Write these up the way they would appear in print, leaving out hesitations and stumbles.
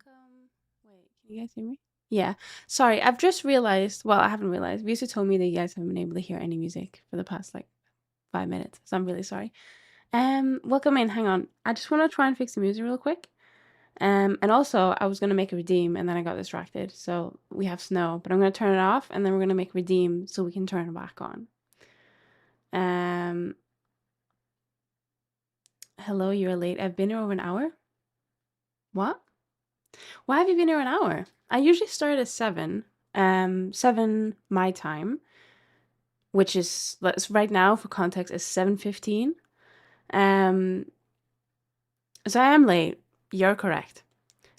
Welcome. Wait, can you guys hear me? Yeah. Sorry, I've just realized. Well, I haven't realized. Visa told me that you guys haven't been able to hear any music for the past like 5 minutes. So I'm really sorry. Welcome in. Hang on. I just want to try and fix the music real quick. And also I was gonna make a redeem and then I got distracted. So we have snow, but I'm gonna turn it off and then we're gonna make redeem so we can turn it back on. Um, Hello, you're late. I've been here over an hour. What? Why have you been here an hour? I usually start at 7. 7 my time, which is right now for context is 7:15. Um, so I am late. You're correct.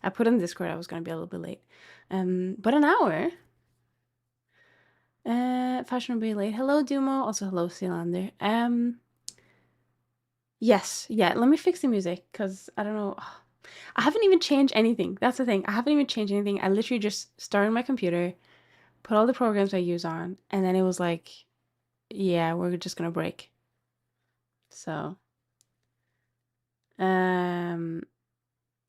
I put in Discord I was gonna be a little bit late. But an hour. Fashionably late. Hello, Dumo. Also, hello, Sealander. Yes, yeah. Let me fix the music because I don't know. I haven't even changed anything. That's the thing. I haven't even changed anything. I literally just started my computer, put all the programs I use on, and then it was like, yeah, we're just gonna break. So, um,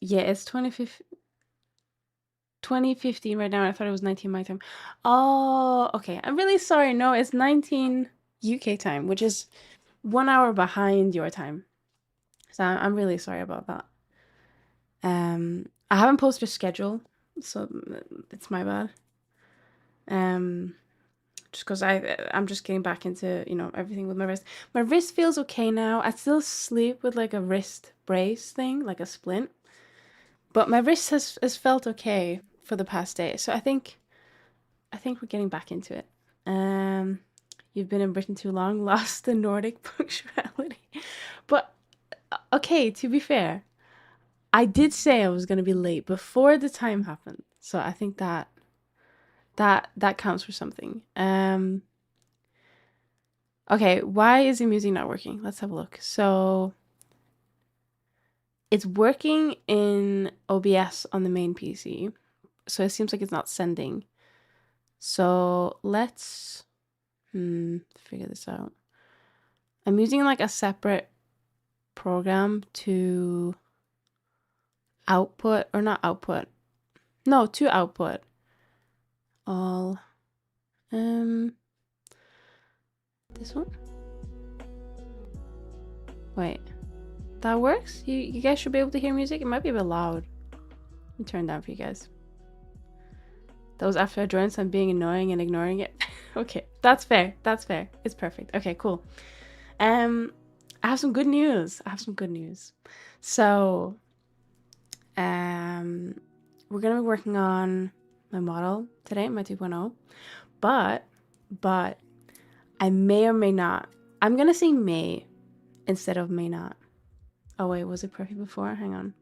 yeah, it's 2015 right now. I thought it was 19 my time. Oh, okay. I'm really sorry. No, it's 19 UK time, which is 1 hour behind your time. So I'm really sorry about that. I haven't posted a schedule, so it's my bad. Just because I'm just getting back into everything with my wrist. My wrist feels okay now. I still sleep with like a wrist brace thing, like a splint, but my wrist has felt okay for the past day. So I think we're getting back into it. Um, you've been in Britain too long, lost the Nordic punctuality. But okay, to be fair, I did say I was gonna be late before the time happened. So I think that counts for something. Okay, why is the music not working? Let's have a look. So it's working in OBS on the main PC. So it seems like it's not sending. So let's figure this out. I'm using like a separate program to output, or not output. No, to output all this one. Wait. That works? You guys should be able to hear music. It might be a bit loud. Let me turn it down for you guys. That was after I joined, so I'm being annoying and ignoring it. Okay, that's fair. That's fair. It's perfect. Okay, cool. I have some good news. So, we're gonna be working on my model today, my 2.0. But I may or may not. I'm gonna say may instead of may not. Oh wait, was it perfect before? Hang on.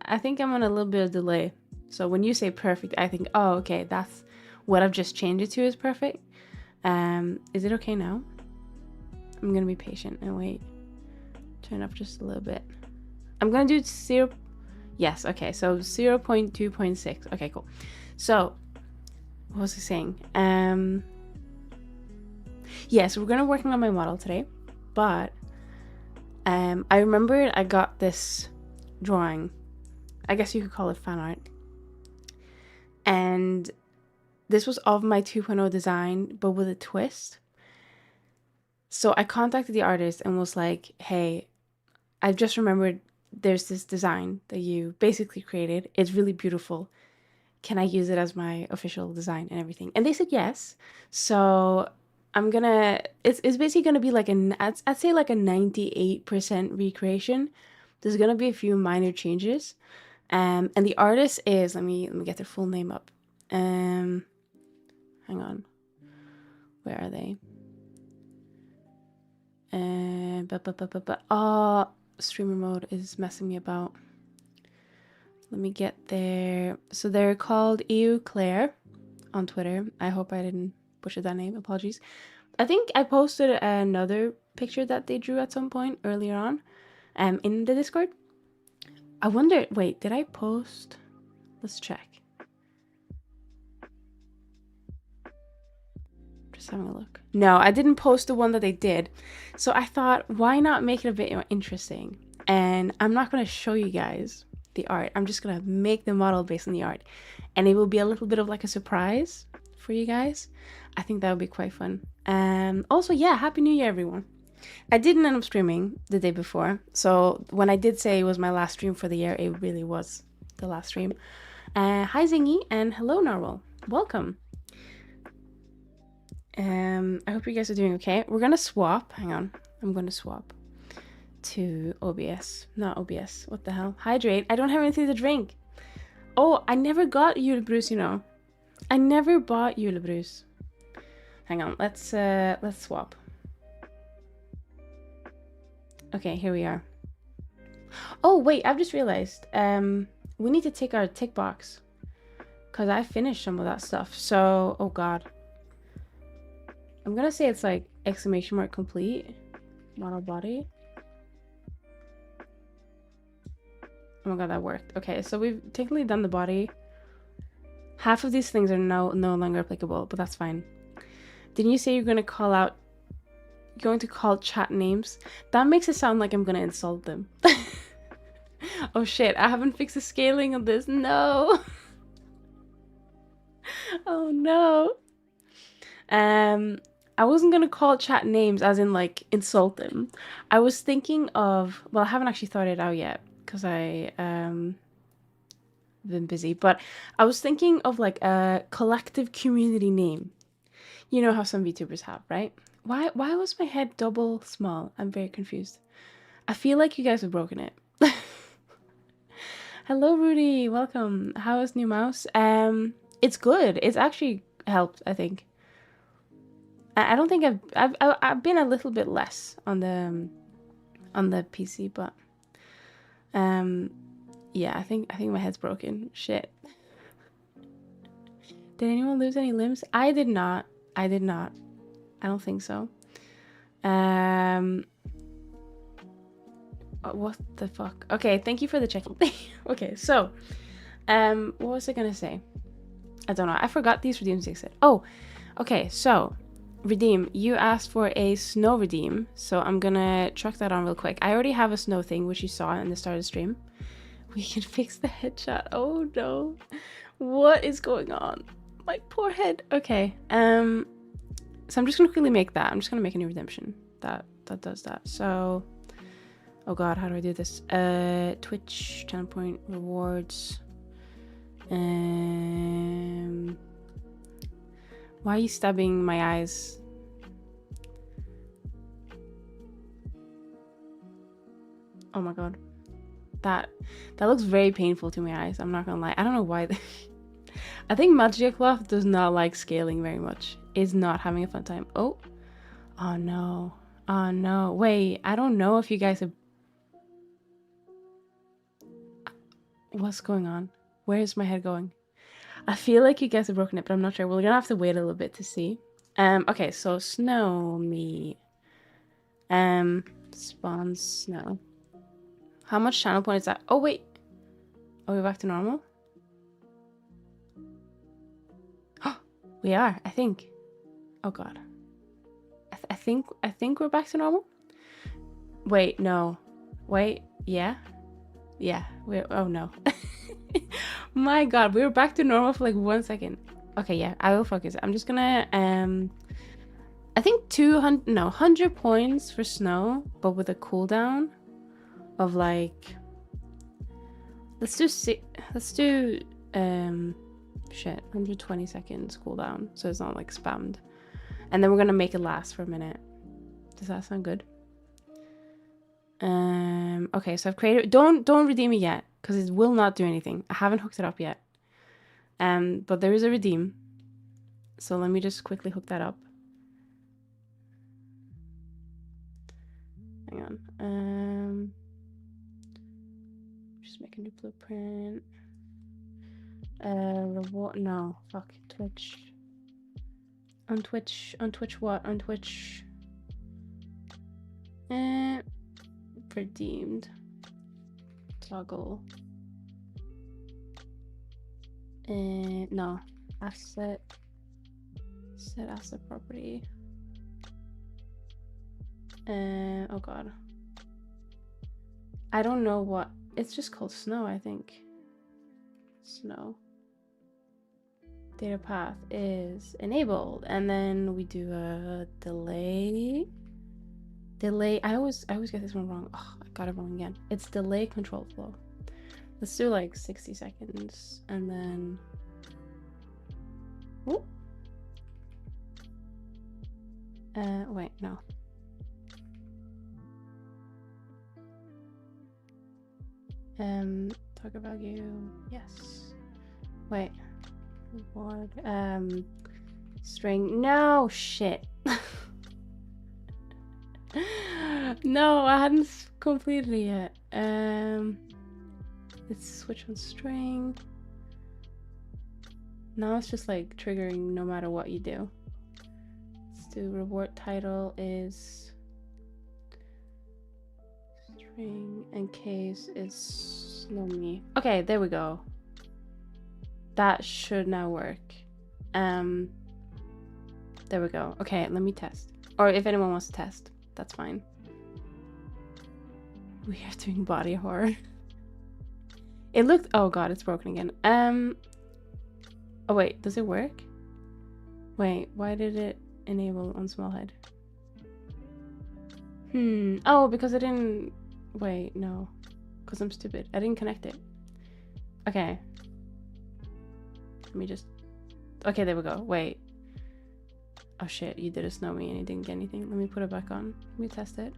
I think I'm on a little bit of delay. So when you say perfect, I think, oh, okay, that's what I've just changed it to is perfect. Is it okay now? I'm gonna be patient and wait. Turn up just a little bit. I'm gonna do 0. Yes, okay, so 0.2.6. Okay, cool. So, what was I saying? Yeah, so we're gonna working on my model today, but I remembered I got this drawing. I guess you could call it fan art. And this was of my 2.0 design, but with a twist. So I contacted the artist and was like, hey, I just remembered there's this design that you basically created. It's really beautiful. Can I use it as my official design and everything? And they said yes. So it's basically gonna be like I'd say like a 98% recreation. There's gonna be a few minor changes. And the artist is, let me get their full name up. Hang on. Where are they? Streamer mode is messing me about. Let me get there. So they're called EU Claire on Twitter. I hope I didn't butcher that name. Apologies. I think I posted another picture that they drew at some point earlier on in the Discord. I wonder, wait, did I post? Let's check. Just having a look. No, I didn't post the one that they did. So I thought, why not make it a bit more interesting? and I'm not going to show you guys the art. I'm just going to make the model based on the art, and it will be a little bit of like a surprise for you guys. I think that would be quite fun. Also, yeah, Happy New Year, everyone. I didn't end up streaming the day before, so when I did say it was my last stream for the year, it really was the last stream. Hi Zingy, and hello Narwhal. Welcome. I hope you guys are doing okay. We're gonna swap. Hang on. I'm gonna swap to OBS. Not OBS. What the hell? Hydrate. I don't have anything to drink. Oh, I never got julebruus, you know. I never bought julebruus. Hang on. Let's swap. Okay, here we are. Oh, wait, I've just realized. We need to take our tick box. Because I finished some of that stuff. So, oh god. I'm gonna say it's like exclamation mark complete. Model body. Oh my god, that worked. Okay, so we've technically done the body. Half of these things are no longer applicable, but that's fine. Didn't you say you're going to call chat names? That makes it sound like I'm going to insult them. Oh shit, I haven't fixed the scaling of this. No. Oh no. I wasn't going to call chat names as in like insult them. I was thinking of, well, I haven't actually thought it out yet because I been busy, but I was thinking of like a collective community name. You know how some VTubers have, right? Why was my head double small? I'm very confused. I feel like you guys have broken it. Hello Rudy, welcome. How is new mouse? It's good. It's actually helped, I think. I don't think I've been a little bit less on the PC, but yeah, I think my head's broken. Shit. Did anyone lose any limbs? I did not. I don't think so. What the fuck? Okay, thank you for the checking. Okay, so what was I gonna say? I don't know. I forgot these redeems existed. Oh, okay, so redeem, you asked for a snow redeem, so I'm gonna chuck that on real quick. I already have a snow thing, which you saw in the start of the stream. We can fix the headshot. Oh no. What is going on? My poor head. Okay. So I'm just gonna quickly make that. I'm just gonna make a new redemption that does that. So, oh god, how do I do this? Twitch channel point rewards. Why are you stabbing my eyes? Oh my god, that looks very painful to my eyes. I'm not gonna lie. I don't know why. I think Magic Cloth does not like scaling very much. Is not having a fun time. Oh no. Oh no. Wait, I don't know if you guys have... What's going on? Where is my head going? I feel like you guys have broken it, but I'm not sure. We're gonna have to wait a little bit to see. Okay, so snow me. Spawn snow. How much channel point is that? Oh wait. Are we back to normal? We are, I think. Oh god. I think we're back to normal. Wait, no. Wait, yeah. Yeah. Oh no. My god, we were back to normal for like 1 second. Okay, yeah, I will focus. I'm just gonna I think 100 points for snow, but with a cooldown of like, let's do shit, 120 seconds cooldown, so it's not like spammed. And then we're gonna make it last for a minute. Does that sound good? Okay, so I've created... Don't redeem it yet, because it will not do anything. I haven't hooked it up yet. But there is a redeem. So let me just quickly hook that up. Hang on. Just make a new blueprint. Reward... No, fuck. Twitch. On Twitch what? On Twitch... redeemed. Toggle. No. Asset. Set asset property. Oh god. I don't know what, it's just called snow, I think. Snow. Data path is enabled, and then we do a delay. I always get this one wrong. Oh, I got it wrong again. It's delay control flow. Let's do like 60 seconds, and then wait, no. Talk about you. Yes. Wait. What? String. No, shit. No, I hadn't completed it yet. Let's switch on string. Now it's just like triggering no matter what you do. Let's do reward title is string and case is snow me. Okay, there we go. That should now work. There we go. Okay, let me test. Or if anyone wants to test, that's fine. We are doing body horror. It looked, oh god, it's broken again. Oh wait, does it work? Wait, why did it enable on small head? Oh, because I didn't, wait, no. Because I'm stupid. I didn't connect it. Okay. Let me just, okay, there we go. Wait. Oh shit, you did a snow me and you didn't get anything. Let me put it back on. Let me test it.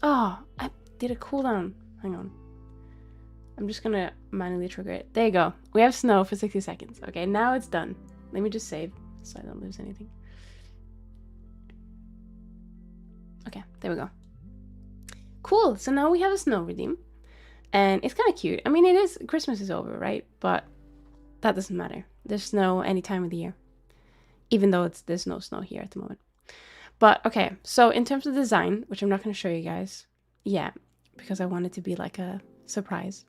Oh, I did a cooldown. Hang on. I'm just gonna manually trigger it. There you go. We have snow for 60 seconds. Okay, now it's done. Let me just save so I don't lose anything. Okay, there we go. Cool, so now we have a snow redeem. And it's kind of cute. I mean, it is, Christmas is over, right? But that doesn't matter. There's snow any time of the year. Even though there's no snow here at the moment. But, okay, so in terms of design, which I'm not going to show you guys yet, because I want it to be like a surprise.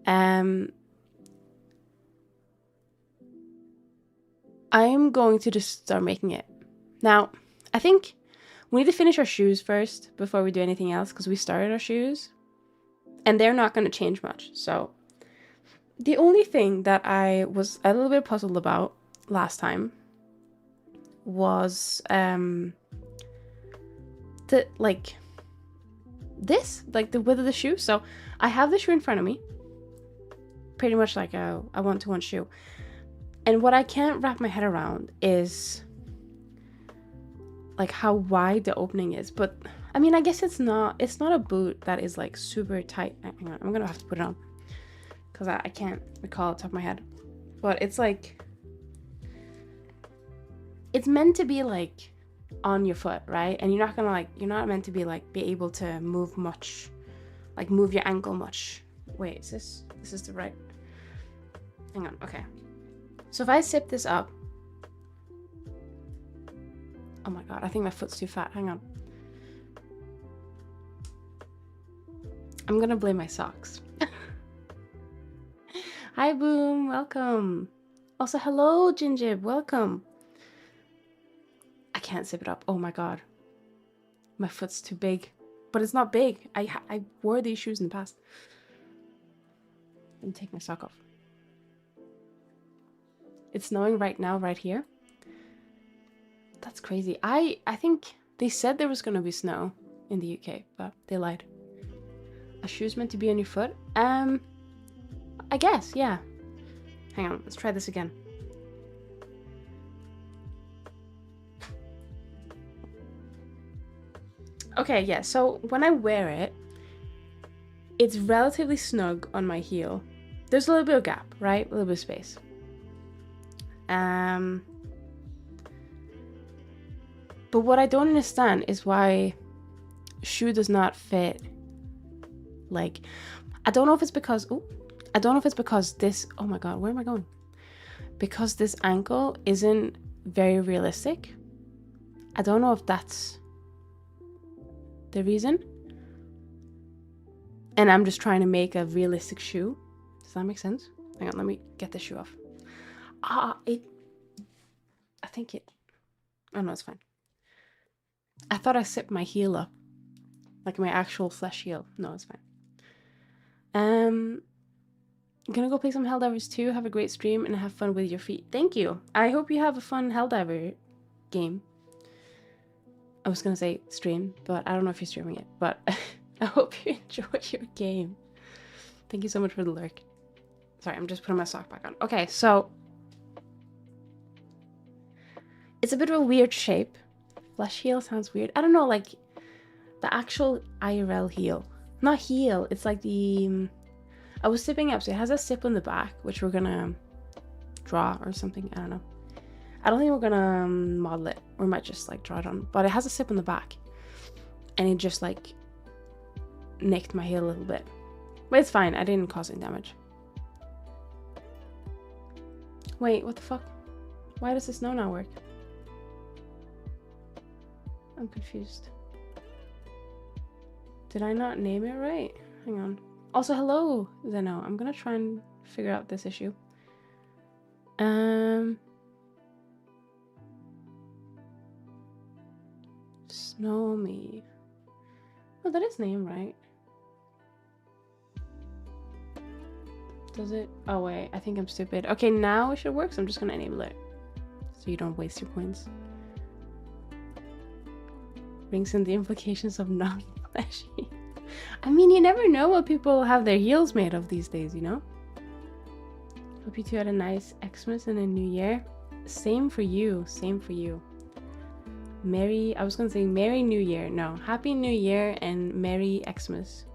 I'm going to just start making it. Now, I think we need to finish our shoes first before we do anything else, because we started our shoes. And they're not going to change much. So the only thing that I was a little bit puzzled about last time was the like the width of the shoe. So I have the shoe in front of me, pretty much like a one-to-one shoe. And what I can't wrap my head around is like how wide the opening is. But I mean, I guess it's not a boot that is like super tight. Hang on, I'm gonna have to put it on because I can't recall off the top of my head. But it's like, it's meant to be like on your foot, right? And you're not meant to be like be able to move much, like move your ankle much. Wait, this is the right? Hang on, okay. So if I zip this up, oh my god, I think my foot's too fat. Hang on. I'm gonna blame my socks. Hi Boom, welcome. Also, hello Ginjib, welcome. I can't zip it up. Oh my god. My foot's too big. But it's not big. I wore these shoes in the past. Let me take my sock off. It's snowing right now, right here. That's crazy. I think they said there was gonna be snow in the UK, but they lied. A shoe's meant to be on your foot? I guess, yeah. Hang on, let's try this again. Okay, yeah, so when I wear it, it's relatively snug on my heel. There's a little bit of gap, right? A little bit of space. But what I don't understand is why shoe does not fit. Like, I don't know if it's because this, oh my god, where am I going? Because this ankle isn't very realistic. I don't know if that's the reason. And I'm just trying to make a realistic shoe. Does that make sense? Hang on, let me get the shoe off. Oh no, it's fine. I thought I zipped my heel up. Like my actual flesh heel. No, it's fine. I'm gonna go play some Helldivers 2. Have a great stream and have fun with your feet. Thank you. I hope you have a fun Helldiver game. I was gonna say stream, but I don't know if you're streaming it. But I hope you enjoy your game. Thank you so much for the lurk. Sorry, I'm just putting my sock back on. Okay, so it's a bit of a weird shape. Flesh heel sounds weird. I don't know, like the actual IRL heel. Not heel, it's like the... I was sipping up, so it has a sip on the back, which we're gonna draw or something. I don't know. I don't think we're gonna model it. We might just like draw it on. But it has a sip on the back. And it just like nicked my heel a little bit. But it's fine. I didn't cause any damage. Wait, what the fuck? Why does this no now work? I'm confused. Did I not name it right? Hang on. Also, hello, Zeno. I'm gonna try and figure out this issue. Snow me. Oh, that is name right. Does it? Oh wait, I think I'm stupid. Okay, now it should work, so I'm just gonna enable it. So you don't waste your points. Brings in the implications of non-fleshy. I mean, you never know what people have their heels made of these days, you know? Hope you two had a nice Xmas and a new year. Same for you, same for you. I was gonna say Merry New Year. No, Happy New Year and Merry Xmas.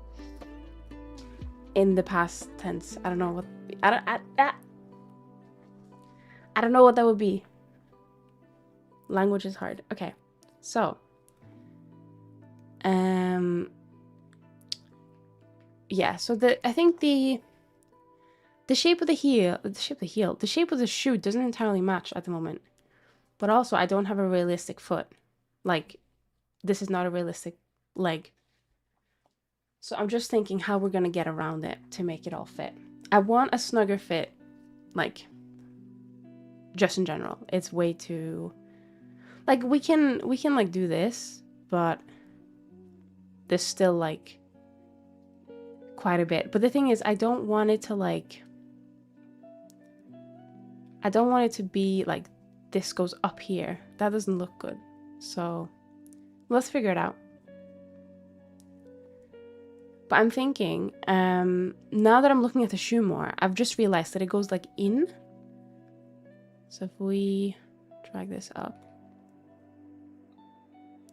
In the past tense. I don't know what, I don't know what that would be. Language is hard. Okay, so. Yeah, so I think the shape of the heel, the shape of the shoe doesn't entirely match at the moment. But also, I don't have a realistic foot. Like, this is not a realistic leg. So I'm just thinking how we're gonna get around it to make it all fit. I want a snugger fit, like, just in general. It's way too, like, we can like do this, but there's still like quite a bit. But the thing is, I don't want it to like, I don't want it to be like this goes up here. That doesn't look good. So let's figure it out. But I'm thinking, now that I'm looking at the shoe more, I've just realized that it goes like in. So if we drag this up,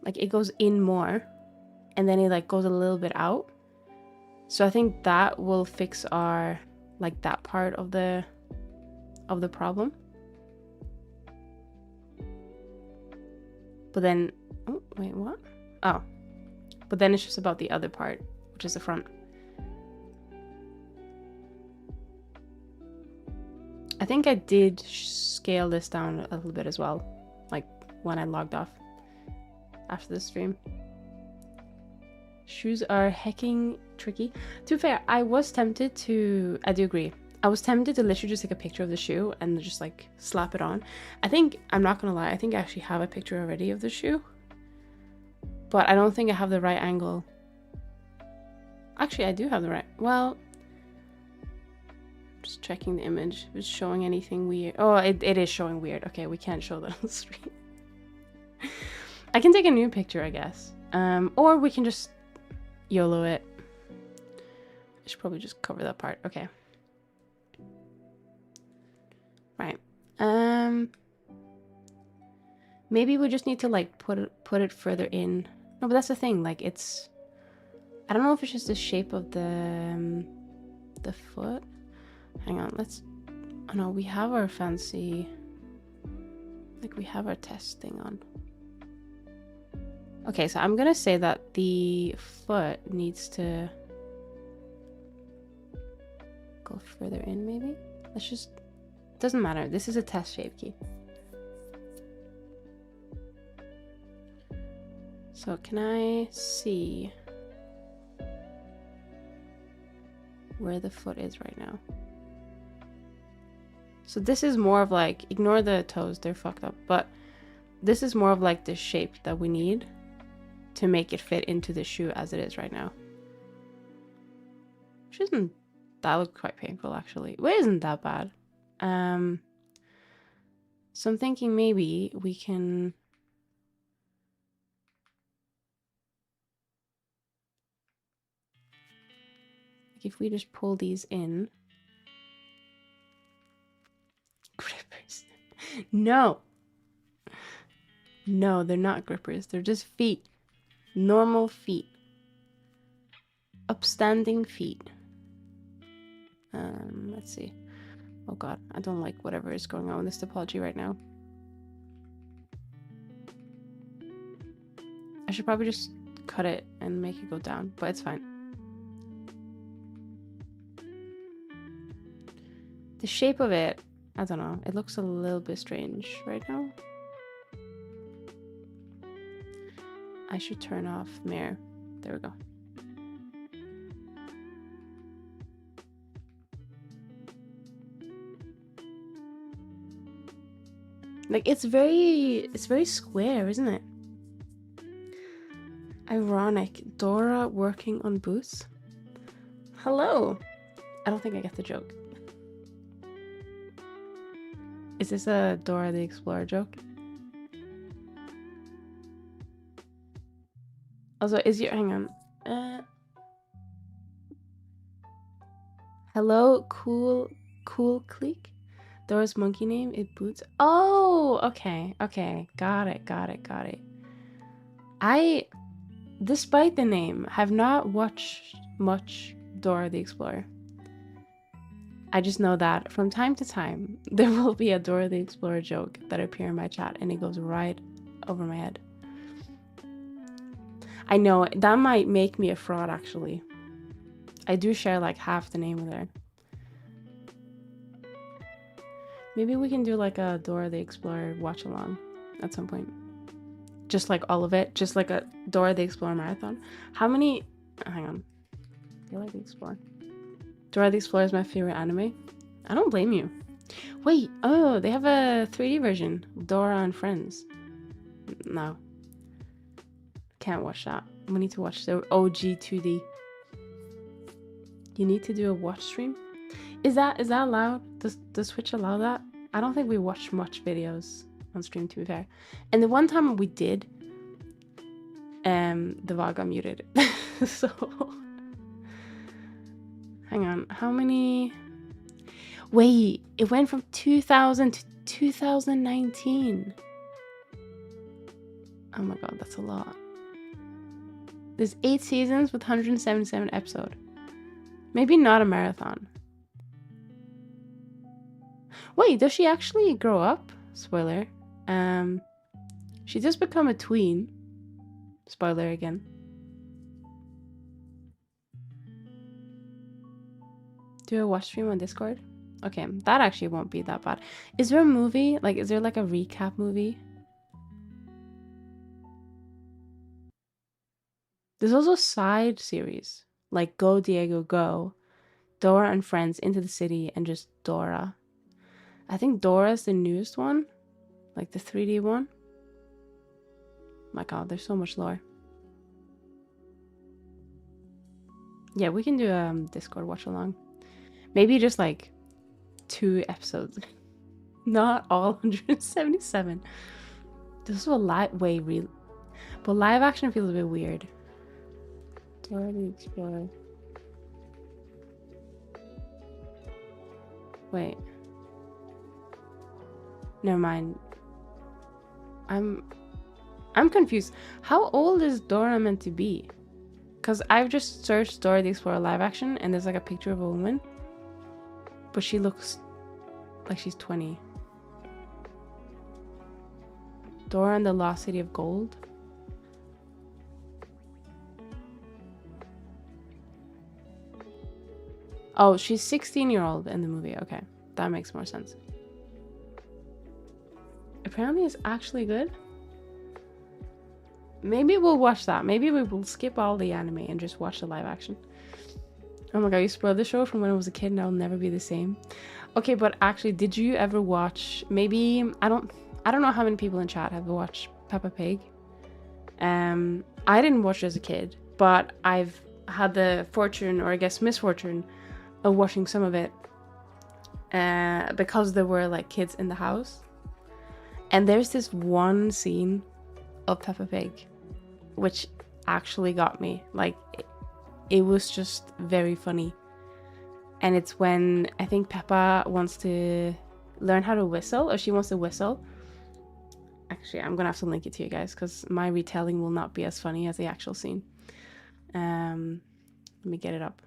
like it goes in more, and then it like goes a little bit out. So I think that will fix our, like that part of the problem. But then, oh, wait, what? Oh, but then it's just about the other part, which is the front. I think I did scale this down a little bit as well, like when I logged off after the stream. Shoes are hecking tricky. To be fair, I was tempted to, I do agree. I was tempted to literally just take a picture of the shoe and just like slap it on. I think, I'm not gonna lie, I think I actually have a picture already of the shoe. But I don't think I have the right angle. Actually, I do have the right, well, just checking the image. If it's showing anything weird. Oh, it is showing weird. Okay, we can't show that on the stream. I can take a new picture, I guess. Or we can just YOLO it. I should probably just cover that part. Okay. Right. Maybe we just need to like put it further in. No, but that's the thing. Like it's, I don't know if it's just the shape of the foot. Hang on. Let's. Oh no, we have our fancy. Like we have our test thing on. Okay, so I'm gonna say that the foot needs to go further in, maybe? Let's just, doesn't matter. This is a test shape key. So can I see where the foot is right now? So this is more of like, ignore the toes, they're fucked up, but this is more of like the shape that we need. to make it fit into the shoe as it is right now. Which isn't, that looks quite painful actually. Well, it isn't that bad. So I'm thinking maybe we can, like if we just pull these in. Grippers. No. No, they're not grippers. They're just feet. Normal feet. Upstanding feet. Let's see. Oh god, I don't like whatever is going on with this topology right now. I should probably just cut it and make it go down, but it's fine. The shape of it, I don't know. It looks a little bit strange right now. I should turn off mirror. There we go. Like it's very square, isn't it? Ironic. Dora working on boots. Hello. I don't think I get the joke. Is this a Dora the Explorer joke? Also, is your, hang on. Hello, cool clique. Dora's monkey name, it boots. Oh, okay. Got it. Despite the name, have not watched much Dora the Explorer. I just know that from time to time, there will be a Dora the Explorer joke that appear in my chat and it goes right over my head. I know, that might make me a fraud actually. I do share like half the name there. Maybe we can do like a Dora the Explorer watch along at some point. Just like all of it, just like a Dora the Explorer marathon. How many, hang on. Dora the Explorer. Dora the Explorer is my favorite anime. I don't blame you. Wait, oh, they have a 3D version. Dora and Friends. No. Can't watch that. We need to watch the OG 2D. You need to do a watch stream? Is that allowed? Does Twitch allow that? I don't think we watch much videos on stream, to be fair. And the one time we did, the VOD got muted. So hang on, how many? Wait, it went from 2000 to 2019. Oh my god, that's a lot. There's 8 seasons with 177 episodes. Maybe not a marathon. Wait, does she actually grow up? Spoiler. She does become a tween. Spoiler again. Do a watch stream on Discord? Okay, that actually won't be that bad. Is there a movie? Like, is there like a recap movie? There's also side series. Like Go Diego Go. Dora and Friends Into the City and just Dora. I think Dora's the newest one. Like the 3D one. My god, there's so much lore. Yeah, we can do a Discord watch along. Maybe just like 2 episodes. Not all 177. This is a live way real. But live action feels a bit weird. Dora the Explorer. Wait. Never mind. I'm confused. How old is Dora meant to be? Because I've just searched Dora the Explorer live action and there's like a picture of a woman. But she looks like she's 20. Dora and the Lost City of Gold. Oh, she's 16-year-old in the movie. Okay, that makes more sense. Apparently it's actually good. Maybe we'll watch that. Maybe we will skip all the anime and just watch the live action. Oh my god, you spoiled the show from when I was a kid and I'll never be the same. Okay, but actually, did you ever watch, maybe, I don't know how many people in chat have watched Peppa Pig. I didn't watch it as a kid, but I've had the fortune, or I guess misfortune, of watching some of it because there were like kids in the house. And there's this one scene of Peppa Pig which actually got me. Like, it was just very funny. And it's when I think Peppa wants to learn how to whistle, or she wants to whistle. Actually, I'm gonna have to link it to you guys because my retelling will not be as funny as the actual scene. Let me get it up.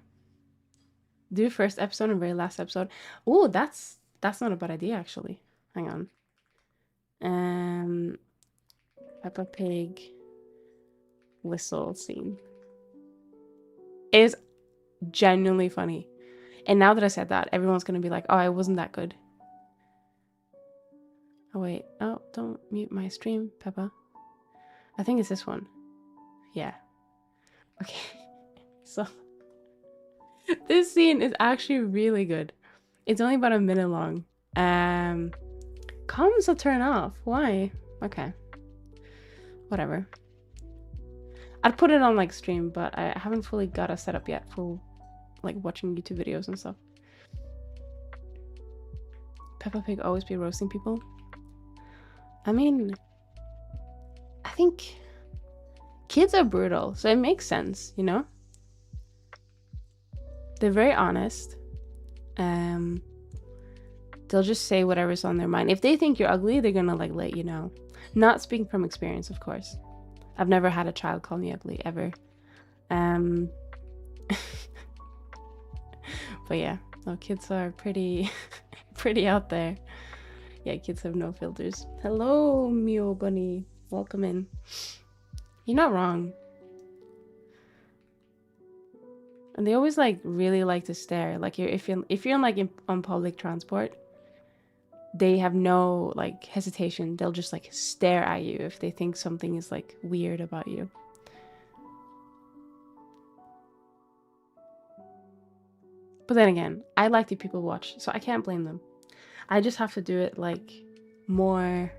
Do first episode and very last episode. Oh, that's not a bad idea actually. Hang on. Peppa Pig whistle scene. It is genuinely funny. And now that I said that, everyone's gonna be like, oh, it wasn't that good. Oh wait, oh, don't mute my stream, Peppa. I think it's this one. Yeah. Okay. So this scene is actually really good. It's only about a minute long. Comms will turn off. Why? Okay. Whatever. I'd put it on like stream, but I haven't fully got a setup yet for like watching YouTube videos and stuff. Peppa Pig always be roasting people. I mean, I think kids are brutal, so it makes sense, you know? They're very honest. They'll just say whatever's on their mind. If they think you're ugly, they're gonna like let you know. Not speaking from experience, of course. I've never had a child call me ugly, ever. But yeah, no, kids are pretty pretty out there. Yeah, kids have no filters. Hello, Mio Bunny. Welcome in. You're not wrong. And they always like really like to stare. Like if you're like on public transport, they have no like hesitation. They'll just like stare at you if they think something is like weird about you. But then again, I like the people watch, so I can't blame them. I just have to do it like more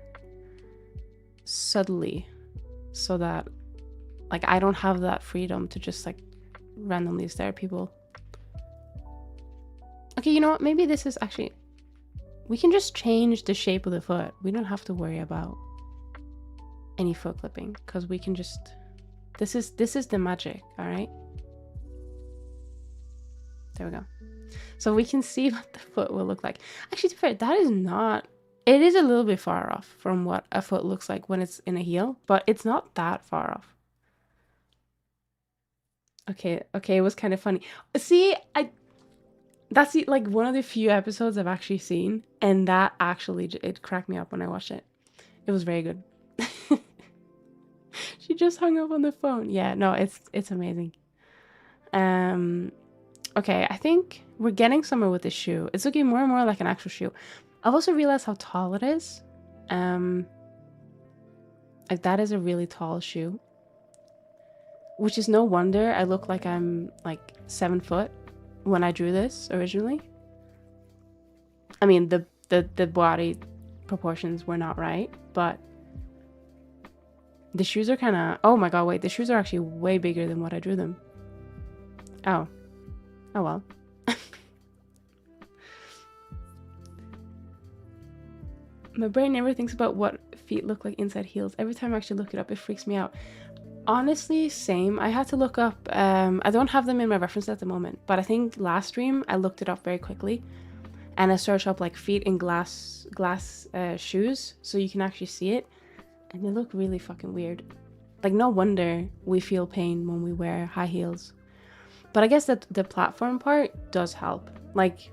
subtly so that like I don't have that freedom to just like randomly stare at people. Okay, you know what? Maybe this is actually... We can just change the shape of the foot. We don't have to worry about any foot clipping because we can just... This is the magic, all right? There we go. So we can see what the foot will look like. Actually, to be fair, that is not... It is a little bit far off from what a foot looks like when it's in a heel, but it's not that far off. Okay, it was kind of funny. See, that's like one of the few episodes I've actually seen, and that actually, it cracked me up when I watched it. It was very good. She just hung up on the phone. Yeah, no, it's amazing. Okay, I think we're getting somewhere with this shoe. It's looking more and more like an actual shoe. I've also realized how tall it is. Like that is a really tall shoe. Which is no wonder I look like I'm like 7 foot when I drew this originally. I mean, the body proportions were not right, but the shoes are kind of... Oh my god, wait, the shoes are actually way bigger than what I drew them. Oh well. My brain never thinks about what feet look like inside heels. Every time I actually look it up, it freaks me out. Honestly, same. I had to look up... I don't have them in my reference at the moment, but I think last stream I looked it up very quickly, and I searched up like feet in glass shoes, so you can actually see it, and they look really fucking weird. Like, no wonder we feel pain when we wear high heels. But I guess that the platform part does help. Like,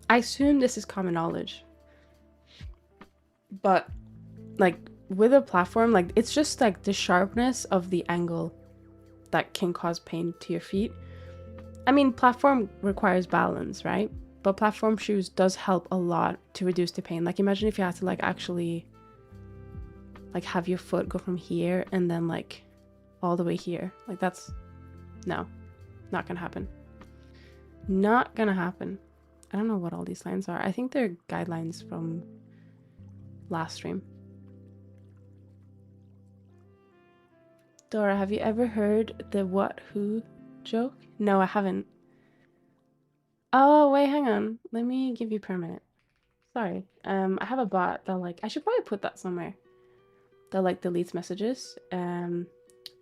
I assume this is common knowledge, but like with a platform, like it's just like the sharpness of the angle that can cause pain to your feet. I mean, platform requires balance, right? But platform shoes does help a lot to reduce the pain. Like, imagine if you had to like actually like have your foot go from here and then like all the way here. Like, that's... No, not gonna happen. Not gonna happen. I don't know what all these lines are. I think they're guidelines from last stream. Dora, have you ever heard the what who joke? No, I haven't. Oh, wait, hang on. Let me give you permanent. Sorry. I have a bot that like I should probably put that somewhere. That like deletes messages.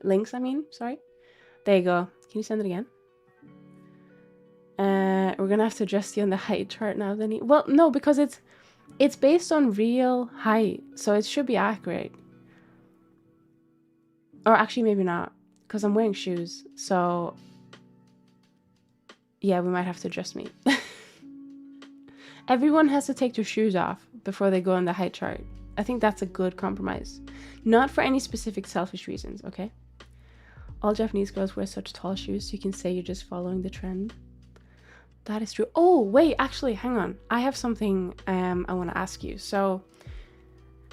Links, I mean, sorry. There you go. Can you send it again? We're gonna have to adjust you on the height chart now, then. Well, no, because it's based on real height, so it should be accurate. Or actually, maybe not, because I'm wearing shoes. So yeah, we might have to adjust me. Everyone has to take their shoes off before they go on the height chart. I think that's a good compromise. Not for any specific selfish reasons, okay? All Japanese girls wear such tall shoes, so you can say you're just following the trend. That is true. Oh, wait, actually, hang on. I have something I want to ask you. So,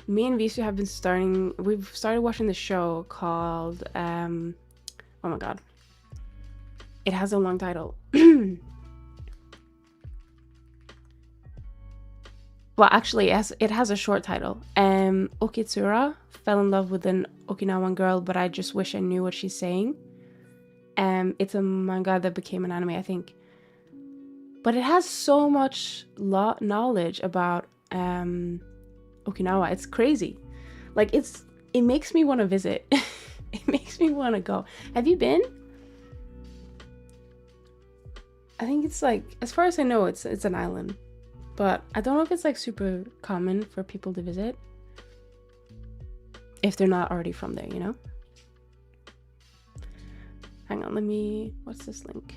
me and Visu have been we've started watching this show called, oh my god. It has a long title. Well, actually, it has a short title. Okitsura fell in love with an Okinawan girl, but I just wish I knew what she's saying. It's a manga that became an anime, I think. But it has so much knowledge about Okinawa. It's crazy. Like, it makes me want to visit. It makes me want to go. Have you been? I think it's like, as far as I know, it's an island. But I don't know if it's like super common for people to visit. If they're not already from there, you know? Hang on, what's this link?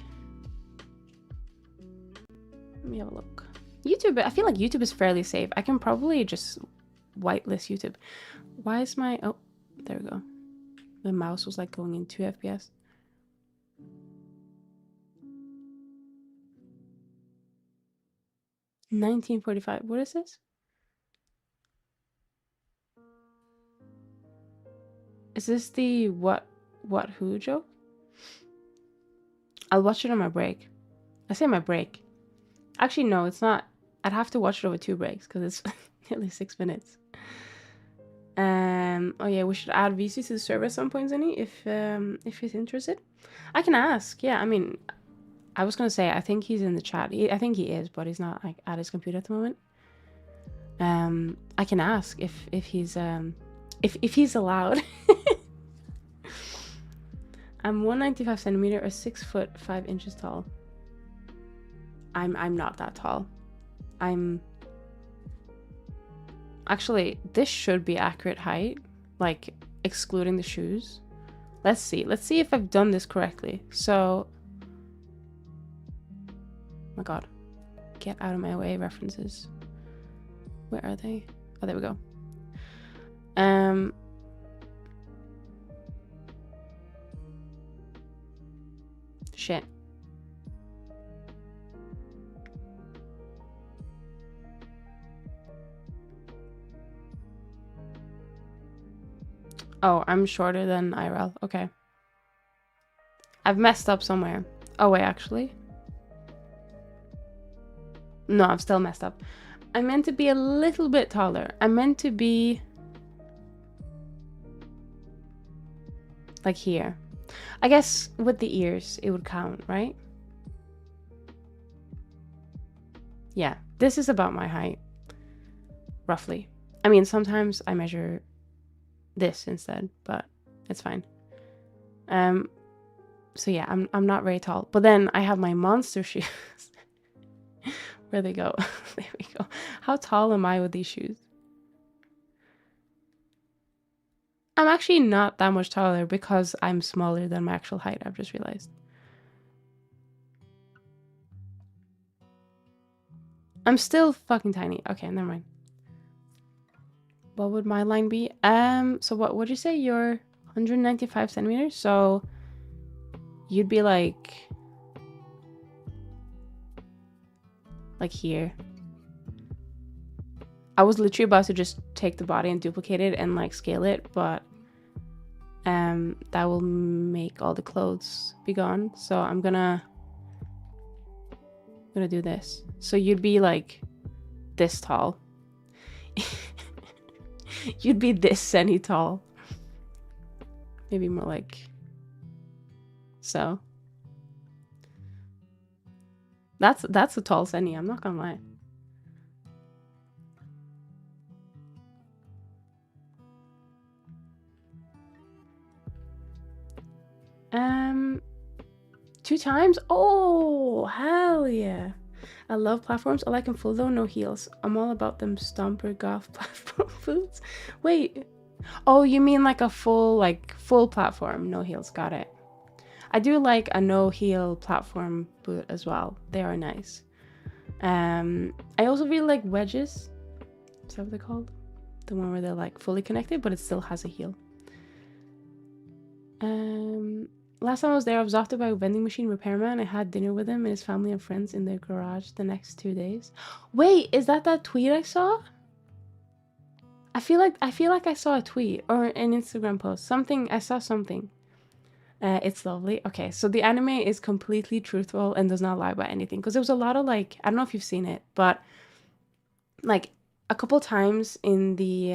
Let me have a look. YouTube, I feel like YouTube is fairly safe. I can probably just whitelist YouTube. Why is oh, there we go. The mouse was like going in 2 FPS. $19.45. What is this? Is this the what who joke? I'll watch it on my break. I say my break. Actually, no, it's not. I'd have to watch it over 2 breaks because it's nearly 6 minutes. Oh yeah, we should add VC to the server at some point, Zenny, if he's interested. I can ask. Yeah, I mean, I was gonna say I think he's in the chat. I think he is, but he's not like at his computer at the moment. I can ask if he's if he's allowed. I'm 195 centimeter or 6 foot 5 inches tall. I'm not that tall. Actually, this should be accurate height, like excluding the shoes. Let's see if I've done this correctly. So, oh my god, get out of my way, references. Where are they? Oh, there we go. Shit. Oh, I'm shorter than IRL. Okay. I've messed up somewhere. Oh, wait, actually. No, I've still messed up. I meant to be a little bit taller. I meant to be like here. I guess with the ears, it would count, right? Yeah, this is about my height, roughly. I mean, sometimes I measure this instead, but it's fine. So yeah, I'm not very tall. But then I have my monster shoes. Where they go? There we go. How tall am I with these shoes? I'm actually not that much taller because I'm smaller than my actual height, I've just realized. I'm still fucking tiny. Okay, never mind. What would my line be? So what would you say? You're 195 centimeters, so you'd be like here. I was literally about to just take the body and duplicate it and like scale it, but that will make all the clothes be gone. So I'm gonna do this. So you'd be like this tall. You'd be this centi tall. Maybe more like so. That's a tall Zenny, I'm not gonna lie. Two times? Oh, hell yeah. I love platforms. I like them full though, no heels. I'm all about them stomper goth platform boots. Wait. Oh, you mean like a full platform, no heels. Got it. I do like a no heel platform boot as well. They are nice. I also really like wedges. Is that what they're called? The one where they're like fully connected, but it still has a heel. Last time I was there, I was offered by a vending machine repairman. I had dinner with him and his family and friends in their garage the next 2 days. Wait, is that tweet I saw? I feel like I saw a tweet or an Instagram post. Something, I saw something. It's lovely. Okay, so the anime is completely truthful and does not lie about anything. Because there was a lot of like, I don't know if you've seen it, but like a couple times in the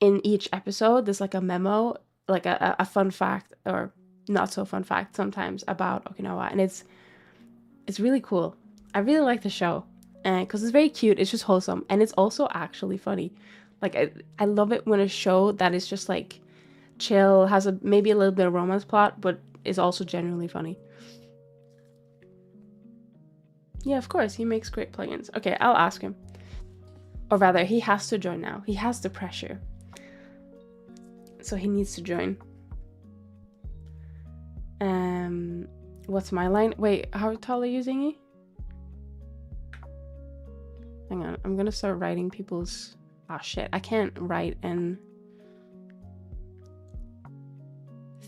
in each episode, there's like a memo, like a fun fact or not so fun fact sometimes about Okinawa, and it's really cool. I really like the show, because it's very cute. It's just wholesome, and it's also actually funny. Like I love it when a show that is just like chill, has maybe a little bit of romance plot, but is also genuinely funny. Yeah, of course, he makes great plugins. Okay, I'll ask him. Or rather, he has to join now. He has the pressure. So he needs to join. What's my line? Wait, how tall are you, Zingy? Hang on, I'm gonna start writing people's... Oh shit, I can't write and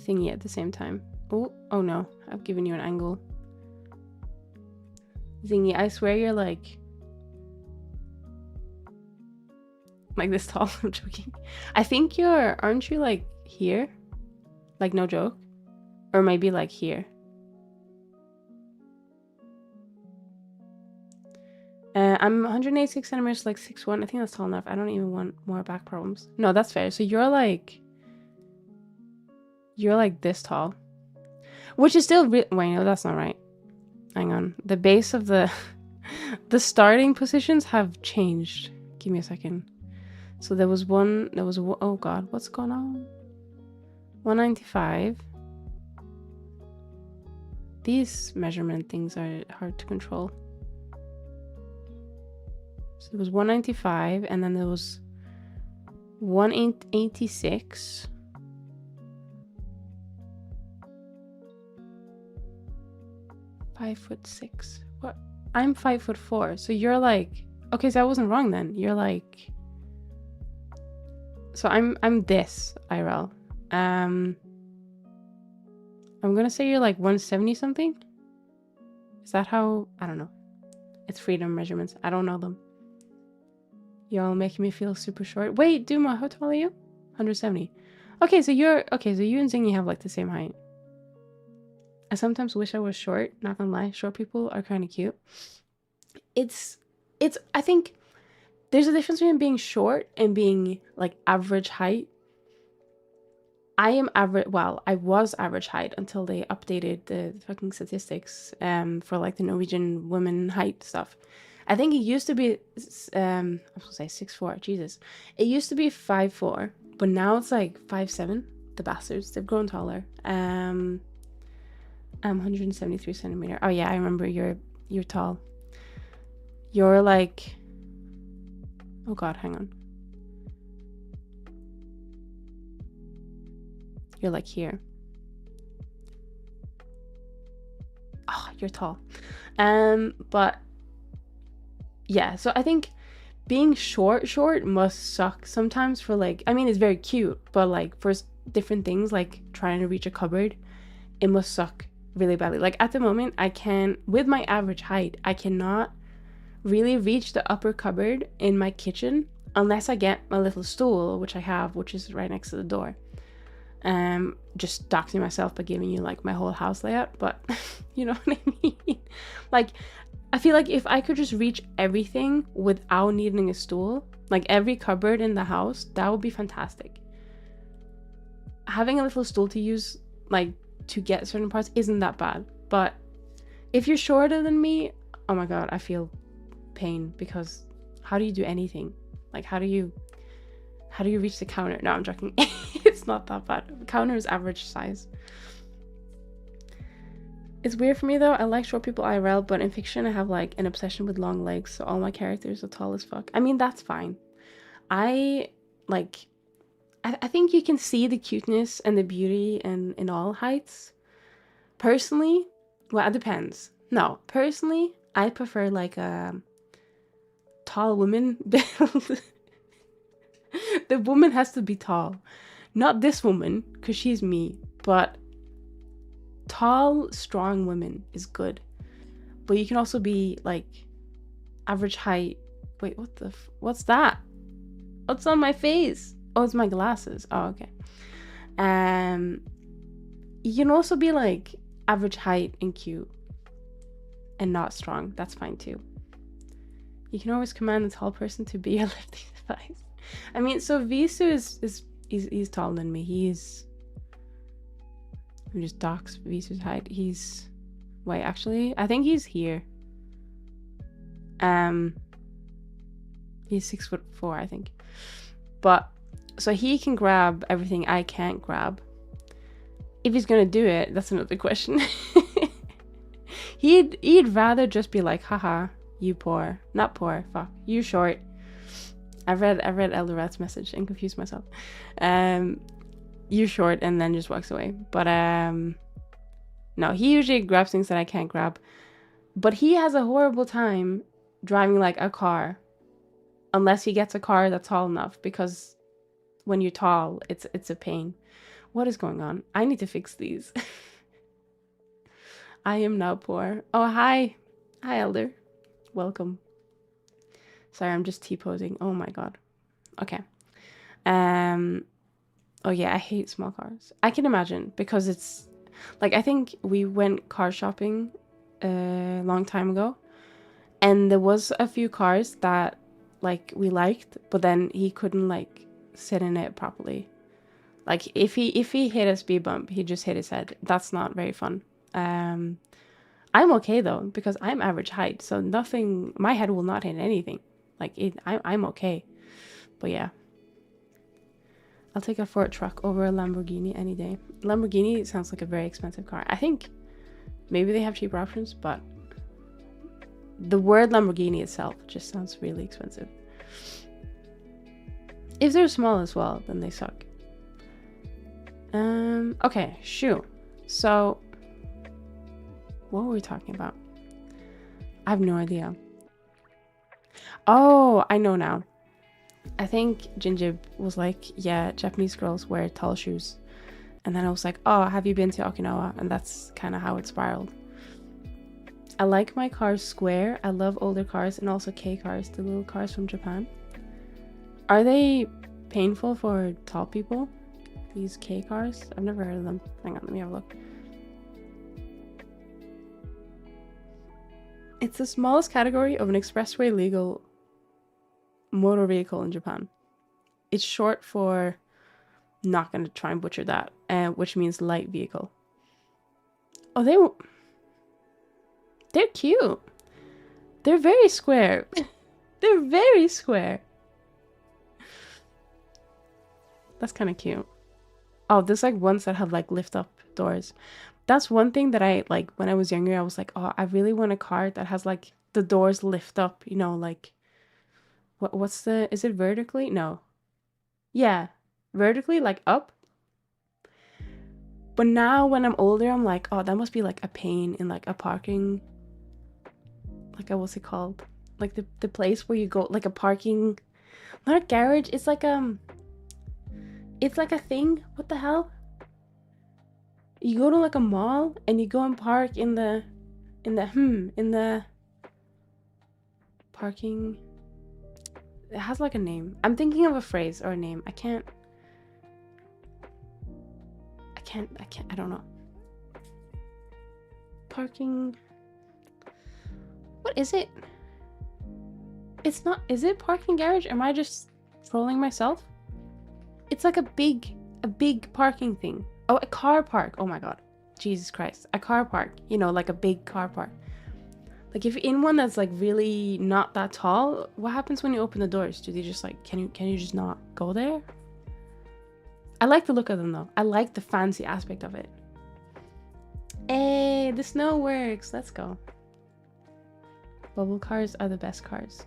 thingy at the same time. Oh no, I've given you an angle. Zingy, I swear you're like this tall. I'm joking. I think aren't you like here? Like no joke? Or maybe like here. I'm 186 centimeters, like 6'1". I think that's tall enough. I don't even want more back problems. No, that's fair. So you're like this tall. Which is still wait, no, that's not right. Hang on. The base of the starting positions have changed. Give me a second. So there was oh god, what's going on? 195. These measurement things are hard to control. So there was 195, and then there was 186. Five 5'6". What? I'm 5'4". So you're like, okay, so I wasn't wrong then. You're like, so I'm this IRL. I'm gonna say you're like 170 something. Is that how? I don't know. It's freedom measurements. I don't know them. Y'all making me feel super short. Wait, Duma, how tall are you? 170. Okay, so you and Zingy have like the same height. I sometimes wish I was short, not gonna lie. Short people are kind of cute. I think there's a difference between being short and being like average height. I am average, well, I was average height until they updated the fucking statistics for like the Norwegian women height stuff. I think it used to be, I was gonna say 6'4", Jesus. It used to be 5'4", but now it's like 5'7". The bastards, they've grown taller. I'm 173 centimeter. Oh yeah, I remember you're tall. You're like, oh god, hang on. You're like here. Oh, you're tall. But yeah, so I think being short must suck sometimes for like, I mean, it's very cute, but like for different things, like trying to reach a cupboard, it must suck really badly. Like at the moment, with my average height, I cannot really reach the upper cupboard in my kitchen unless I get my little stool, which I have, which is right next to the door. Just doxing myself by giving you like my whole house layout, but you know what I mean? Like, I feel like if I could just reach everything without needing a stool, Like every cupboard in the house, that would be fantastic. Having a little stool to use, like, to get certain parts isn't that bad. But if you're shorter than me, oh my god, I feel pain, because how do you do anything? Like, how do you reach the counter? No, I'm joking. It's not that bad. The counter is average size. It's weird for me though. I like short people IRL, but in fiction I have like an obsession with long legs, so all my characters are tall as fuck. I mean, that's fine. I like I think you can see the cuteness and the beauty in all heights. Personally, well, it depends. No, personally, I prefer like a tall woman build. The woman has to be tall. Not this woman, because she's me, but tall, strong women is good. But you can also be like average height. Wait, what's that? What's on my face? Oh, it's my glasses. Oh, okay. You can also be like average height and cute and not strong. That's fine too. You can always command a tall person to be a lifting device. I mean, so Visu he's taller than me. Let me just dox Visu's height. Wait, actually, I think he's here. He's 6'4", I think. But so he can grab everything I can't grab. If he's gonna do it, that's another question. He'd rather just be like, haha, you poor. Not poor, fuck. You short. I read Eldorad's message and confused myself. You short, and then just walks away. But no, he usually grabs things that I can't grab. But he has a horrible time driving like a car, unless he gets a car that's tall enough, because when you're tall, it's a pain. What is going on? I need to fix these. I am now poor. Oh, hi Elder, welcome. Sorry, I'm just T-posing. Oh my god. Okay. Oh yeah, I hate small cars. I can imagine, because it's like, I think we went car shopping a long time ago, and there was a few cars that like we liked, but then he couldn't like sit in it properly. Like if he hit a speed bump, he just hit his head. That's not very fun. I'm okay though, because I'm average height, so nothing, my head will not hit anything. Like I'm okay. But yeah, I'll take a Ford truck over a Lamborghini any day. Lamborghini sounds like a very expensive car. I think maybe they have cheaper options, but the word Lamborghini itself just sounds really expensive. If they're small as well, then they suck. Okay, shoe. So, what were we talking about? I have no idea. Oh, I know now. I think Jinjib was like, yeah, Japanese girls wear tall shoes. And then I was like, oh, have you been to Okinawa? And that's kind of how it spiraled. I like my cars square. I love older cars, and also K cars, the little cars from Japan. Are they painful for tall people? These K cars? I've never heard of them. Hang on, let me have a look. It's the smallest category of an expressway legal motor vehicle in Japan. It's short for, not gonna try and butcher that, which means light vehicle. Oh, they're cute. They're very square. They're very square. That's kind of cute. Oh, there's like ones that have like lift up doors. That's one thing that I like when I was younger. I was like, oh, I really want a car that has like the doors lift up, you know, like is it vertically? No. Yeah, vertically, like up. But now when I'm older, I'm like, oh, that must be like a pain in like a parking, like what's it called? Like the place where you go, like a parking, not a garage. It's like a thing. What the hell? You go to like a mall and you go and park in the parking. It has like a name. I'm thinking of a phrase or a name. I don't know. Parking. What is it? It's not. Is it parking garage? Am I just trolling myself? It's like a big parking thing. Oh, a car park. Oh my god. Jesus Christ. A car park. You know, like a big car park. Like if you're in one that's like really not that tall, what happens when you open the doors? Do they just like, can you just not go there? I like the look of them though. I like the fancy aspect of it. Hey, the snow works. Let's go. Bubble cars are the best cars.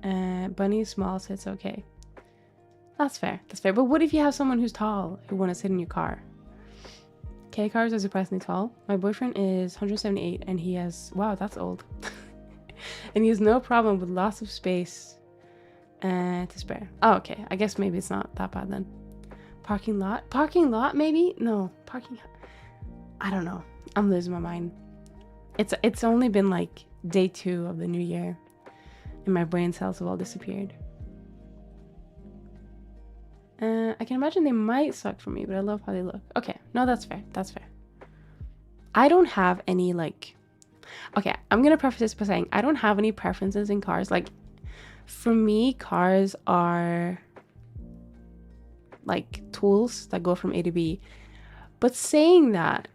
Bunny is small, so it's okay. That's fair. That's fair. But what if you have someone who's tall who want to sit in your car? K cars are surprisingly tall. My boyfriend is 178 and he has... Wow, that's old. And he has no problem with lots of space to spare. Oh, okay. I guess maybe it's not that bad then. Parking lot? Parking lot, maybe? No. Parking... I don't know. I'm losing my mind. It's only been like day 2 of the new year. And my brain cells have all disappeared. I can imagine they might suck for me, but I love how they look. Okay, no, that's fair. That's fair. I don't have any, like... Okay, I'm gonna preface this by saying I don't have any preferences in cars. Like, for me, cars are like tools that go from A to B. But saying that,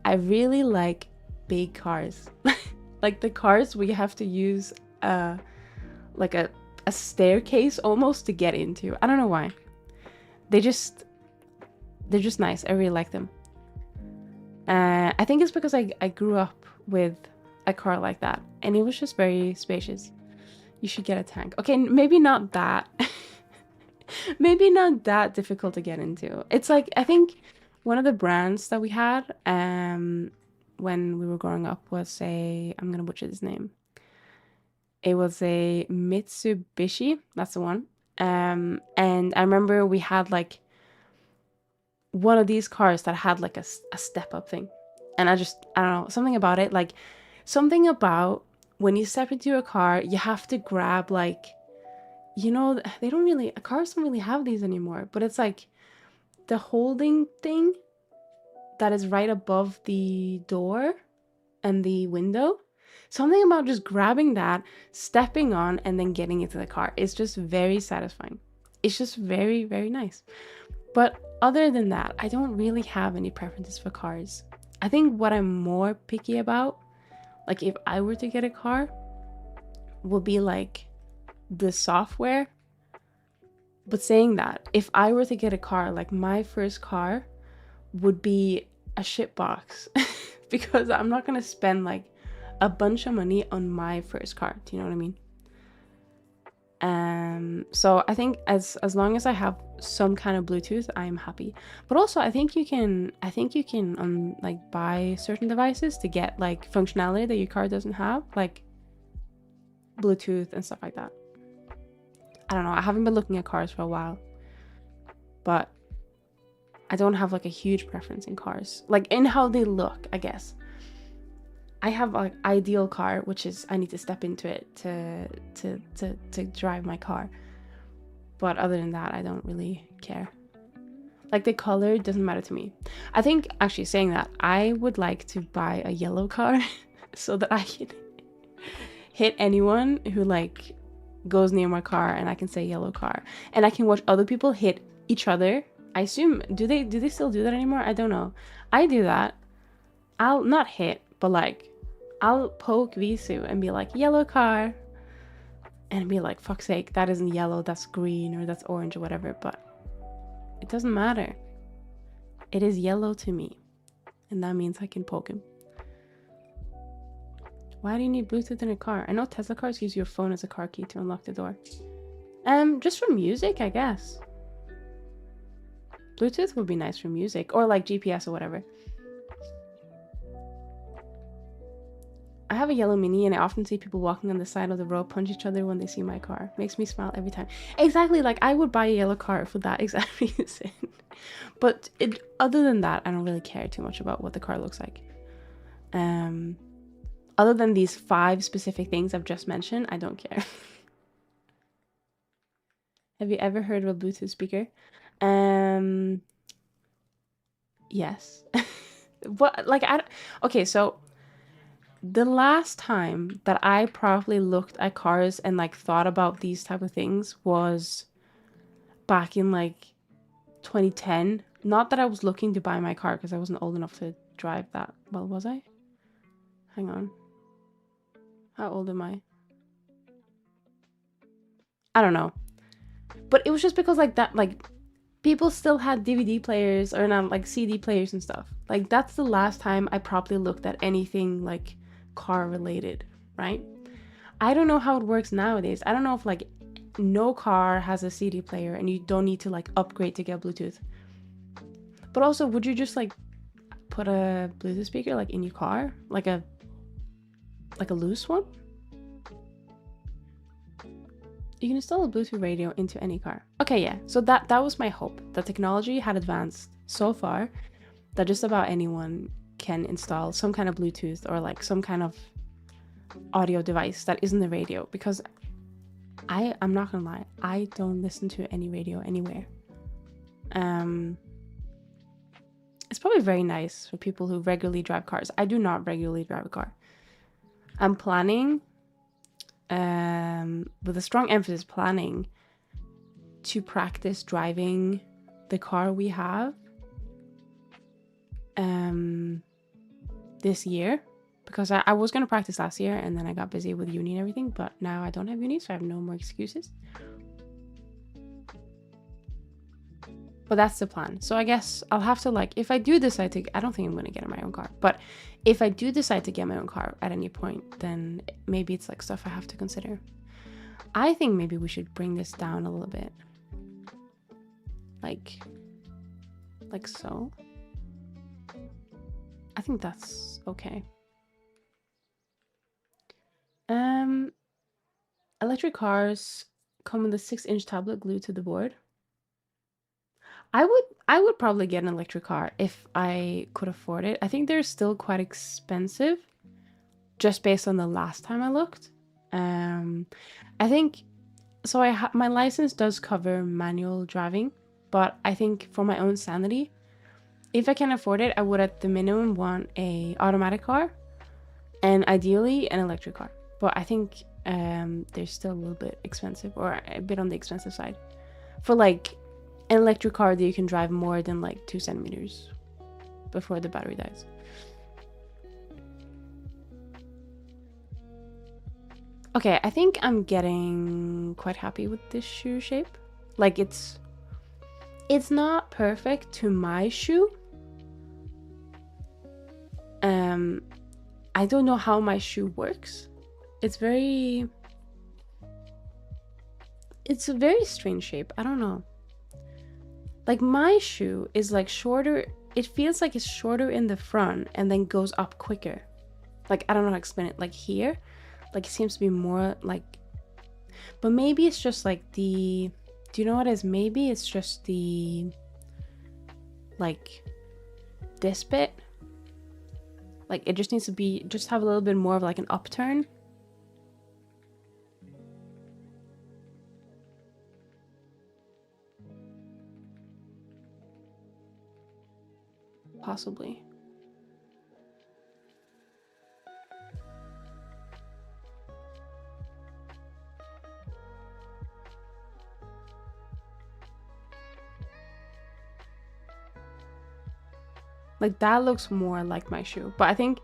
I really like big cars. Like the cars where you have to use like a staircase almost to get into. I don't know why. They're just nice. I really like them. I think it's because I grew up with a car like that and it was just very spacious. You should get a tank. Okay, maybe not that. Maybe not that difficult to get into. It's like, I think one of the brands that we had when we were growing up was I'm gonna butcher this name. It was a Mitsubishi, that's the one. And I remember we had like one of these cars that had like a step up thing. And I don't know, something about it, like something about when you step into a car, you have to grab like, you know, cars don't really have these anymore, but it's like the holding thing that is right above the door and the window. Something about just grabbing that, stepping on, and then getting into the car. It's just very satisfying. It's just very, very nice. But other than that, I don't really have any preferences for cars. I think what I'm more picky about, like if I were to get a car, would be like the software. But saying that, if I were to get a car, like my first car would be a shitbox. Because I'm not going to spend like a bunch of money on my first car. Do you know what I mean? So I think as long as I have some kind of Bluetooth, I'm happy. But also I think you can like buy certain devices to get like functionality that your car doesn't have, like Bluetooth and stuff like that. I don't know. I haven't been looking at cars for a while, but I don't have like a huge preference in cars, like in how they look, I guess. I have an ideal car, which is I need to step into it to drive my car. But other than that, I don't really care. Like the color doesn't matter to me. I think actually saying that, I would like to buy a yellow car so that I can hit anyone who like goes near my car and I can say yellow car. And I can watch other people hit each other. I assume, do they still do that anymore? I don't know. I do that. I'll not hit, but like I'll poke Visu and be like, yellow car. And be like, fuck's sake, that isn't yellow, that's green or that's orange or whatever. But it doesn't matter. It is yellow to me. And that means I can poke him. Why do you need Bluetooth in a car? I know Tesla cars use your phone as a car key to unlock the door. Just for music, I guess. Bluetooth would be nice for music. Or like GPS or whatever. I have a yellow Mini and I often see people walking on the side of the road punch each other when they see my car. Makes me smile every time. Exactly, like I would buy a yellow car for that exact reason. But other than that, I don't really care too much about what the car looks like. Other than these 5 specific things I've just mentioned, I don't care. Have you ever heard of a Bluetooth speaker? Yes. What, like, okay, so the last time that I probably looked at cars and like thought about these type of things was back in like 2010. Not that I was looking to buy my car because I wasn't old enough to drive that. Well, was I? Hang on. How old am I? I don't know. But it was just because like that, like people still had DVD players or not like CD players and stuff. Like that's the last time I probably looked at anything like car related, right? I don't know how it works nowadays. I don't know if like no car has a CD player and you don't need to like upgrade to get Bluetooth. But also, would you just like put a Bluetooth speaker like in your car, like a loose one? You can install a Bluetooth radio into any car. Okay, yeah. So that was my hope. The technology had advanced so far that just about anyone can install some kind of Bluetooth or like some kind of audio device that isn't the radio, because I'm not gonna lie, I don't listen to any radio anywhere. It's probably very nice for people who regularly drive cars. I do not regularly drive a car. I'm planning, with a strong emphasis, planning to practice driving the car we have this year, because I was going to practice last year and then I got busy with uni and everything, but now I don't have uni, so I have no more excuses. But that's the plan. So I guess I'll have to like, if I do decide to, I don't think I'm going to get in my own car, but if I do decide to get my own car at any point, then maybe it's like stuff I have to consider. I think maybe we should bring this down a little bit. Like so. I think that's okay. Electric cars come with a 6-inch tablet glued to the board. I would probably get an electric car if I could afford it. I think they're still quite expensive, just based on the last time I looked. I think so. My license does cover manual driving, but I think for my own sanity, if I can afford it, I would at the minimum want a automatic car, and ideally an electric car. But I think they're still a little bit expensive, or a bit on the expensive side, for like an electric car that you can drive more than like 2 centimeters before the battery dies. Okay, I think I'm getting quite happy with this shoe shape. Like it's not perfect to my shoe. I don't know how my shoe works. It's a very strange shape. I don't know. Like my shoe is like shorter. It feels like it's shorter in the front and then goes up quicker. Like I don't know how to explain it. Like here, like it seems to be more like, but maybe it's just like do you know what it is? Maybe it's just like this bit. Like it just needs to just have a little bit more of like an upturn. Possibly. Like that looks more like my shoe, but I think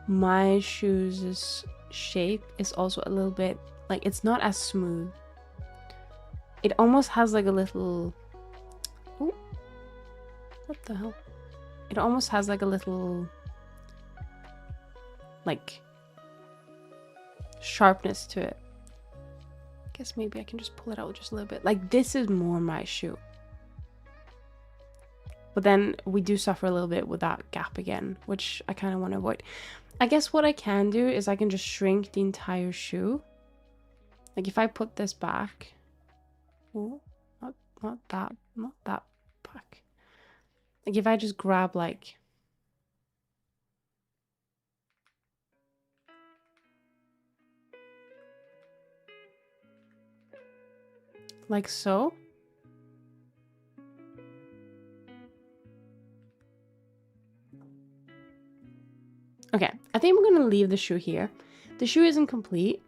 my shoe's shape is also a little bit like, it's not as smooth. It almost has like a little, ooh, what the hell? It almost has like a little like sharpness to it. I guess maybe I can just pull it out just a little bit. Like this is more my shoe. But then we do suffer a little bit with that gap again, which I kind of want to avoid. I guess what I can do is I can just shrink the entire shoe. Like if I put this back, oh, not that back. Like if I just grab like so. Okay, I think we're gonna leave the shoe here. The shoe isn't complete,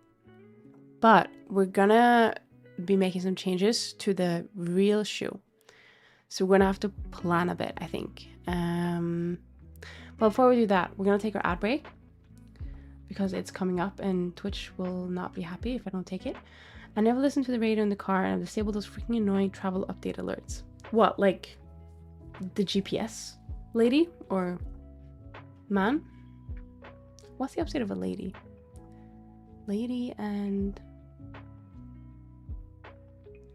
but we're gonna be making some changes to the real shoe. So we're gonna have to plan a bit, I think. But before we do that, we're gonna take our ad break because it's coming up and Twitch will not be happy if I don't take it. I never listen to the radio in the car and I've disabled those freaking annoying travel update alerts. What, like the GPS lady or man? What's the opposite of a lady? Lady and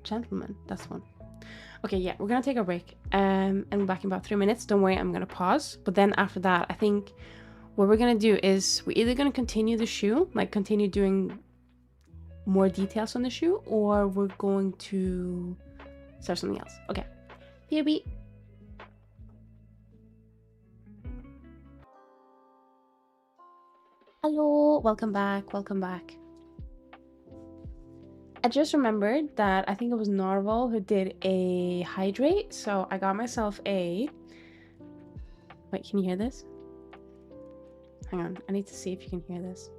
gentleman. That's one. Okay, yeah, we're gonna take a break. And we're back in about 3 minutes. Don't worry, I'm gonna pause. But then after that, I think what we're gonna do is we're either gonna continue the shoe, like continue doing more details on the shoe, or we're going to start something else. Okay, here we. Hello, welcome back, welcome back. I just remembered that I think it was Narval who did a hydrate, so I got myself a... Wait, can you hear this? Hang on, I need to see if you can hear this.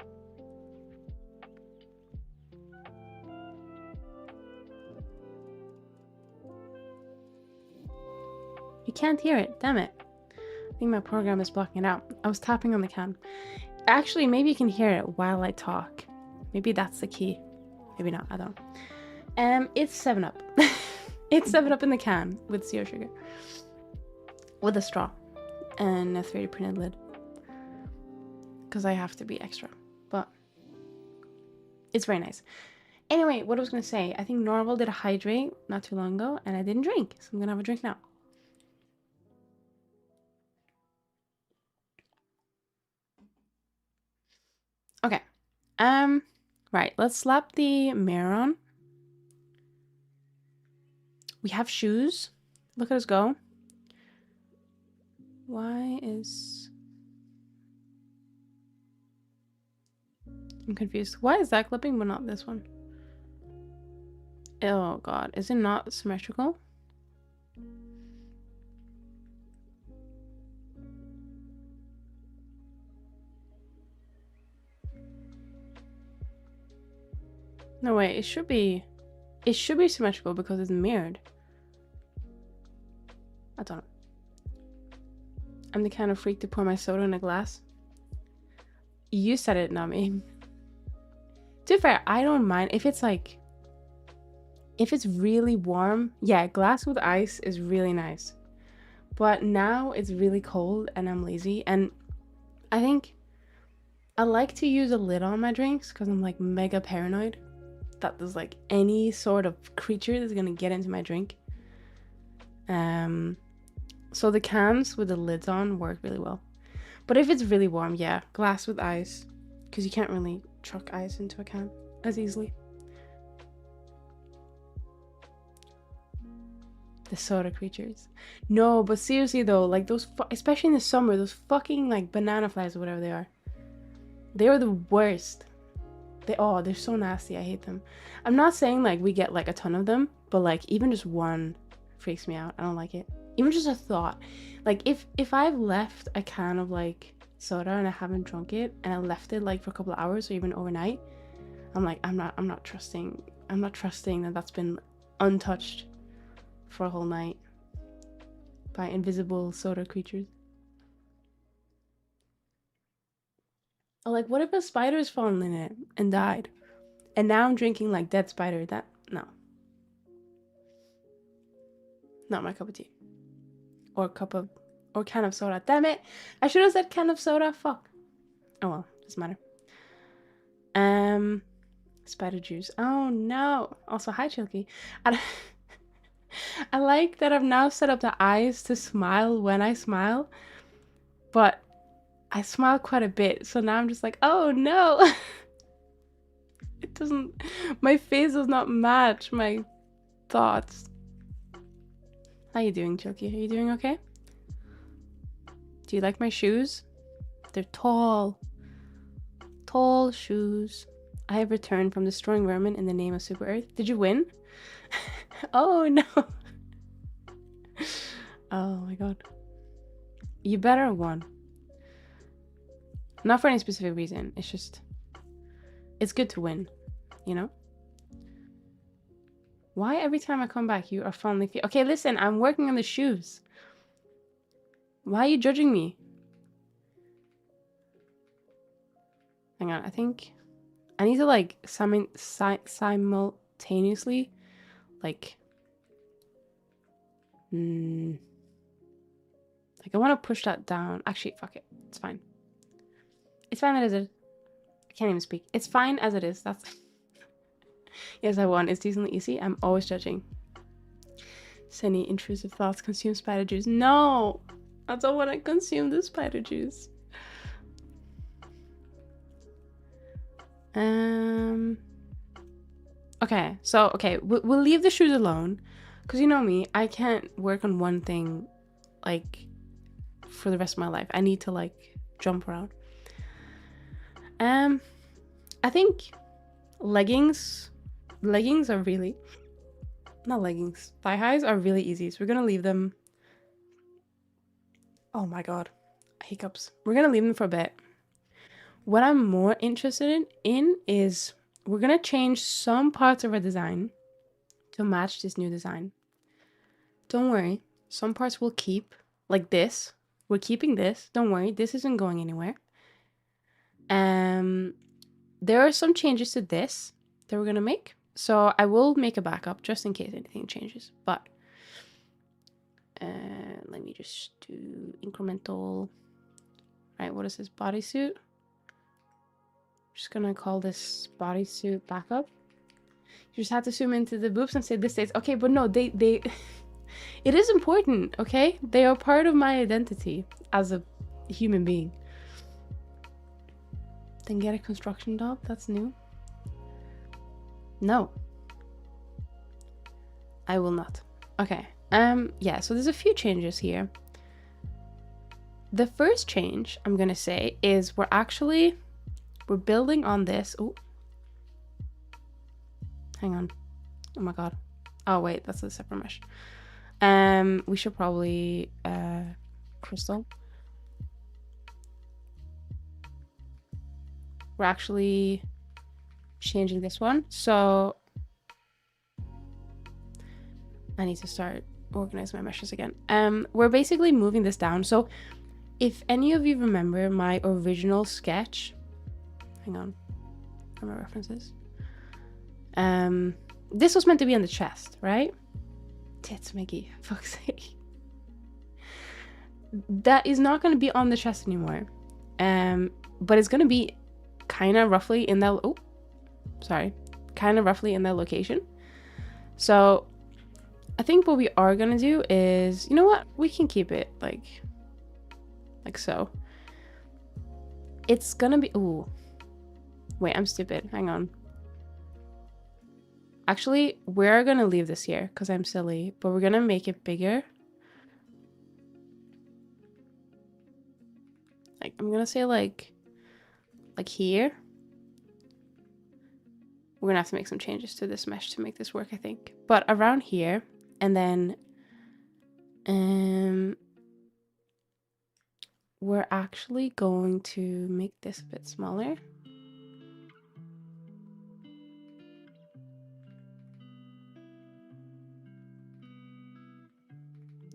You can't hear it, damn it. I think my program is blocking it out. I was tapping on the can. Actually, maybe you can hear it while I talk. Maybe that's the key. Maybe not, I don't know. It's 7-Up. It's 7-Up in the can with 0 sugar. With a straw. And a 3D printed lid. Because I have to be extra. But it's very nice. Anyway, what I was going to say. I think Norval did a hydrate not too long ago. And I didn't drink. So I'm going to have a drink now. Okay. Right. Let's slap the mirror on. We have shoes. Look at us go. Why is... I'm confused. Why is that clipping but not this one? Oh god. Is it not symmetrical? No way. It should be symmetrical because it's mirrored. I don't know. I'm the kind of freak to pour my soda in a glass. You said it, not me. To be fair, I don't mind if it's like... If it's really warm, yeah, glass with ice is really nice. But now it's really cold and I'm lazy. And I think I like to use a lid on my drinks because I'm like mega paranoid that there's like any sort of creature that's gonna get into my drink. So the cans with the lids on work really well. But if it's really warm, yeah, glass with ice, because you can't really chuck ice into a can as easily. The soda creatures. No, but seriously though, like those, especially in the summer, those fucking like banana flies or whatever they are. They are the worst. They're so nasty. I hate them. I'm not saying like we get like a ton of them, but like even just one freaks me out. I don't like it. Even just a thought. Like if I've left a can of like soda and I haven't drunk it and I left it like for a couple of hours or even overnight, I'm like I'm not trusting that that's been untouched for a whole night by invisible soda creatures. Or like, what if a spider's fallen in it and died? And now I'm drinking like dead spider. No. Not my cup of tea. Or can of soda. Damn it! I should have said can of soda. Fuck. Oh well, doesn't matter. Spider juice. Oh no. Also, hi Chilky. I like that I've now set up the eyes to smile when I smile, but I smile quite a bit, so now I'm just like, oh no. It doesn't, my face does not match my thoughts. How you doing, Chilky? Are you doing okay? Do you like my shoes? They're tall shoes. I have returned from destroying vermin in the name of Super Earth. Did you win? Oh no. Oh my god. You better have won. Not for any specific reason. It's just, it's good to win, you know? Why every time I come back, you are fondly okay, listen, I'm working on the shoes. Why are you judging me? Hang on, I think I need to like simultaneously like like I want to push that down. Actually, fuck it. It's fine. It's fine as it is. I can't even speak. It's fine as it is. That's yes, I won. It's decently easy. I'm always judging. Sunny intrusive thoughts consume spider juice. No, I don't want to consume the spider juice. Okay, so we'll leave the shoes alone, because you know me, I can't work on one thing like for the rest of my life. I need to like jump around. I think leggings are really not leggings. Thigh highs are really easy, so we're gonna leave them. Oh my god, hiccups. We're gonna leave them for a bit. What I'm more interested in is we're gonna change some parts of our design to match this new design. Don't worry, some parts we'll keep, like this. We're keeping this. Don't worry, this isn't going anywhere. There are some changes to this that we're gonna make. So I will make a backup just in case anything changes. But let me just do incremental. Right, what is this bodysuit? Just gonna call this bodysuit backup. You just have to zoom into the boobs and say this states. Okay, but no, they it is important, okay? They are part of my identity as a human being. Then get a construction job, that's new. No. I will not. Okay. Yeah, so there's a few changes here. The first change I'm gonna say is we're building on this. Oh, hang on. Oh my god. Oh wait, that's a separate mesh. We should probably crystal. We're actually changing this one, so I need to start organizing my meshes again. We're basically moving this down. So if any of you remember my original sketch, hang on, where are my references? This was meant to be on the chest, right? Tits, Mickey, fuck's sake. That is not going to be on the chest anymore. But it's going to be kind of roughly in that, kind of roughly in that location. So I think what we are going to do is, you know what? We can keep it like so. It's going to be, ooh, wait, I'm stupid. Hang on. Actually, we're going to leave this here because I'm silly, but we're going to make it bigger. Like, I'm going to say like here. We're going to have to make some changes to this mesh to make this work, I think. But around here, and then we're actually going to make this a bit smaller.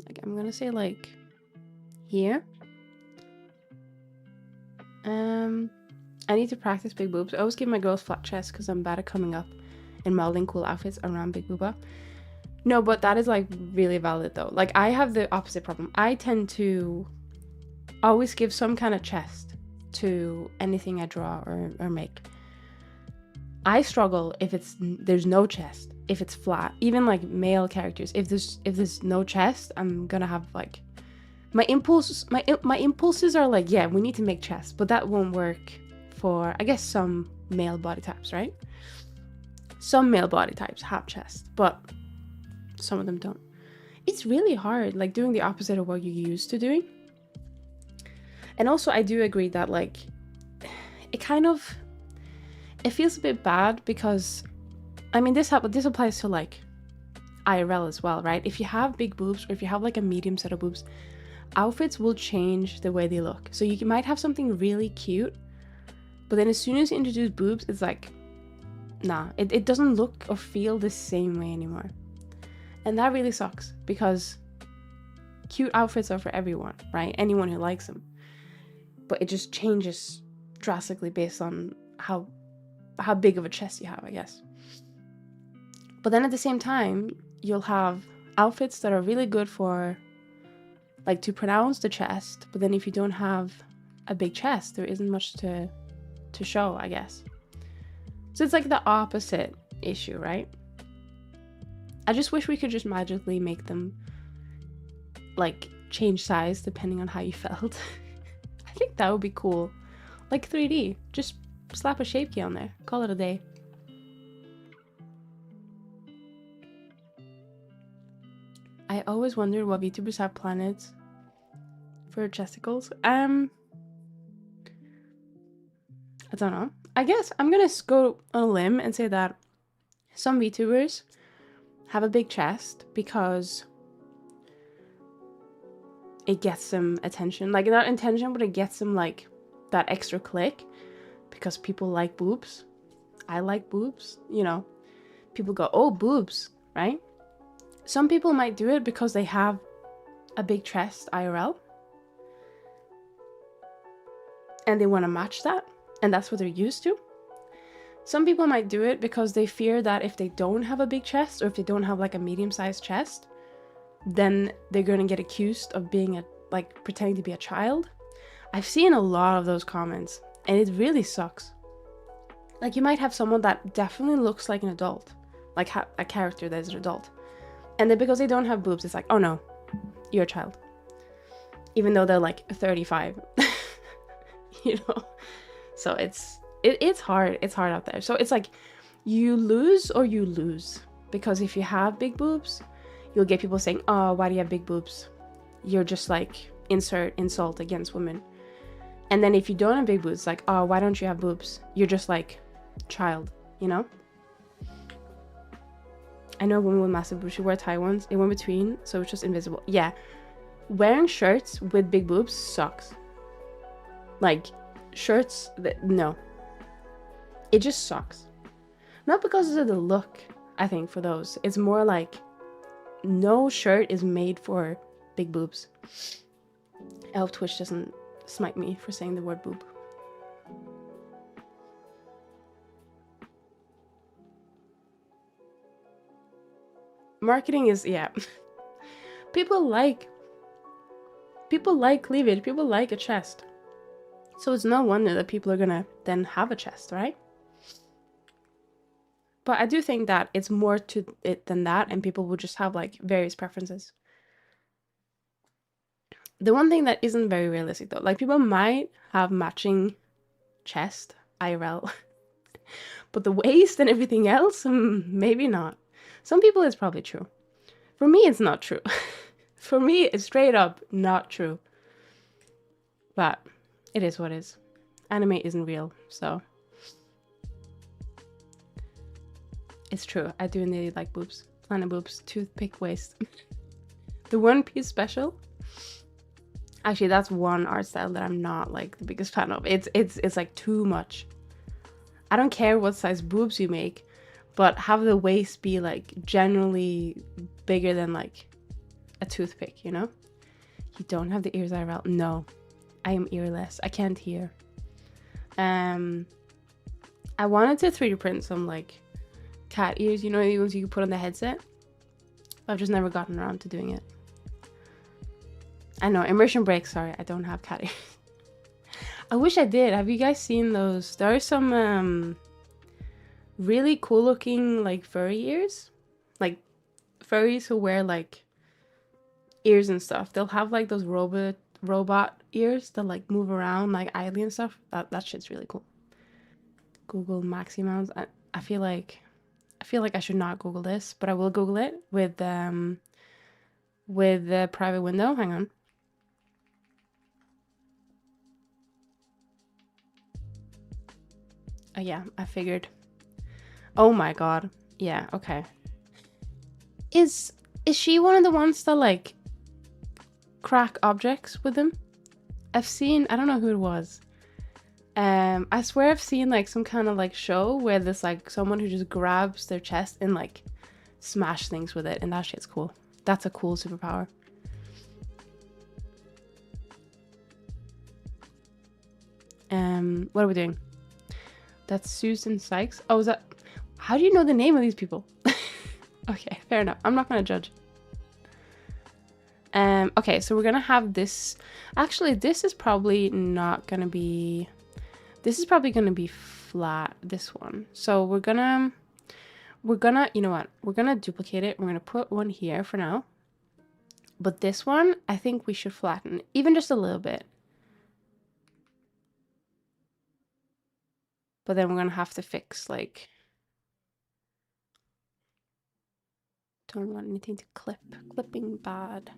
Like, I'm going to say like here. I need to practice big boobs. I always give my girls flat chest because I'm bad at coming up and modeling cool outfits around big booba. No, but that is like really valid though. Like I have the opposite problem. I tend to always give some kind of chest to anything I draw or make. I struggle if there's no chest, if it's flat, even like male characters. If there's no chest, I'm gonna have like my impulses are like, yeah, we need to make chest, but that won't work for, I guess, some male body types, right? Some male body types have chest, but some of them don't. It's really hard, like doing the opposite of what you're used to doing. And also, I do agree that like it feels a bit bad because, I mean, this applies to like IRL as well, right? If you have big boobs or if you have like a medium set of boobs, outfits will change the way they look. So you might have something really cute, but then as soon as you introduce boobs, it's like, nah, it doesn't look or feel the same way anymore. And that really sucks, because cute outfits are for everyone, right? Anyone who likes them. But it just changes drastically based on how big of a chest you have, I guess. But then at the same time, you'll have outfits that are really good for, like, to pronounce the chest, but then if you don't have a big chest, there isn't much to show, I guess. So it's like the opposite issue, right? I just wish we could just magically make them, like, change size depending on how you felt. I think that would be cool. Like 3D, just slap a shape key on there, call it a day. I always wondered what VTubers have planets for chesticles. I don't know. I guess I'm gonna go on a limb and say that some VTubers have a big chest because it gets them attention. Like, not attention, but it gets them, like, that extra click because people like boobs. I like boobs, you know. People go, oh, boobs, right? Some people might do it because they have a big chest IRL and they want to match that, and that's what they're used to. Some people might do it because they fear that if they don't have a big chest, or if they don't have, like, a medium-sized chest, then they're going to get accused of being pretending to be a child. I've seen a lot of those comments, and it really sucks. Like, you might have someone that definitely looks like an adult, like a character that is an adult, and then because they don't have boobs, it's like, oh no, you're a child, even though they're like 35. You know. So it's hard out there. So it's like, you lose or you lose, because if you have big boobs, you'll get people saying, oh, why do you have big boobs? You're just, like, insert insult against women. And then if you don't have big boobs, it's like, oh, why don't you have boobs? You're just, like, child, you know? I know a woman with massive boobs, she wore tie ones. It went between, so it's just invisible. Yeah. Wearing shirts with big boobs sucks. Like, shirts, no. It just sucks. Not because of the look, I think, for those. It's more like, no shirt is made for big boobs. I hope Twitch doesn't smite me for saying the word boob. Marketing is, yeah. People like cleavage. People like a chest. So it's no wonder that people are gonna then have a chest, right? But I do think that it's more to it than that, and people will just have, like, various preferences. The one thing that isn't very realistic, though, like, people might have matching chest IRL, but the waist and everything else, maybe not. Some people, it's probably true. For me, it's not true. For me, it's straight up not true. But it is what it is. Anime isn't real, so it's true. I do indeed like boobs. Planet boobs, toothpick waist. The One Piece special. Actually, that's one art style that I'm not, like, the biggest fan of. It's like too much. I don't care what size boobs you make, but have the waist be, like, generally bigger than, like, a toothpick, you know? You don't have the ears IRL. No, I am earless. I can't hear. I wanted to 3D print some, like, cat ears, you know, the ones you can put on the headset. I've just never gotten around to doing it. I know, immersion break, sorry, I don't have cat ears. I wish I did. Have you guys seen those? There are some really cool looking, like, furry ears. Like, furries who wear, like, ears and stuff. They'll have, like, those robot ears that, like, move around like idly and stuff. That shit's really cool. Google maxi mounts. I feel like I should not Google this, but I will Google it with the private window. Hang on. Oh yeah, I figured. Oh my god. Yeah, okay. Is she one of the ones that, like, crack objects with them. I've seen, I don't know who it was. I swear I've seen like some kind of like show where there's like someone who just grabs their chest and like smash things with it, and that shit's cool. That's a cool superpower. What are we doing? That's Susan Sykes. Oh, is that? How do you know the name of these people? Okay, fair enough. I'm not gonna judge. Okay, so we're gonna have this. Actually, this is probably not gonna be. This is probably gonna be flat. This one. So we're gonna. You know what? We're gonna duplicate it. We're gonna put one here for now. But this one, I think we should flatten, even just a little bit. But then we're gonna have to fix like. Don't want anything to clip. Clipping bad.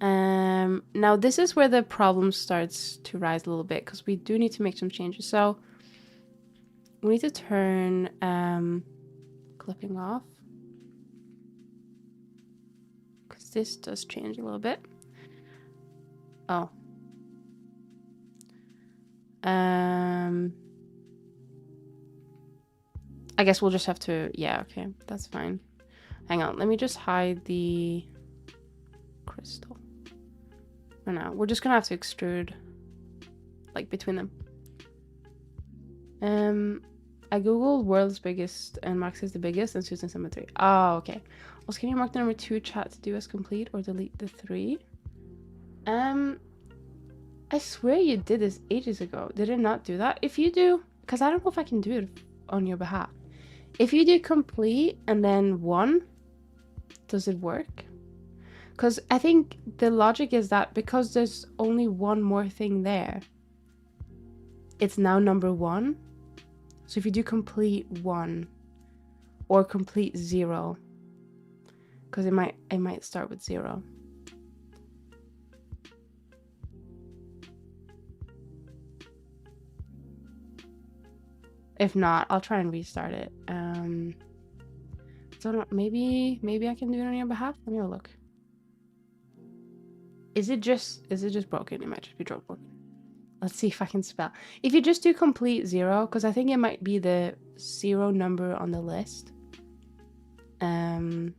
Now this is where the problem starts to rise a little bit, because we do need to make some changes. So we need to turn clipping off, because this does change a little bit. Oh. I guess we'll just have to, yeah, okay, that's fine. Hang on, let me just hide the crystal. For now, we're just gonna have to extrude like between them. I googled world's biggest and Max is the biggest and Susan's number 3. Oh, okay. Also, can you mark the number 2 chat to do as complete or delete the 3? I swear you did this ages ago. Did it not do that? If you do, because I don't know if I can do it on your behalf. If you do complete and then 1, does it work? Because I think the logic is that because there's only one more thing there, it's now number 1. So if you do complete 1 or complete 0, because it might start with 0. If not, I'll try and restart it. So maybe I can do it on your behalf. Let me have a look. Is it just broken? It might just be broken. Let's see if I can spell. If you just do complete 0, because I think it might be the 0 number on the list. If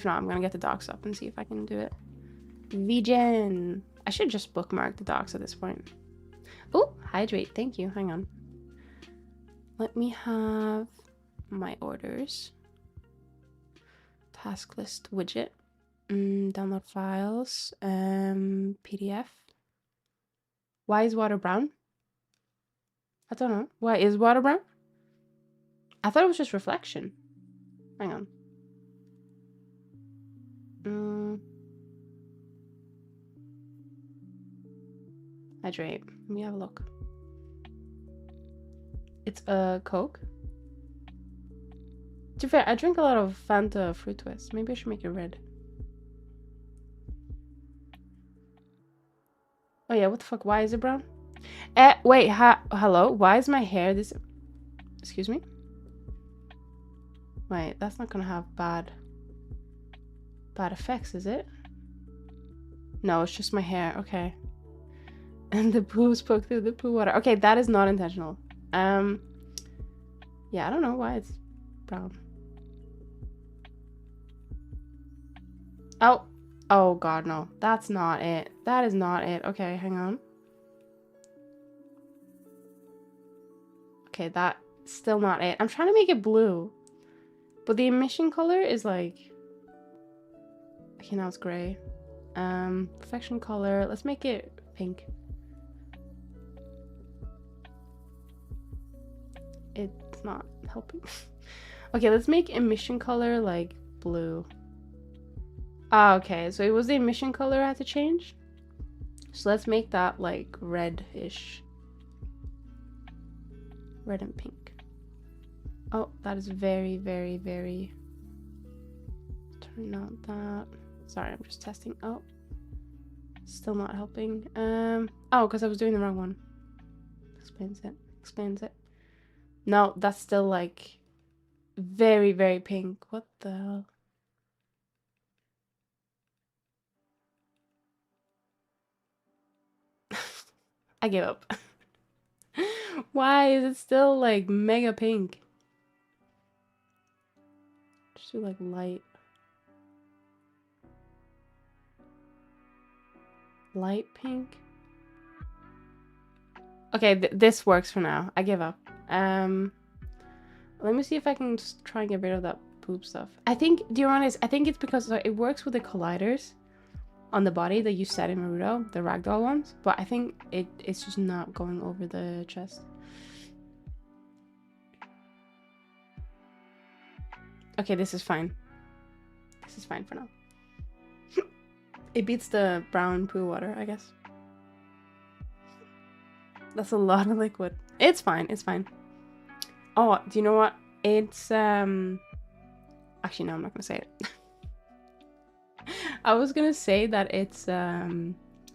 not, I'm gonna get the docs up and see if I can do it. VGen. I should just bookmark the docs at this point. Oh, hydrate. Thank you. Hang on. Let me have my orders. Task list widget. Download files. PDF. Why is water brown? I don't know. Why is water brown? I thought it was just reflection. Hang on. Hydrate. Let me have a look. It's a Coke. To be fair, I drink a lot of Fanta Fruit Twist. Maybe I should make it red. Oh yeah, what the fuck? Why is it brown? Wait, hello? Why is my hair this... Excuse me? Wait, that's not gonna have bad effects, is it? No, it's just my hair. Okay. And the poo spoke through the poo water. Okay, that is not intentional. Yeah, I don't know why it's brown. Oh god, no. That's not it. That is not it. Okay, hang on. Okay, that's still not it. I'm trying to make it blue. But the emission color is like... Okay, now it's gray. Perfection color. Let's make it pink. It's not helping. Okay, let's make emission color like blue. Ah, okay, so it was the emission color I had to change. So let's make that like red-ish. Red and pink. Oh, that is very, very, very... Turn out that. Sorry, I'm just testing. Oh. Still not helping. Oh, because I was doing the wrong one. Explains it. No, that's still like very, very pink. What the hell? I gave up. Why is it still like mega pink? Just do like light. Light pink. Okay, this works for now. I give up. Let me see if I can just try and get rid of that poop stuff. I think, do you want to? I think it's because it works with the colliders on the body that you set in Naruto, the ragdoll ones. But I think it's just not going over the chest. Okay, this is fine. This is fine for now. It beats the brown poo water, I guess. That's a lot of liquid. It's fine. It's fine. Oh, do you know what? It's actually no, I'm not gonna say it. I was gonna say that it's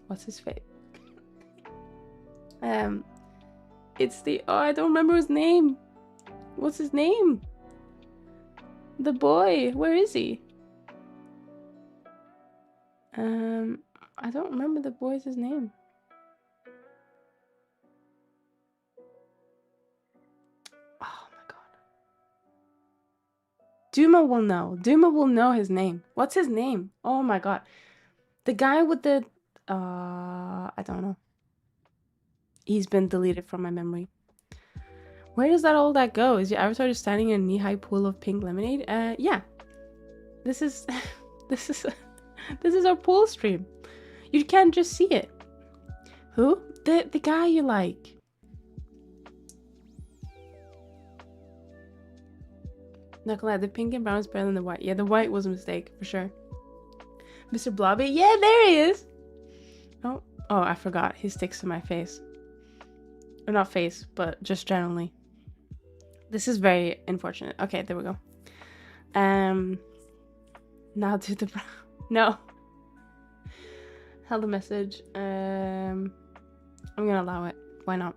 what's his face? It's the I don't remember his name. What's his name? The boy. Where is he? I don't remember the boy's name. Oh my god. Duma will know. Duma will know his name. What's his name? Oh my god. The guy with the I don't know. He's been deleted from my memory. Where does all that go? Is your avatar just standing in a knee-high pool of pink lemonade? Yeah. This is this is our pool stream. You can't just see it. Who? The guy you like. Not gonna lie, the pink and brown is better than the white. Yeah, the white was a mistake, for sure. Mr. Blobby? Yeah, there he is! Oh, I forgot. He sticks to my face. Or not face, but just generally. This is very unfortunate. Okay, there we go. Now do the brown. No. Held a message. I'm gonna allow it. Why not?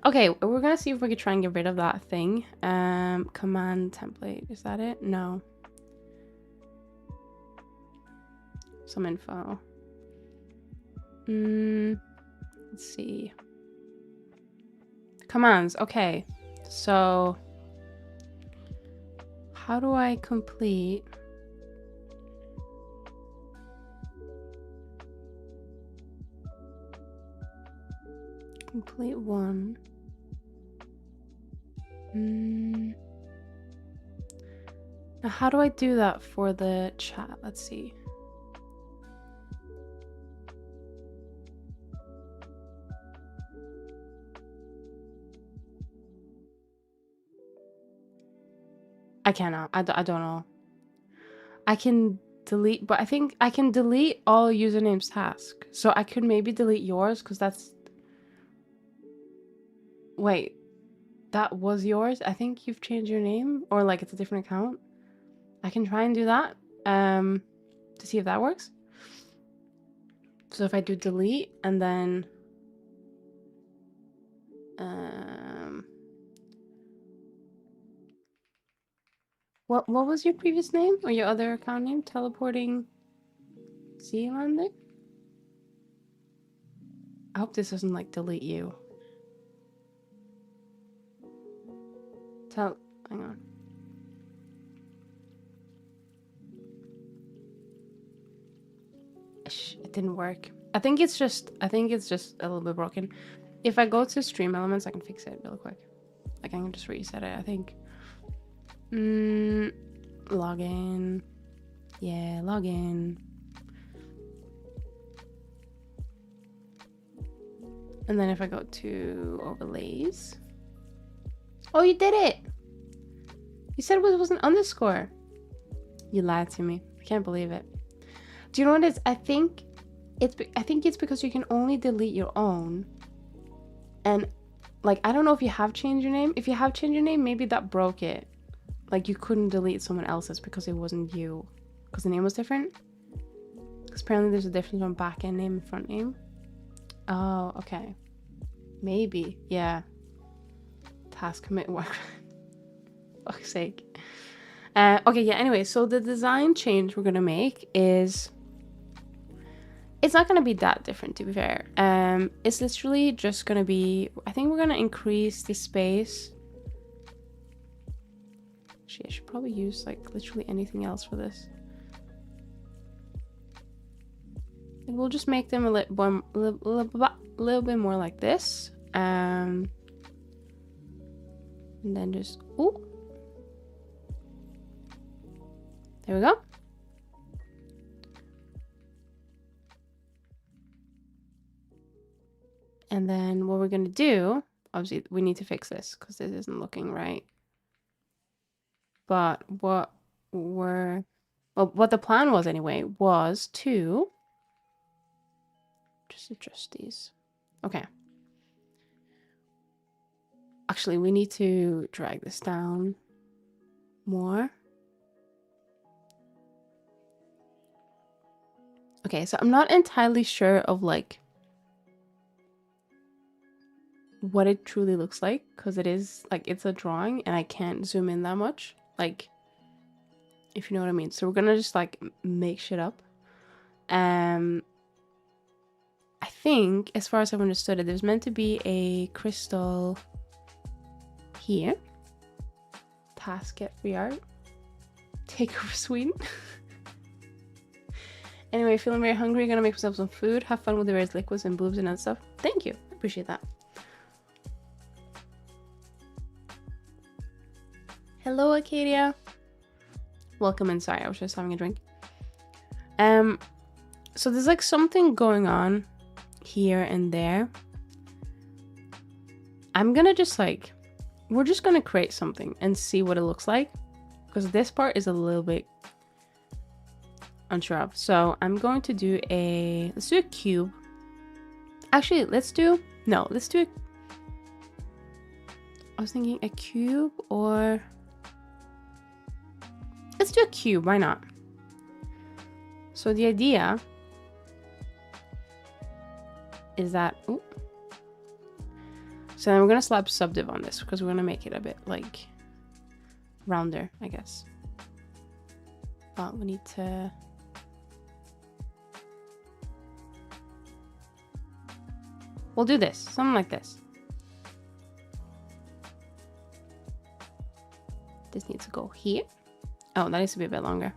Okay, we're gonna see if we could try and get rid of that thing. Command template. Is that it? No. Some info. Let's see. Commands. Okay. So how do I complete? Complete one. Now how do I do that for the chat? Let's see. I cannot. I don't know. I can delete, but I think I can delete all usernames task. So I could maybe delete yours because that's... Wait, that was yours? I think you've changed your name or like it's a different account. I can try and do that to see if that works. So if I do delete and then what was your previous name or your other account name? Teleporting Zealander? I hope this doesn't like delete you. Hang on. It didn't work. I think it's just a little bit broken. If I go to stream elements, I can fix it real quick. Like I can just reset it, I think. Login. Yeah, login. And then if I go to overlays. Oh, you did it! You said it was an underscore. You lied to me. I can't believe it. Do you know what it is? I think it's because you can only delete your own. And like, I don't know if you have changed your name. If you have changed your name, maybe that broke it. Like you couldn't delete someone else's because it wasn't you. Because the name was different. Because apparently there's a difference on back end name and front name. Oh, okay. Maybe. Yeah. Task commit work. Fuck's sake. Okay, yeah, anyway, so the design change we're gonna make is It's not gonna be that different, to be fair. It's literally just gonna be, I think we're gonna increase the space. Actually, I should probably use like literally anything else for this. And we'll just make them a little bit more like this. And then just, ooh. There we go. And then what we're gonna do, obviously we need to fix this because this isn't looking right. But what the plan was anyway, was to just adjust these. Okay. Actually, we need to drag this down more. Okay, so I'm not entirely sure of like what it truly looks like because it is like, it's a drawing and I can't zoom in that much, like, if you know what I mean. So we're gonna just like make shit up. I think, as far as I've understood it, there's meant to be a crystal here. Task, get free art. Take over Sweden. Anyway, feeling very hungry. Gonna make myself some food. Have fun with the various liquids and boobs and other stuff. Thank you. I appreciate that. Hello, Acadia. Welcome in. Sorry, I was just having a drink. So there's like something going on here and there. I'm gonna just like, we're just gonna create something and see what it looks like, because this part is a little bit unsure of. So I'm going to do let's do a cube. Actually, I was thinking a cube, or let's do a cube, why not? So the idea is that, ooh. So then we're gonna slap subdiv on this because we're gonna make it a bit like rounder, I guess. But we need to, we'll do this, something like this. This needs to go here. Oh, that needs to be a bit longer.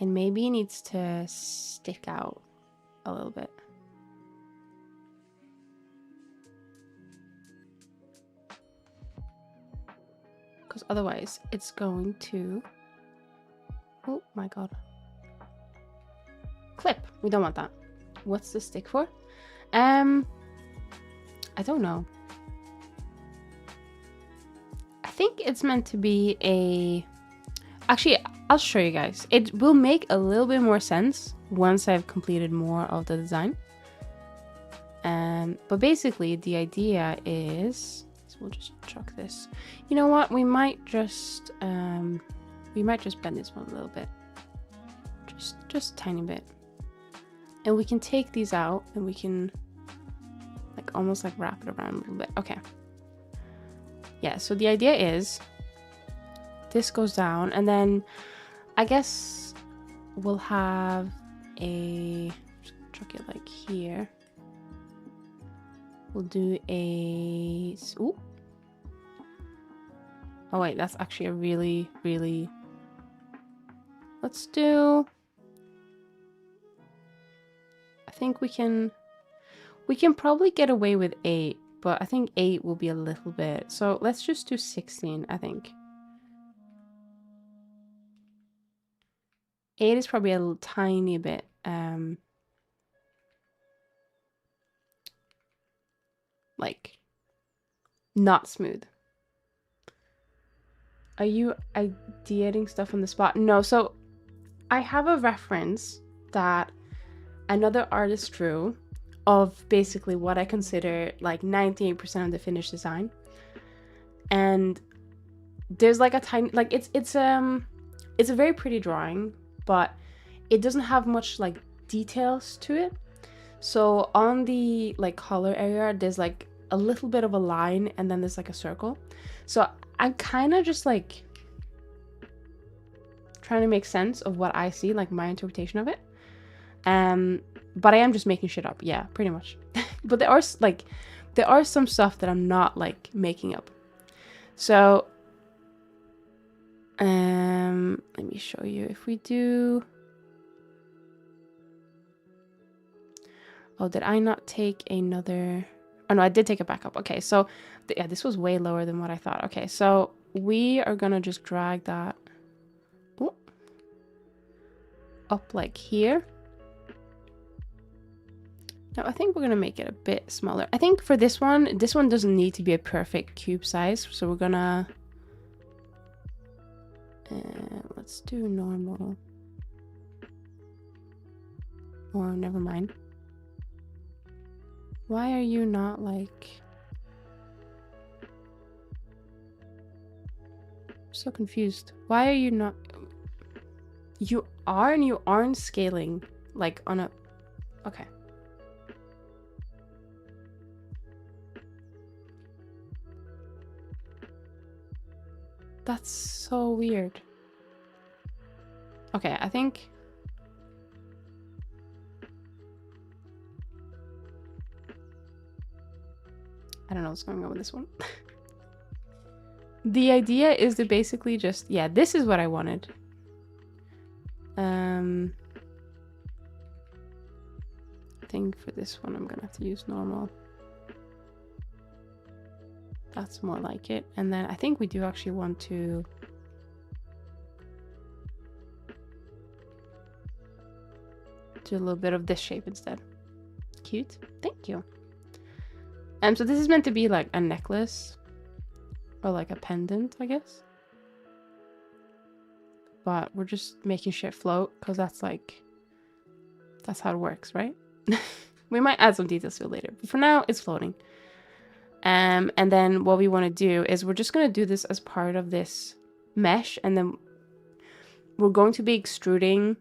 And maybe it needs to stick out a little bit. Because otherwise it's going to, oh my god. Clip, we don't want that. What's the stick for? I don't know. I think it's meant to be a, actually, I'll show you guys. It will make a little bit more sense once I've completed more of the design. But basically the idea is, so we'll just chuck this. You know what? We might just bend this one a little bit. Just a tiny bit. And we can take these out and we can like almost like wrap it around a little bit. Okay. Yeah, so the idea is this goes down, and then I guess we'll have a, chuck it like here. We'll do a, ooh. Oh wait, that's actually a really, let's do, I think we can probably get away with 8, but I think 8 will be a little bit. So let's just do 16, I think. 8 is probably a little tiny bit like not smooth. Are you ideating stuff on the spot? No, so I have a reference that another artist drew of basically what I consider like 98% of the finished design. And there's like a tiny, like it's a very pretty drawing, but it doesn't have much like details to it. So on the like color area, there's like a little bit of a line, and then there's like a circle. So I'm kind of just like trying to make sense of what I see, like my interpretation of it. But I am just making shit up. Yeah, pretty much. But there are some stuff that I'm not like making up. So, let me show you. If we do, oh, did I not take another? Oh no, I did take it back up. Okay, so yeah, this was way lower than what I thought. Okay, so we are gonna just drag that up like here. Now I think we're gonna make it a bit smaller. I think for this one doesn't need to be a perfect cube size, so we're gonna let's do normal. Or never mind. Why are you not like... I'm so confused. Why are you not... You are and you aren't scaling like on a... Okay. That's so weird. Okay, I think... I don't know what's going on with this one. The idea is to basically just... Yeah, this is what I wanted. I think for this one I'm gonna have to use normal. That's more like it. And then I think we do actually want to... do a little bit of this shape instead. Cute. Thank you. So this is meant to be like a necklace. Or like a pendant, I guess. But we're just making shit float because that's like... that's how it works, right? We might add some details to it later. But for now, it's floating. And then what we want to do is we're just going to do this as part of this mesh. And then we're going to be extruding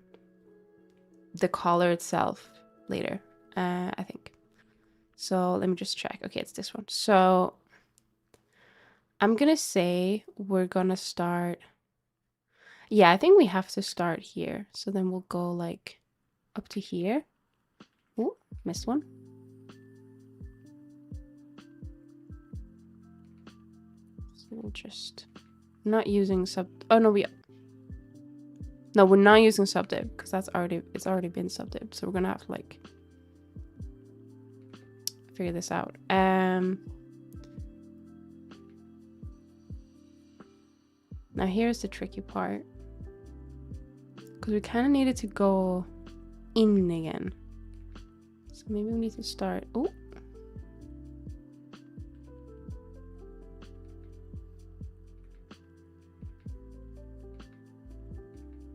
the collar itself later, I think. So let me just check. Okay, it's this one. So I'm going to say we're going to start... Yeah, I think we have to start here. So then we'll go like up to here. Oh, missed one. So just not using sub... Oh, no, no, we're not using subdiv because it's already been subdiv. So we're going to have to like figure this out. Now here's the tricky part. Because we kind of needed to go in again. So maybe we need to start... Oh.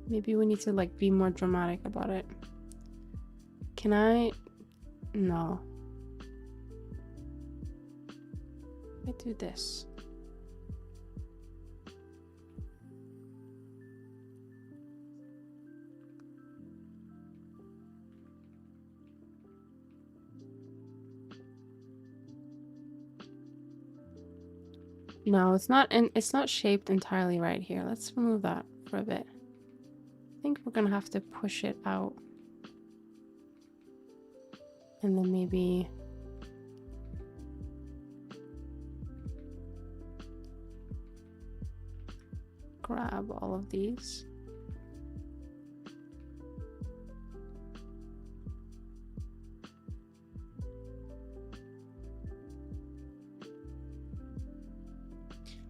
Maybe we need to like be more dramatic about it. Can I... No. I do this. No, it's not shaped entirely right here. Let's remove that for a bit. I think we're gonna have to push it out. And then maybe grab all of these.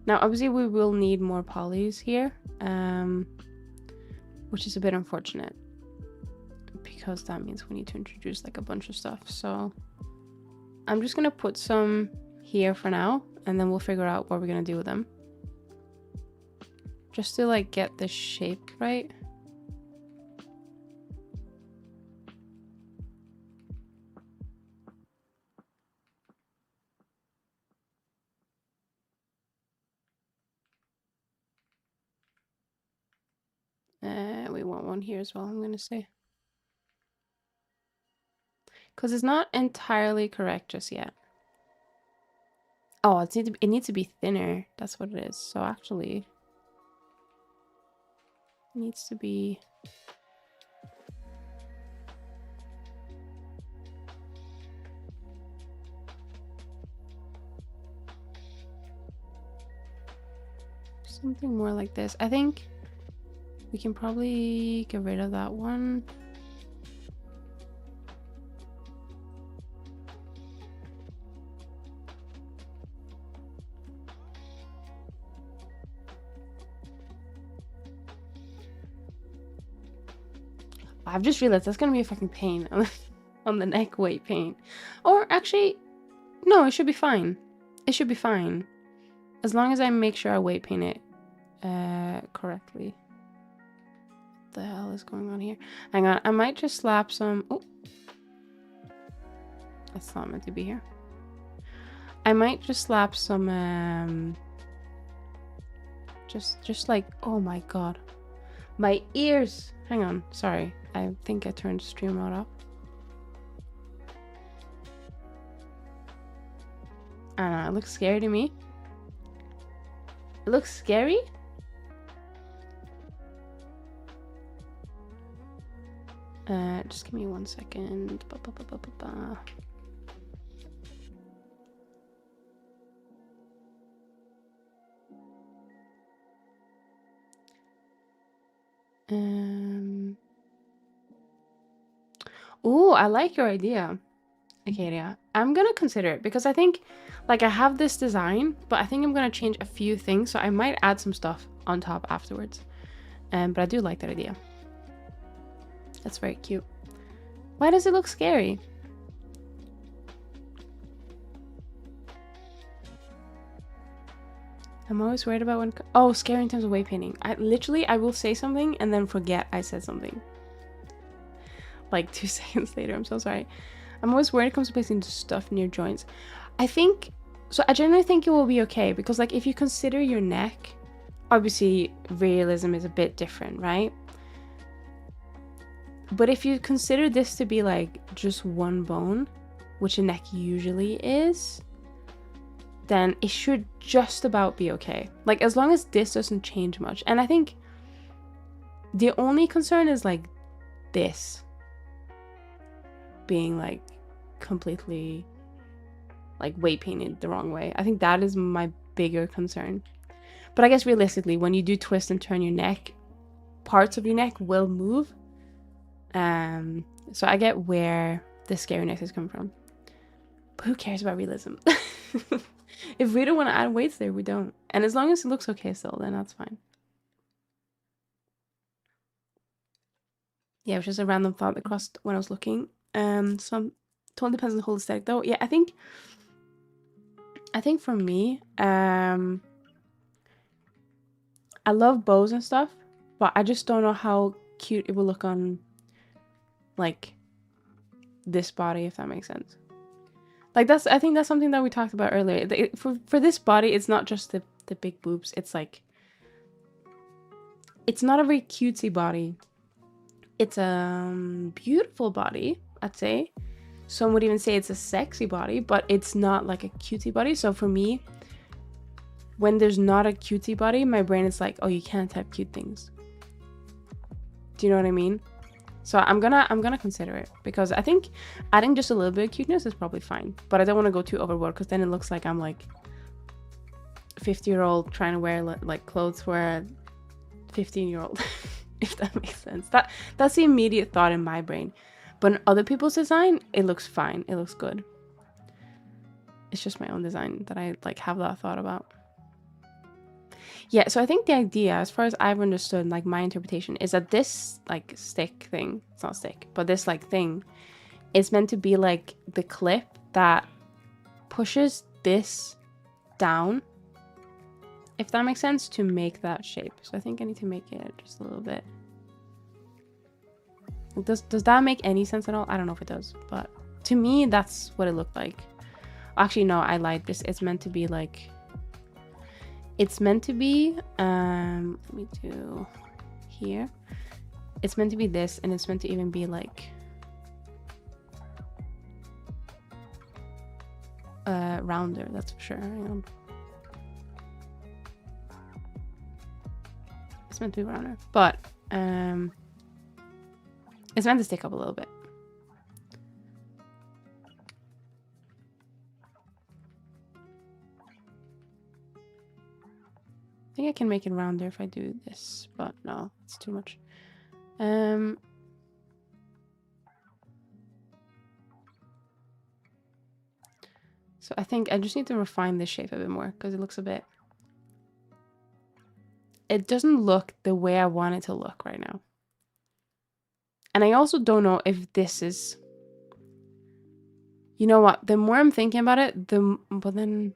Now, obviously, we will need more polys here, which is a bit unfortunate because that means we need to introduce like a bunch of stuff. So I'm just gonna put some here for now, and then we'll figure out what we're gonna do with them. Just to like get the shape right. We want one here as well, I'm gonna say. Because it's not entirely correct just yet. Oh, it needs to be thinner. That's what it is. So actually... needs to be... something more like this. I think we can probably get rid of that one. I've just realized that's gonna be a fucking pain on the neck weight paint. Or actually, no, it should be fine. It should be fine. As long as I make sure I weight paint it correctly. What the hell is going on here? Hang on, I might just slap some... Oh, that's not meant to be here. I might just slap some just like, oh my god, my ears. Hang on, sorry, I think I turned stream mode off. I don't know, it looks scary to me. It looks scary. Just give me 1 second. Oh, I like your idea. Okay, yeah, I'm gonna consider it because I think, like, I have this design, but I think I'm gonna change a few things, so I might add some stuff on top afterwards. But I do like that idea. That's very cute. Why does it look scary? I'm always worried about when... Oh, scary in terms of weight painting. I will say something and then forget I said something. Like 2 seconds later, I'm so sorry. I'm always worried it comes to placing stuff near joints. I think... So I generally think it will be okay because, like, if you consider your neck, obviously realism is a bit different, right? But if you consider this to be like just one bone, which a neck usually is, then it should just about be okay. Like, as long as this doesn't change much. And I think the only concern is like this being like completely like weight painted the wrong way. I think that is my bigger concern. But I guess realistically, when you do twist and turn your neck, parts of your neck will move. So I get where the scariness is coming from. But who cares about realism? If we don't want to add weights there, we don't. And as long as it looks okay still, then that's fine. Yeah, it was just a random thought that crossed when I was looking. So totally depends on the whole aesthetic though. Yeah, I think for me, I love bows and stuff, but I just don't know how cute it will look on like this body, if that makes sense. Like, I think that's something that we talked about earlier. For this body, it's not just the big boobs. It's like, it's not a very cutesy body. It's a beautiful body, I'd say. Some would even say it's a sexy body, but it's not like a cutesy body. So for me, when there's not a cutesy body, my brain is like, oh, you can't have cute things. Do you know what I mean? So I'm gonna consider it because I think adding just a little bit of cuteness is probably fine. But I don't want to go too overboard because then it looks like I'm like 50-year-old trying to wear like clothes for a 15-year-old. If that makes sense. That's the immediate thought in my brain. But in other people's design, it looks fine. It looks good. It's just my own design that I like have that thought about. Yeah, so I think the idea, as far as I've understood, like my interpretation, is that this like stick thing, it's not stick, but this like thing is meant to be like the clip that pushes this down, if that makes sense, to make that shape. So I think I need to make it just a little bit. Does that make any sense at all? I don't know if it does, but to me, that's what it looked like. Actually, no, I lied. It's meant to be like... It's meant to be, let me do here. It's meant to be this, and it's meant to even be like, rounder, that's for sure. Hang on. It's meant to be rounder, but It's meant to stick up a little bit. I think I can make it rounder if I do this, but no, it's too much. So I think I just need to refine this shape a bit more because it looks a bit... It doesn't look the way I want it to look right now. And I also don't know if this is... You know what? The more I'm thinking about it, but then...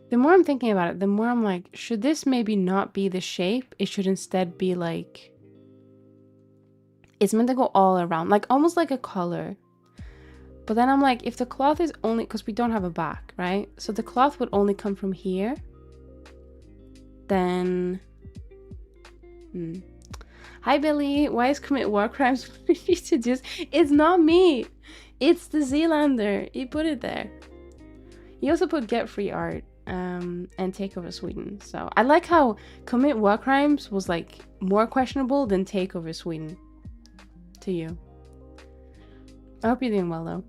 The more I'm thinking about it, the more I'm like, should this maybe not be the shape? It should instead be like... It's meant to go all around, like almost like a collar. But then I'm like, if the cloth is only... Because we don't have a back, right? So the cloth would only come from here. Then... Hi, Billy. Why is commit war crimes to just... It's not me. It's the Zealander. He put it there. He also put get free art and take over Sweden. So I like how commit war crimes was like more questionable than take over Sweden. To you. I hope you're doing well though.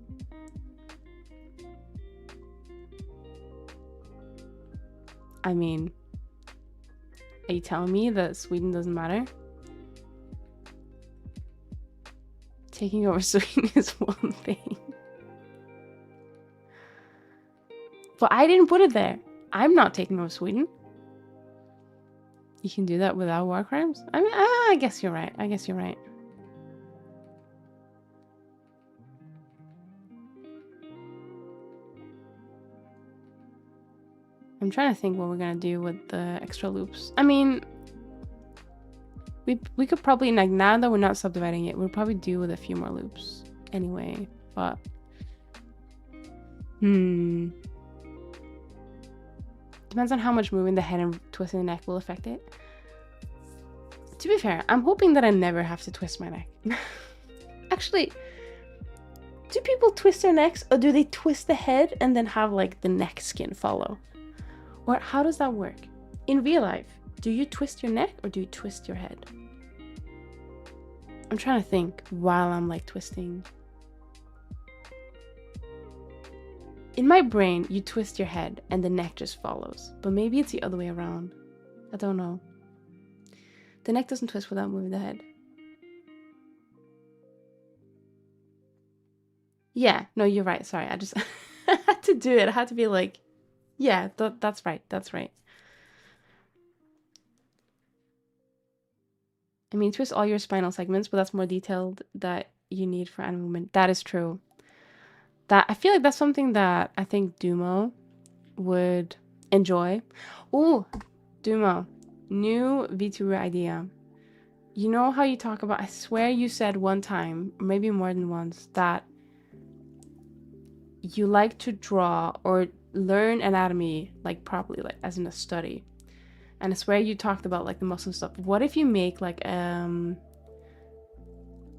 I mean, are you telling me that Sweden doesn't matter? Taking over Sweden is one thing. But I didn't put it there. I'm not taking over Sweden. You can do that without war crimes? I mean, I guess you're right. I guess you're right. I'm trying to think what we're gonna do with the extra loops. I mean, we could probably, like, now that we're not subdividing it, we'll probably do with a few more loops anyway, but... Depends on how much moving the head and twisting the neck will affect it. To be fair, I'm hoping that I never have to twist my neck. Actually, do people twist their necks, or do they twist the head and then have like the neck skin follow? Or how does that work? In real life, do you twist your neck or do you twist your head? I'm trying to think while I'm like twisting. In my brain, you twist your head and the neck just follows. But maybe it's the other way around. I don't know. The neck doesn't twist without moving the head. Yeah, no, you're right. Sorry, I just I had to do it. I had to be like, yeah, that's right. That's right. I mean, twist all your spinal segments, but that's more detailed that you need for anime movement. That is true. That I feel like that's something that I think Dumo would enjoy. Oh, Dumo, new VTuber idea. You know how you talk about, I swear you said one time, maybe more than once, that you like to draw or learn anatomy like properly, like as in a study. And I swear you talked about like the muscle stuff. What if you make like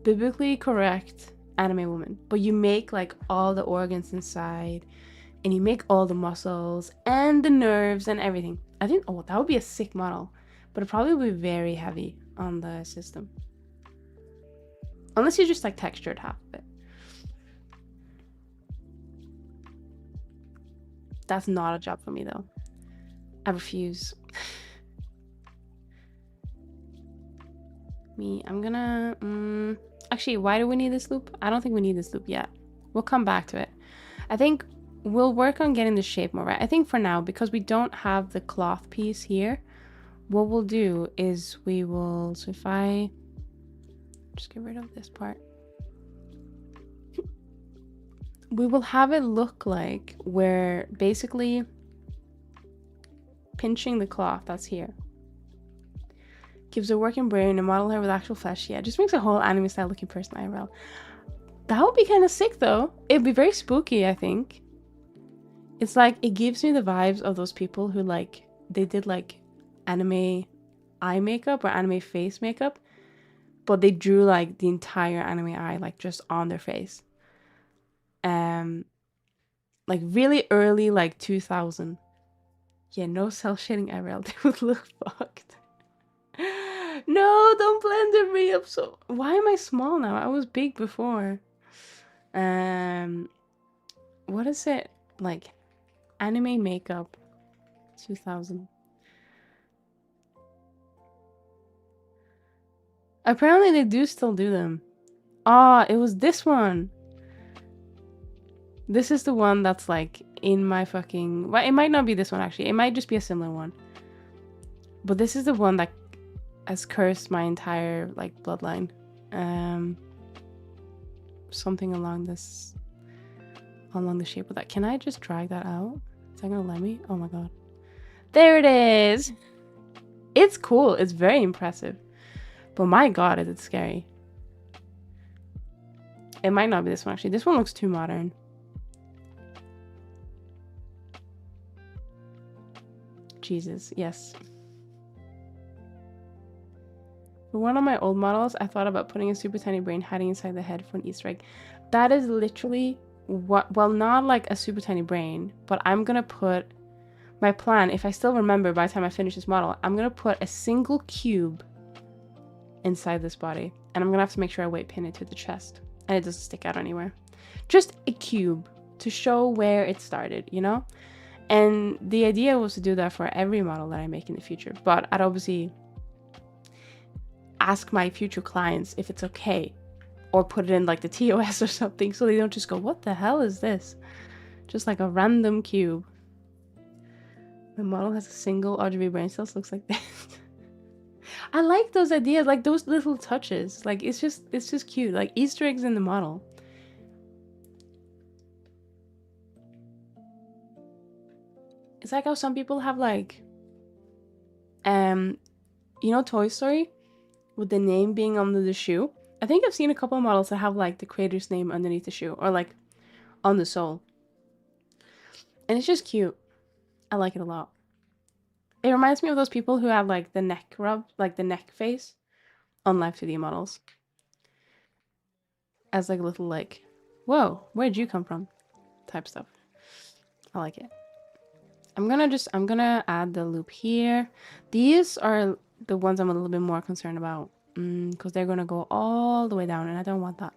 biblically correct anime woman, but you make like all the organs inside and you make all the muscles and the nerves and everything? I think, oh, that would be a sick model, but it probably would be very heavy on the system. Unless you just like textured half of it. That's not a job for me though. I refuse. I'm gonna... Actually, why do we need this loop? I don't think we need this loop yet. We'll come back to it. I think we'll work on getting the shape more right. I think for now, because we don't have the cloth piece here, what we'll do is we will... So if I... Just get rid of this part. We will have it look like we're basically pinching the cloth that's here. Gives a working brain and model her with actual flesh. Yeah, just makes a whole anime style looking person IRL. That would be kind of sick though. It'd be very spooky, I think. It's like, it gives me the vibes of those people who like, they did like anime eye makeup or anime face makeup, but they drew like the entire anime eye like just on their face. Like really early, like 2000. Yeah, no cell shading ever. They would look fucked. No, don't blend me up so. Why am I small now? I was big before. Um, what is it like? Anime makeup, 2000. Apparently, they do still do them. Ah, it was this one. This is the one that's like in my fucking. Well, it might not be this one actually. It might just be a similar one. But this is the one that has cursed my entire like bloodline. Something along the shape of that. Can I just drag that out? Is that gonna let me? Oh my god. There it is. It's cool. It's very impressive. But my god, is it scary. It might not be this one actually. This one looks too modern. Jesus, yes. For one of my old models, I thought about putting a super tiny brain hiding inside the head for an Easter egg. That is literally what, well, not like a super tiny brain, but I'm gonna put, my plan, if I still remember by the time I finish this model, I'm gonna put a single cube inside this body. And I'm gonna have to make sure I weight pin it to the chest and it doesn't stick out anywhere. Just a cube to show where it started, you know? And the idea was to do that for every model that I make in the future. But I'd obviously ask my future clients if it's okay, or put it in like the TOS or something, so they don't just go, what the hell is this? Just like a random cube. The model has a single RGB brain cells, looks like this. I like those ideas, like those little touches. Like it's just cute, like Easter eggs in the model. It's like how some people have like, you know, Toy Story, with the name being under the shoe. I think I've seen a couple of models that have like the creator's name underneath the shoe, or like on the sole. And it's just cute. I like it a lot. It reminds me of those people who have like the neck rub, like the neck face on Live 2D models. As like a little like, whoa, where'd you come from? Type stuff. I like it. I'm gonna add the loop here. These are the ones I'm a little bit more concerned about. Because they're gonna go all the way down and I don't want that.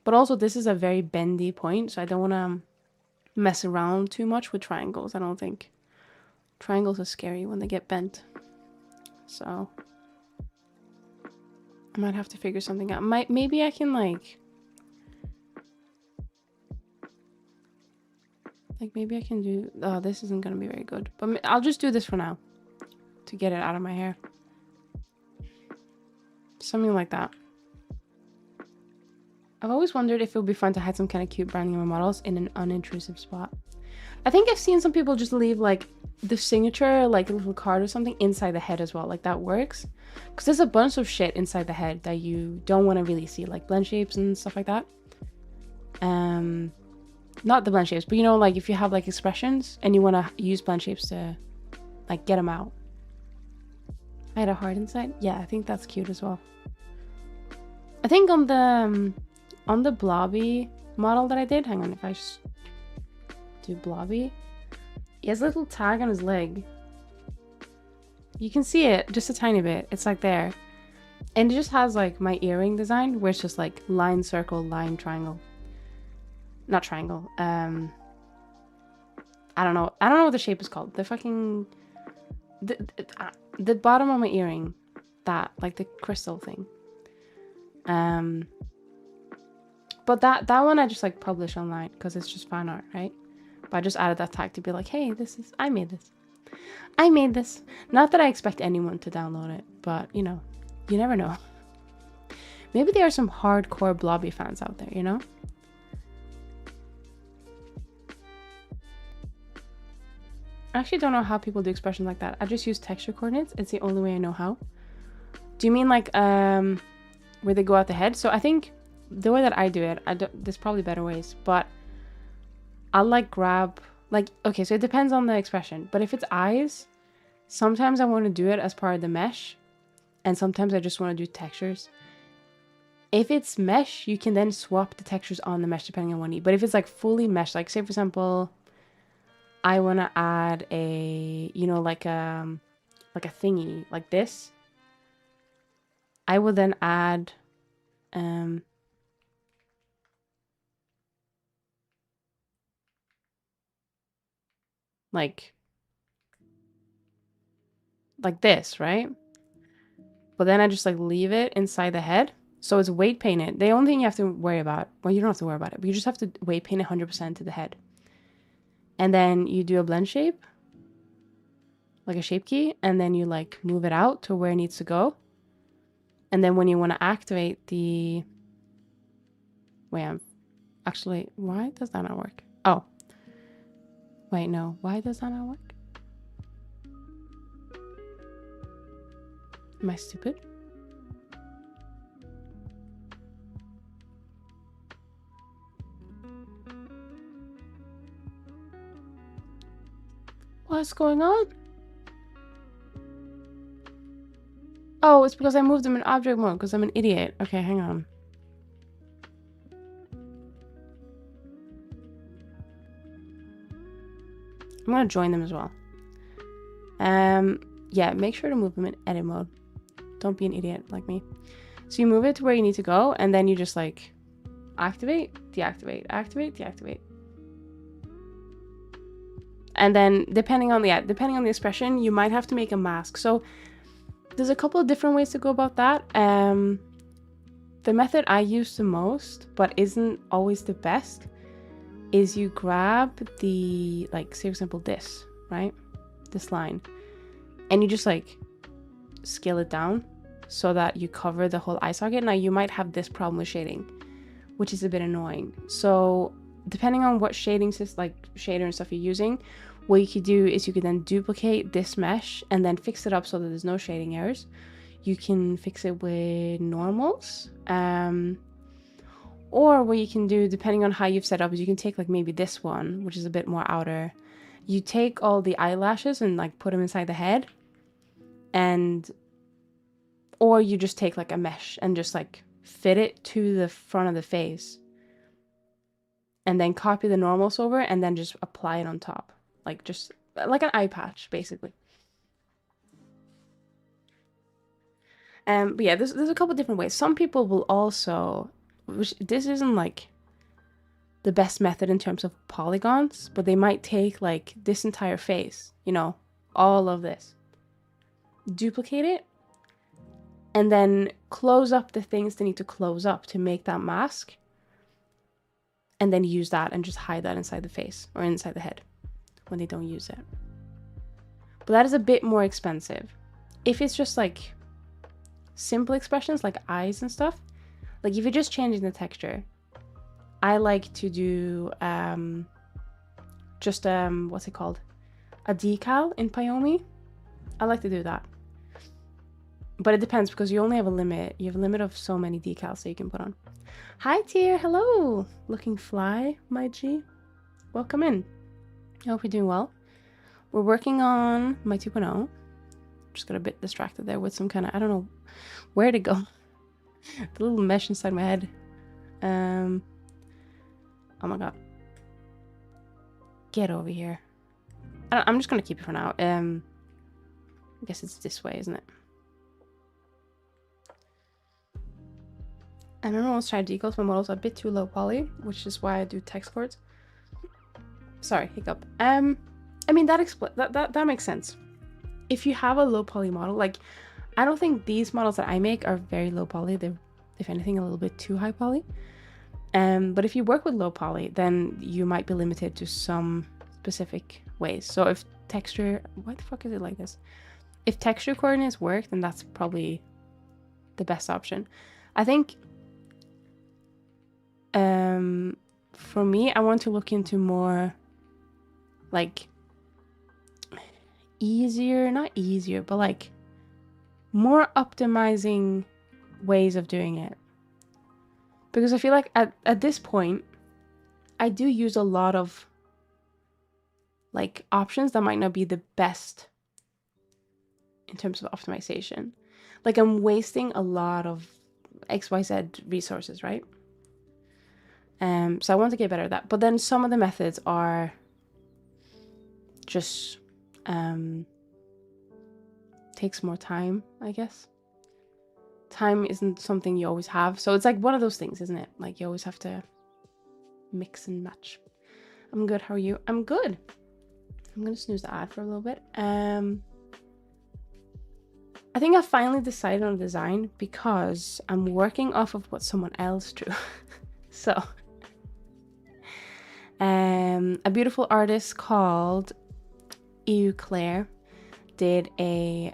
But also this is a very bendy point, so I don't wanna mess around too much with triangles, I don't think. Triangles are scary when they get bent. So I might have to figure something out. Maybe I can like maybe I can do, oh, this isn't gonna be very good. But I'll just do this for now to get it out of my hair. Something like that. I've always wondered if it would be fun to hide some kind of cute branding on my models in an unintrusive spot. I think I've seen some people just leave like the signature, like a little card or something inside the head as well. Like that works. Because there's a bunch of shit inside the head that you don't want to really see, like blend shapes and stuff like that. Not the blend shapes, but you know, like if you have like expressions and you want to use blend shapes to like get them out. I had a heart inside. Yeah, I think that's cute as well. I think on the blobby model that I did, hang on, if I just do blobby, he has a little tag on his leg. You can see it just a tiny bit. It's like there. And it just has like my earring design where it's just like line, circle, line, triangle. Not triangle. I don't know what the shape is called. The fucking the bottom of my earring, that like the crystal thing. But that one I just like publish online because it's just fan art, right? But I just added that tag to be like, hey, I made this. Not that I expect anyone to download it, but you know, you never know. Maybe there are some hardcore blobby fans out there, you know? I actually don't know how people do expressions like that. I just use texture coordinates. It's the only way I know how. Do you mean like where they go out the head? So I think the way that I do it, there's probably better ways, but I'll like grab like, okay, so it depends on the expression, but if it's eyes, sometimes I want to do it as part of the mesh, and sometimes I just want to do textures. If it's mesh, you can then swap the textures on the mesh depending on what you need. But if it's like fully mesh, like say for example, I want to add a, you know, like a thingy like this, I will then add like this, right? But then I just like leave it inside the head. So it's weight painted. The only thing you have to worry about, well, you don't have to worry about it, but you just have to weight paint 100% to the head. And then you do a blend shape, like a shape key, and then you like move it out to where it needs to go. And then when you want to activate the, wait, actually, why does that not work? Oh, wait, no, why does that not work? Am I stupid? What's going on? Oh, it's because I moved them in object mode because I'm an idiot. Okay, hang on. I'm gonna join them as well. Yeah, make sure to move them in edit mode. Don't be an idiot like me. So you move it to where you need to go, and then you just like activate, deactivate, activate, deactivate. And then depending on the expression, you might have to make a mask. So there's a couple of different ways to go about that. The method I use the most, but isn't always the best, is you grab the, like, say for example, this, right? This line. And you just like scale it down so that you cover the whole eye socket. Now you might have this problem with shading, which is a bit annoying. So depending on what shading system, like shader and stuff you're using, what you could do is you could then duplicate this mesh and then fix it up so that there's no shading errors. You can fix it with normals. Or what you can do, depending on how you've set up, is you can take like maybe this one, which is a bit more outer. You take all the eyelashes and like put them inside the head. And, or you just take like a mesh and just like fit it to the front of the face. And then copy the normals over and then just apply it on top. Like just like an eye patch, basically. But yeah, there's a couple different ways. Some people will also, which this isn't like the best method in terms of polygons, but they might take like this entire face, you know, all of this, duplicate it, and then close up the things they need to close up to make that mask, and then use that and just hide that inside the face or inside the head when they don't use it. But that is a bit more expensive. If it's just like simple expressions like eyes and stuff, like if you're just changing the texture, I like to do just what's it called, a decal in Payomi. I like to do that, but it depends because you only have a limit. You have a limit of so many decals that you can put on. Hi Tier, hello, looking fly, my G. Welcome in. I hope you're doing well. We're working on my 2.0. Just got a bit distracted there with some kind of, I don't know where to go. The little mesh inside my head. Oh my god. Get over here. I'm just gonna keep it for now. I guess it's this way, isn't it? I remember once tried decals, my models are a bit too low poly, which is why I do text chords. Sorry, hiccup. I mean that makes sense. If you have a low poly model, like I don't think these models that I make are very low poly. They're, if anything, a little bit too high poly. But if you work with low poly, then you might be limited to some specific ways. So if texture, why the fuck is it like this? If texture coordinates work, then that's probably the best option. I think for me, I want to look into more like not easier, but like more optimizing ways of doing it. Because I feel like at this point, I do use a lot of like options that might not be the best in terms of optimization. Like I'm wasting a lot of XYZ resources, right? So I want to get better at that. But then some of the methods are just takes more time, I guess. Time isn't something you always have. So it's like one of those things, isn't it? Like you always have to mix and match. I'm good. How are you? I'm good. I'm going to snooze the ad for a little bit. I think I finally decided on a design because I'm working off of what someone else drew. So, a beautiful artist called Claire did a,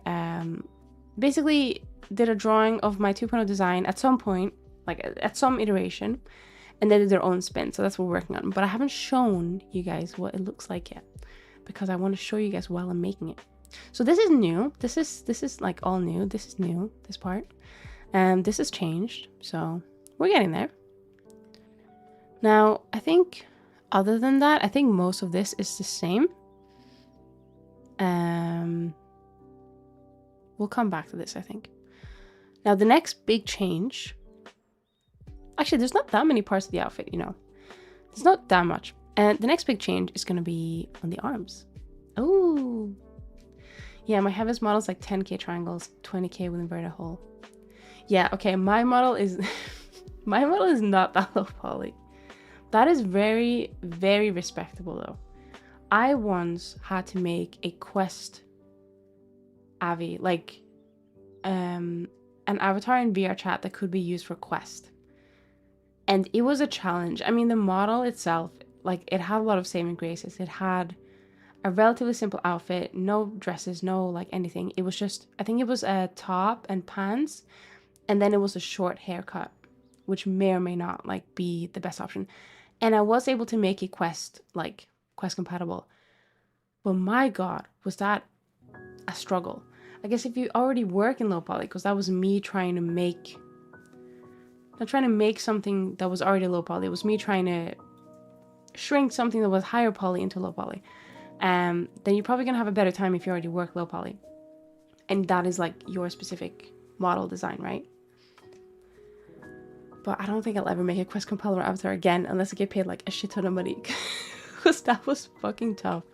basically did a drawing of my 2.0 design at some point, like at some iteration, and they did their own spin. So that's what we're working on. But I haven't shown you guys what it looks like yet because I want to show you guys while I'm making it. So this is new. This is like all new. This is new, this part. This has changed. So we're getting there. Now, I think other than that, I think most of this is the same. We'll come back to this, I think. Now, the next big change... Actually, there's not that many parts of the outfit, you know. There's not that much. And the next big change is going to be on the arms. Oh. Yeah, my heaviest model is like 10k triangles, 20k with inverted hole. Yeah, okay, my model is... my model is not that low poly. That is very, very respectable, though. I once had to make a quest Avi, like an avatar in VR chat that could be used for quest. And it was a challenge. I mean, the model itself, like, it had a lot of saving graces. It had a relatively simple outfit, no dresses, no, like, anything. It was just, I think it was a top and pants, and then it was a short haircut, which may or may not, like, be the best option. And I was able to make a quest, like, quest compatible. But my God, was that a struggle. I guess if you already work in low poly, because that was me trying to make... Not trying to make something that was already low poly. It was me trying to shrink something that was higher poly into low poly. Then you're probably going to have a better time if you already work low poly. And that is like your specific model design, right? But I don't think I'll ever make a quest compatible avatar again unless I get paid like a shit ton of money. Because that was fucking tough.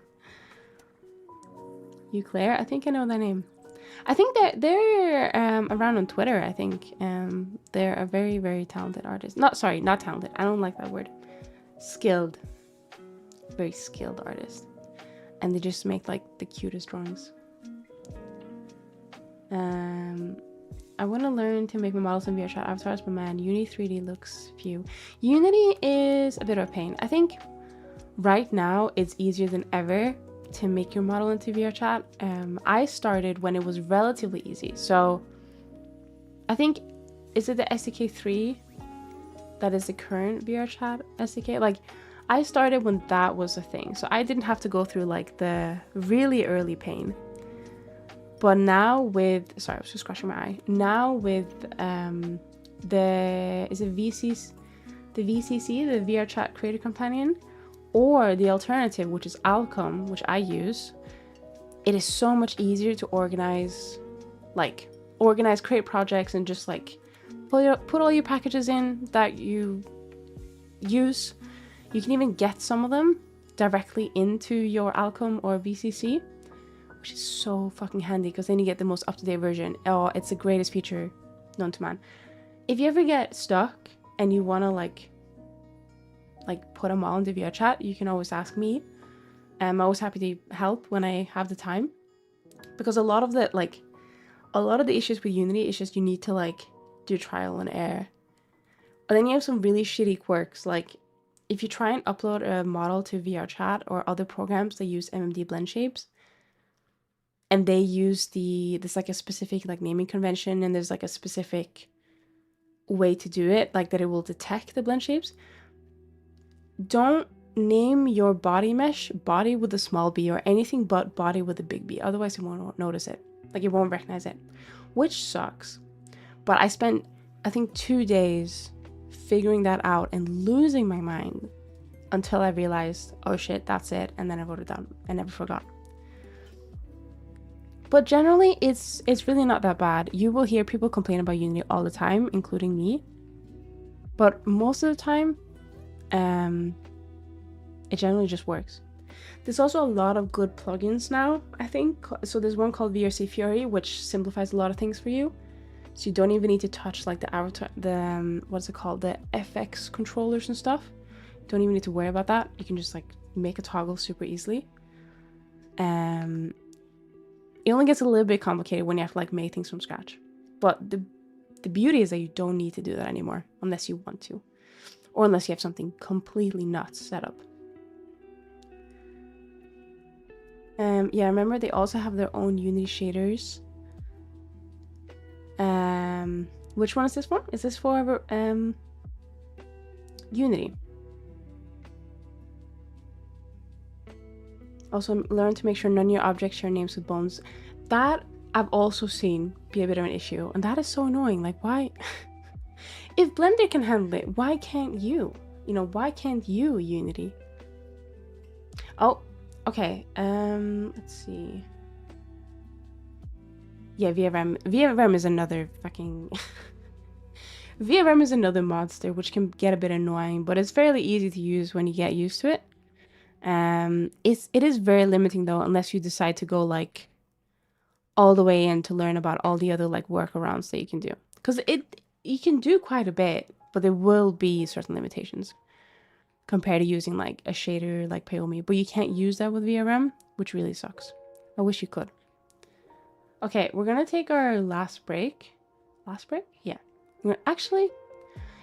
You Claire? I think I know that name. I think they're around on Twitter, I think. They're a very, very talented artist. Not talented. I don't like that word. Skilled. Very skilled artist. And they just make like the cutest drawings. I want to learn to make my models in VR chat avatars, but man, Uni 3D looks few. Unity is a bit of a pain. I think right now it's easier than ever to make your model into VR chat. I started when it was relatively easy. So I think, is it the SDK 3 that is the current VR chat SDK? Like, I started when that was a thing. So I didn't have to go through like the really early pain. But now with, sorry, I was just scratching my eye. Now with the VCC, the VR Chat Creator Companion, or the alternative, which is Alcom, which I use, it is so much easier to organize, create projects and just like put all your packages in that you use. You can even get some of them directly into your Alcom or VCC. Which is so fucking handy because then you get the most up-to-date version. Oh, it's the greatest feature known to man. If you ever get stuck and you want to like put them all into VR chat, you can always ask me. I'm always happy to help when I have the time, because a lot of the issues with Unity is just you need to like do trial and error. And then you have some really shitty quirks, like if you try and upload a model to VR chat or other programs that use MMD blend shapes, and they use there's like a specific like naming convention, and there's like a specific way to do it, like that it will detect the blend shapes. Don't name your body mesh body with a small b or anything but body with a big B. Otherwise it won't notice it. Like it won't recognize it, which sucks. But I spent, I think, 2 days figuring that out and losing my mind until I realized, oh shit, that's it. And then I wrote it down. I never forgot. But generally, it's really not that bad. You will hear people complain about Unity all the time, including me. But most of the time, it generally just works. There's also a lot of good plugins now, I think. So there's one called VRC Fury, which simplifies a lot of things for you. So you don't even need to touch like the avatar, what's it called, the FX controllers and stuff. Don't even need to worry about that. You can just like make a toggle super easily. It only gets a little bit complicated when you have to like make things from scratch. But the beauty is that you don't need to do that anymore unless you want to, or unless you have something completely nuts set up. Yeah, remember they also have their own Unity shaders. Which one is this for? Is this for Unity? Also, learn to make sure none of your objects share names with bones. That I've also seen be a bit of an issue, and that is so annoying. Like, why? If Blender can handle it, why can't you? You know, why can't you, Unity? Oh, okay. Let's see. Yeah, VRM. VRM is another fucking... VRM is another monster, which can get a bit annoying, but it's fairly easy to use when you get used to it. It is very limiting though, unless you decide to go like all the way in to learn about all the other like workarounds that you can do. Because you can do quite a bit, but there will be certain limitations compared to using like a shader like Payomi. But you can't use that with VRM, which really sucks. I wish you could. Okay, we're gonna take our last break. Last break? Yeah. Actually,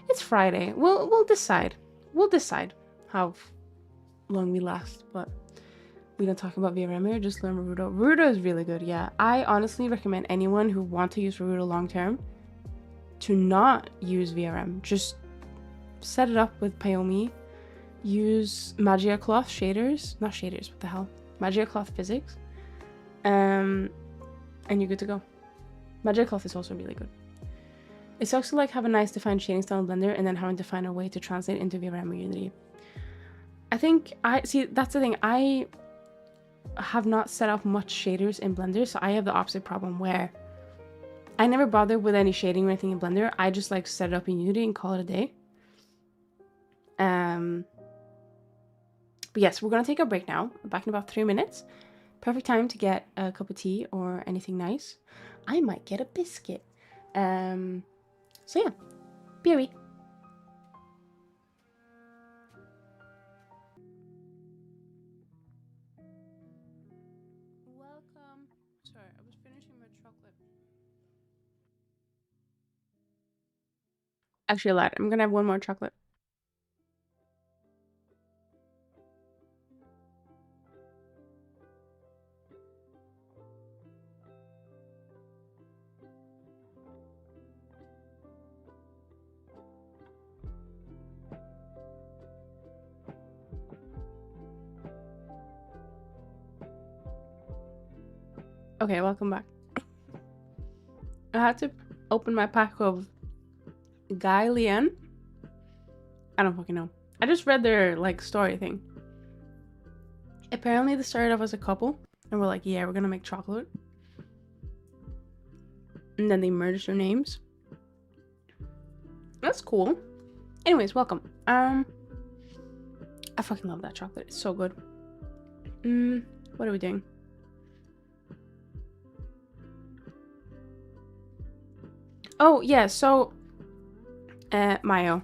it's Friday. We'll decide. We'll decide how long we last, but we don't talk about VRM here, just learn Rudo. Rudo is really good, yeah. I honestly recommend anyone who wants to use Rudo long term to not use VRM. Just set it up with Payomi. Use Magia Cloth shaders. Not shaders, what the hell? Magia Cloth physics. And you're good to go. Magia Cloth is also really good. It sucks to like have a nice defined shading style in Blender and then having to find a way to translate into VRM or Unity. I think that's the thing. I have not set up much shaders in Blender, so I have the opposite problem where I never bother with any shading or anything in Blender. I just like set it up in Unity and call it a day. But yes, we're gonna take a break now. Back in about 3 minutes. Perfect time to get a cup of tea or anything nice. I might get a biscuit. So yeah, be a wee. Welcome. Sorry, I was finishing my chocolate. Actually, I lied. I'm gonna have one more chocolate. Okay, welcome back. I had to open my pack of Guy Lien. I don't fucking know. I just read their like story thing. Apparently they started off as a couple and we're like, yeah, we're gonna make chocolate. And then they merged their names. That's cool. Anyways, welcome. I fucking love that chocolate. It's so good. What are we doing? Oh, yeah, so Mayo,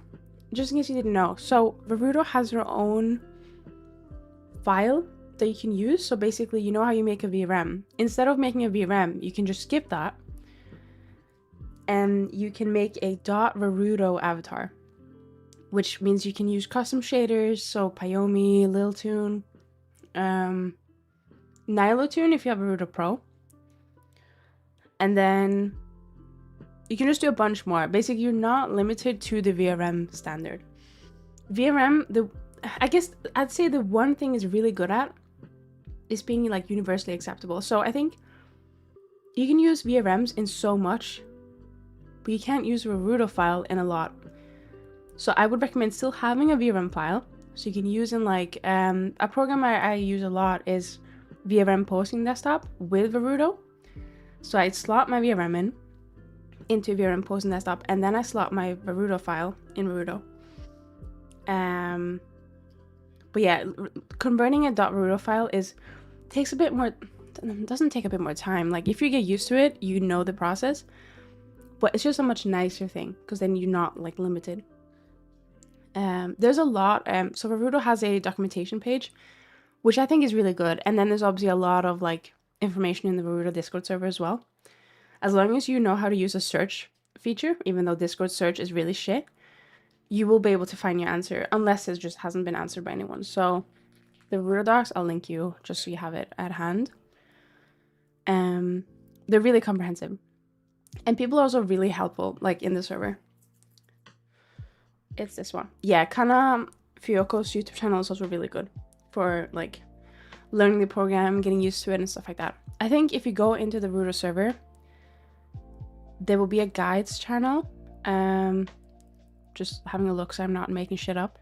just in case you didn't know, so Verudo has their own file that you can use. So basically, you know how you make a VRM. Instead of making a VRM, you can just skip that and you can make a .Verudo avatar, which means you can use custom shaders, so Payomi, Liltoon, Nilotoon if you have Verudo Pro, and then you can just do a bunch more. Basically, you're not limited to the VRM standard. VRM, I guess I'd say the one thing is really good at is being like universally acceptable. So I think you can use VRMs in so much, but you can't use a Verudo file in a lot. So I would recommend still having a VRM file. So you can use in like, a program I use a lot is VRM Posting Desktop with Verudo. So I slot my VRM into VRM Post and Desktop, and then I slot my Verudo file in Verudo. But yeah, converting a .verudo file takes a bit more, doesn't take a bit more time. Like if you get used to it, you know the process, but it's just a much nicer thing because then you're not like limited. There's a lot, so Verudo has a documentation page, which I think is really good. And then there's obviously a lot of like information in the Verudo Discord server as well. As long as you know how to use a search feature, even though Discord search is really shit, you will be able to find your answer, unless it just hasn't been answered by anyone. So the Verudo docs, I'll link you just so you have it at hand. They're really comprehensive. And people are also really helpful, like in the server. It's this one. Yeah, Kana Fioko's YouTube channel is also really good for like learning the program, getting used to it and stuff like that. I think if you go into the Verudo server, there will be a guides channel. Just having a look so I'm not making shit up.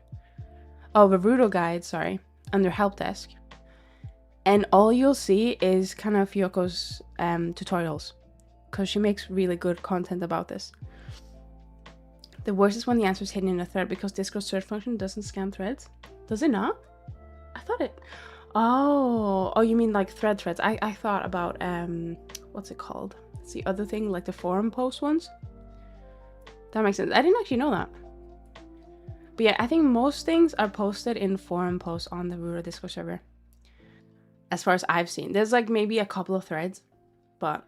Oh, Verudo guides, sorry, under help desk. And all you'll see is kind of Fioko's tutorials, because she makes really good content about this. The worst is when the answer is hidden in a thread, because Discord search function doesn't scan threads. Does it not? I thought it... Oh, you mean like threads. I thought about, what's it called? It's the other thing, like the forum post ones. That makes sense. I didn't actually know that. But yeah, I think most things are posted in forum posts on the Verudo Discord server. As far as I've seen. There's like maybe a couple of threads, but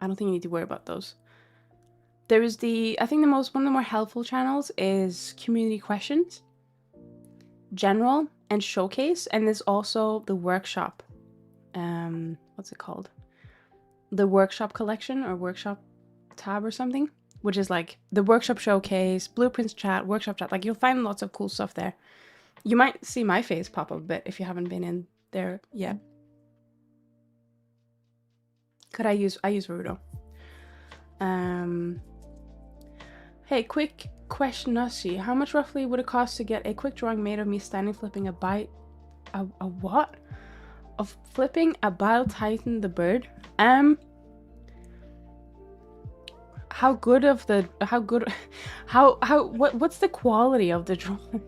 I don't think you need to worry about those. There is I think one of the more helpful channels is community questions, general, and showcase. And there's also the workshop. What's it called? The workshop collection or workshop tab or something, which is like the workshop showcase, blueprints chat, workshop chat. Like you'll find lots of cool stuff there. You might see my face pop up a bit if you haven't been in there yet. I use Verudo. Hey, quick question, Nussi. How much roughly would it cost to get a quick drawing made of me standing flipping a what? Of flipping a Bile Titan the bird? What's the quality of the drawing?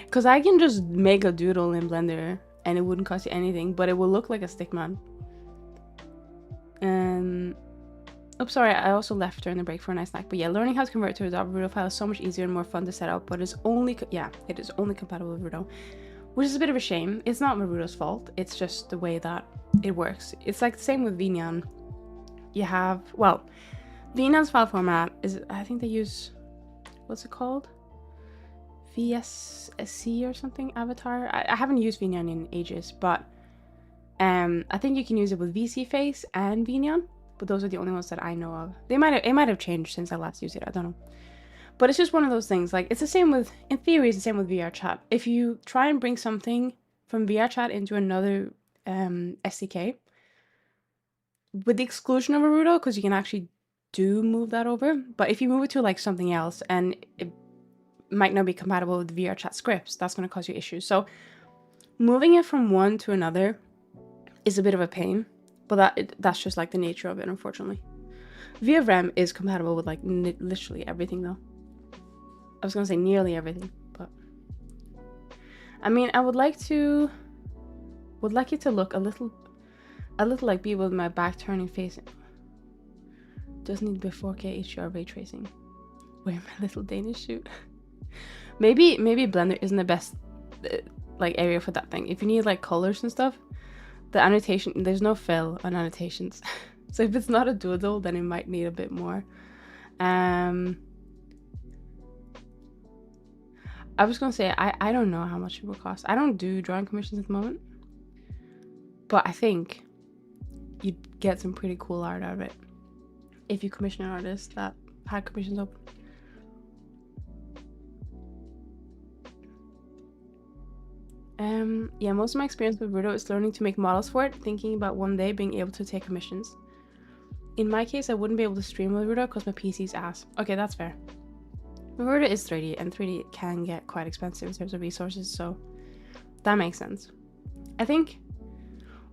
Because I can just make a doodle in Blender and it wouldn't cost you anything, but it will look like a stickman. Oops, sorry, I also left during the break for a nice snack. But yeah, learning how to convert to a Verudo file is so much easier and more fun to set up, but it is only compatible with Verudo, which is a bit of a shame. It's not Verudo's fault, it's just the way that it works. It's like the same with VNyan. You have, well, VNyan's file format is, I think they use, what's it called? VSC or something, Avatar. I haven't used VNyan in ages, but I think you can use it with VSeeFace and VNyan, but those are the only ones that I know of. It might have changed since I last used it, I don't know. But it's just one of those things, like it's the same with, in theory, it's the same with VRChat. If you try and bring something from VRChat into another SDK, with the exclusion of Verudo, because you can actually move that over, but if you move it to like something else and it might not be compatible with VRChat scripts, that's going to cause you issues. So moving it from one to another is a bit of a pain, but that's just like the nature of it, unfortunately. VRM is compatible with like literally everything though. I was going to say nearly everything, but I mean, I would like you to look a little like me with my back turning facing. Doesn't need to be 4K HDR ray tracing. Wear my little Danish suit. maybe Blender isn't the best like area for that thing. If you need like colors and stuff, the annotation, there's no fill on annotations. So if it's not a doodle, then it might need a bit more. I was gonna say, I don't know how much it will cost. I don't do drawing commissions at the moment, but I think you'd get some pretty cool art out of it if you commission an artist that had commissions open. Yeah, most of my experience with Verudo is learning to make models for it, thinking about one day being able to take commissions. In my case, I wouldn't be able to stream with Verudo because my PC's ass. Okay, that's fair. Verudo is 3D, and 3D can get quite expensive in terms of resources, so that makes sense. I think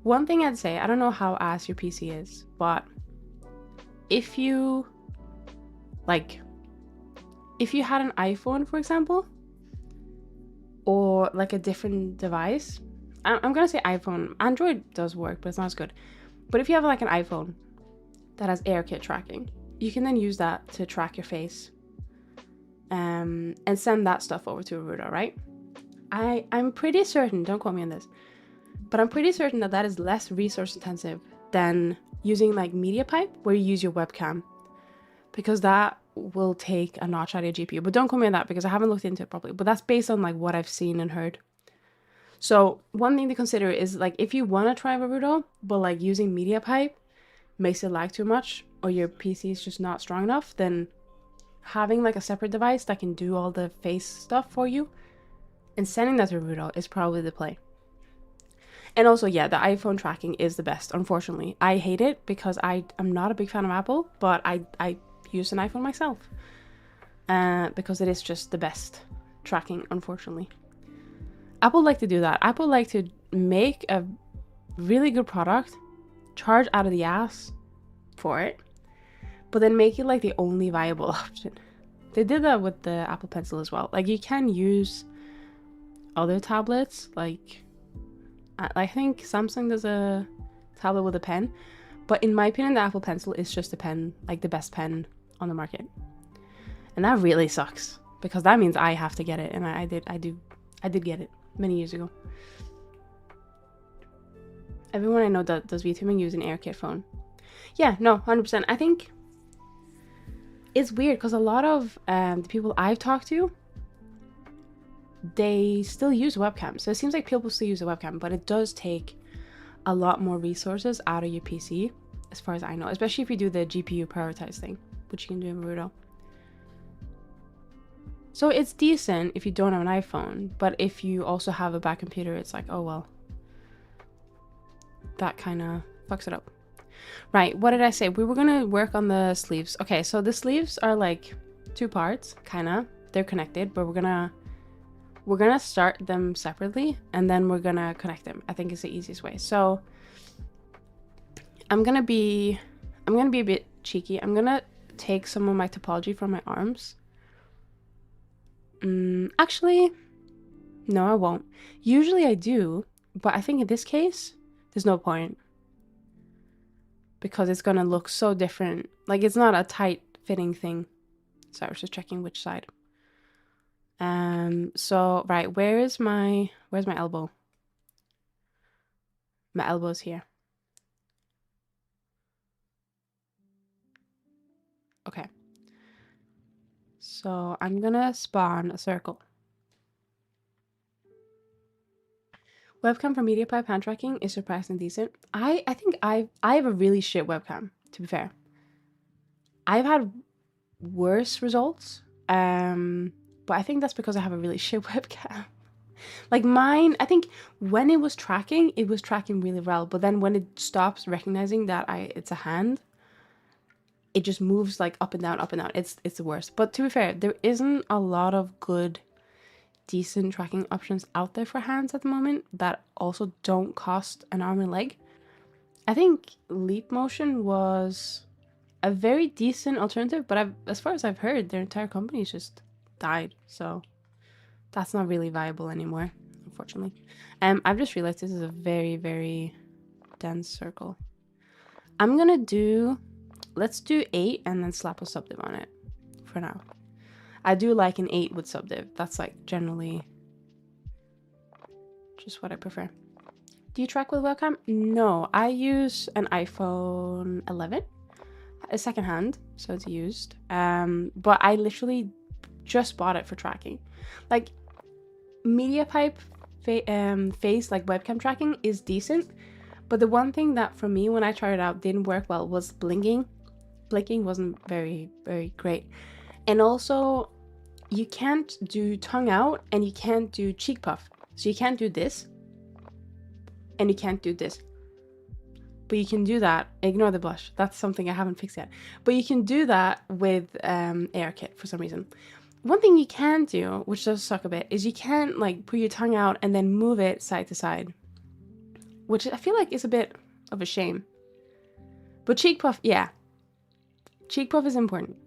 One thing I'd say, I don't know how ass your PC is, but if you had an iPhone, for example, or like a different device, I'm gonna say iPhone. Android does work, but it's not as good. But if you have like an iPhone that has AirKit tracking, you can then use that to track your face, and send that stuff over to Arudo, right? I'm pretty certain, don't quote me on this, but I'm pretty certain that that is less resource intensive than using like MediaPipe, where you use your webcam, because that will take a notch out of your GPU. But don't quote me on that because I haven't looked into it properly. But that's based on like what I've seen and heard. So one thing to consider is like if you want to try Naruto, but like using MediaPipe makes it lag too much, or your PC is just not strong enough, then having like a separate device that can do all the face stuff for you and sending that to Naruto is probably the play. And also, yeah, the iPhone tracking is the best, unfortunately. I hate it because I'm not a big fan of Apple, but I use an iPhone myself. Because it is just the best tracking, unfortunately. Apple like to do that. Apple like to make a really good product, charge out of the ass for it, but then make it like the only viable option. They did that with the Apple Pencil as well. Like you can use other tablets, like I think Samsung does a tablet with a pen, but in my opinion, the Apple Pencil is just a pen, like the best pen on the market. And that really sucks because that means I have to get it, and I did get it many years ago. Everyone I know that does VTubing use an AirKit phone. Yeah, no, 100%. I think it's weird because a lot of the people I've talked to, they still use webcam. So it seems like people still use a webcam, but it does take a lot more resources out of your PC, as far as I know, especially if you do the GPU prioritize thing, which you can do in Naruto. So it's decent if you don't have an iPhone, but if you also have a bad computer, it's like, oh well. That kind of fucks it up. Right, what did I say? We were gonna work on the sleeves. Okay, so the sleeves are like two parts, kinda. They're connected, but we're gonna start them separately and then we're gonna connect them. I think it's the easiest way. So I'm gonna be a bit cheeky. I'm gonna take some of my topology from my arms. Actually, no, I won't. Usually I do, but I think in this case, there's no point. Because it's gonna look so different. Like it's not a tight fitting thing. So I was just checking which side. So right, where's my elbow? My elbow's here. Okay. So I'm gonna spawn a circle. Webcam for MediaPipe hand tracking is surprisingly decent. I think I have a really shit webcam, to be fair. I've had worse results. But I think that's because I have a really shit webcam. Like mine, I think when it was tracking really well. But then when it stops recognizing that it's a hand, it just moves like up and down, up and down. It's the worst. But to be fair, there isn't a lot of good, decent tracking options out there for hands at the moment that also don't cost an arm and leg. I think Leap Motion was a very decent alternative, but as far as I've heard, their entire company's just died. So that's not really viable anymore, unfortunately. I've just realized this is a very, very dense circle. I'm gonna let's do 8 and then slap a subdiv on it for now. I do like an 8 with subdiv. That's like generally just what I prefer. Do you track with webcam? No, I use an iPhone 11, a secondhand, so it's used. But I literally just bought it for tracking. Like MediaPipe face like webcam tracking is decent, but the one thing that for me when I tried it out didn't work well was blinking. Blinking wasn't very, very great. And also you can't do tongue out and you can't do cheek puff. So you can't do this and you can't do this. But you can do that. Ignore the blush. That's something I haven't fixed yet. But you can do that with AirKit for some reason. One thing you can do, which does suck a bit, is you can like put your tongue out and then move it side to side. which I feel like is a bit of a shame. But cheek puff, yeah. Cheek puff is important.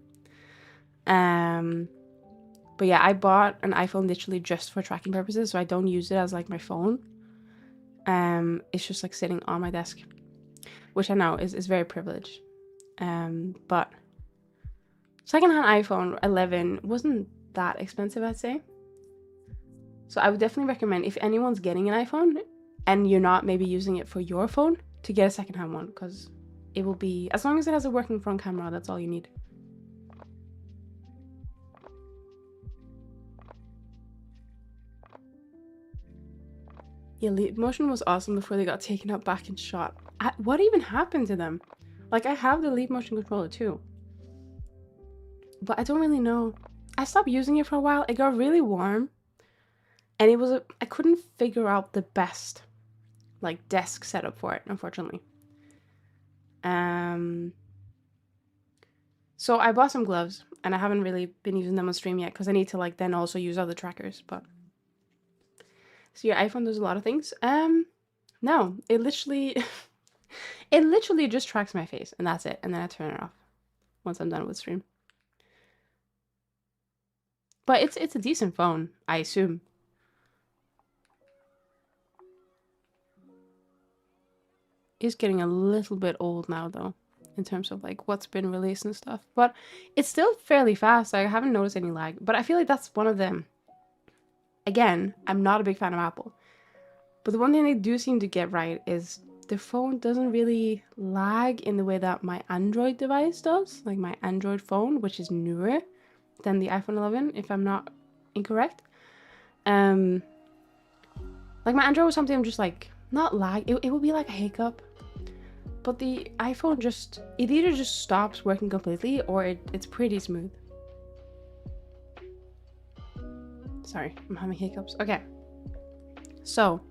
But yeah, I bought an iPhone literally just for tracking purposes, so I don't use it as like my phone. It's just like sitting on my desk, which I know is very privileged. But secondhand iPhone 11 wasn't that expensive, I'd say. So I would definitely recommend, if anyone's getting an iPhone and you're not maybe using it for your phone, to get a secondhand one, because it will be, as long as it has a working front camera, that's all you need. Yeah, Leap Motion was awesome before they got taken out back and shot. What even happened to them? Like, I have the Leap Motion controller too, but I don't really know. I stopped using it for a while. It got really warm, and it was I couldn't figure out the best like desk setup for it, unfortunately. So I bought some gloves, and I haven't really been using them on stream yet because I need to like then also use other trackers. But so your iPhone does a lot of things. No, it literally it literally just tracks my face, and that's it. And then I turn it off once I'm done with stream. But it's a decent phone, I assume. It's getting a little bit old now though, in terms of like what's been released and stuff. But it's still fairly fast. I haven't noticed any lag. But I feel like that's one of them. Again, I'm not a big fan of Apple. But the one thing they do seem to get right is the phone doesn't really lag in the way that my Android device does. Like my Android phone, which is newer than the iPhone 11, if I'm not incorrect. Like my Android was something I'm just like, not lag, it would be like a hiccup. But the iPhone it either just stops working completely or it's pretty smooth. Sorry, I'm having hiccups. Okay. So,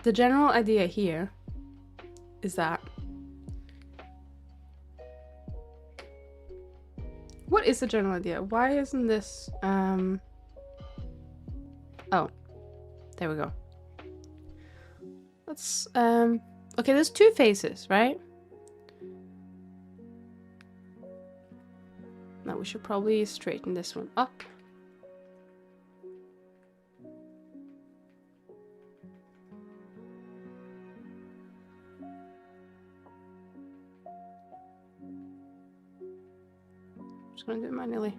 the general idea here is that... What is the general idea? Why isn't this... Oh, there we go. Let's... Okay, there's two faces, right? Now we should probably straighten this one up. Just gonna do it manually.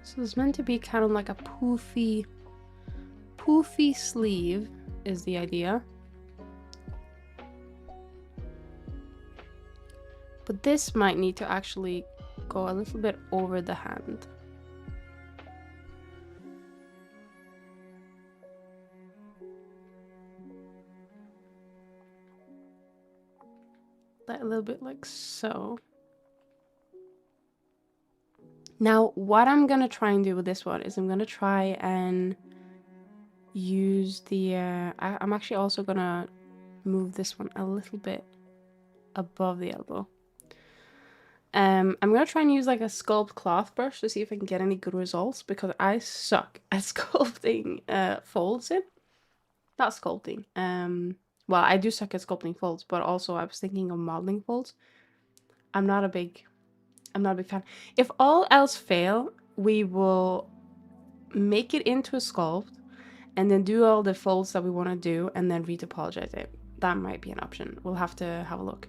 So it's meant to be kind of like a poofy sleeve is the idea. But this might need to actually go a little bit over the hand. That a little bit like so. Now, what I'm gonna try and do with this one is I'm gonna try and use the, I'm actually also gonna move this one a little bit above the elbow. I'm gonna try and use like a sculpt cloth brush to see if I can get any good results, because I suck at sculpting folds in. Not sculpting. Well, I do suck at sculpting folds, but also I was thinking of modeling folds. I'm not a big fan. If all else fail, we will make it into a sculpt and then do all the folds that we want to do and then retopologize it. That might be an option. We'll have to have a look.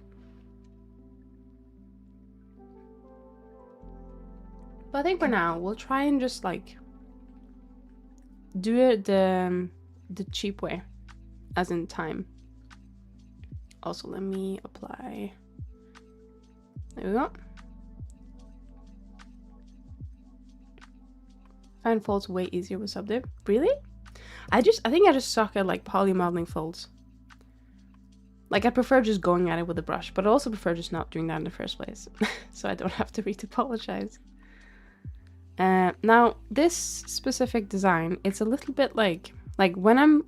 But I think for now, we'll try and just like do it the cheap way, as in time. Also, let me apply. There we go. Find folds way easier with subdip. Really? I think I just suck at like poly modeling folds. Like, I prefer just going at it with a brush, but I also prefer just not doing that in the first place. So I don't have to apologize. Now, this specific design, it's a little bit like when I'm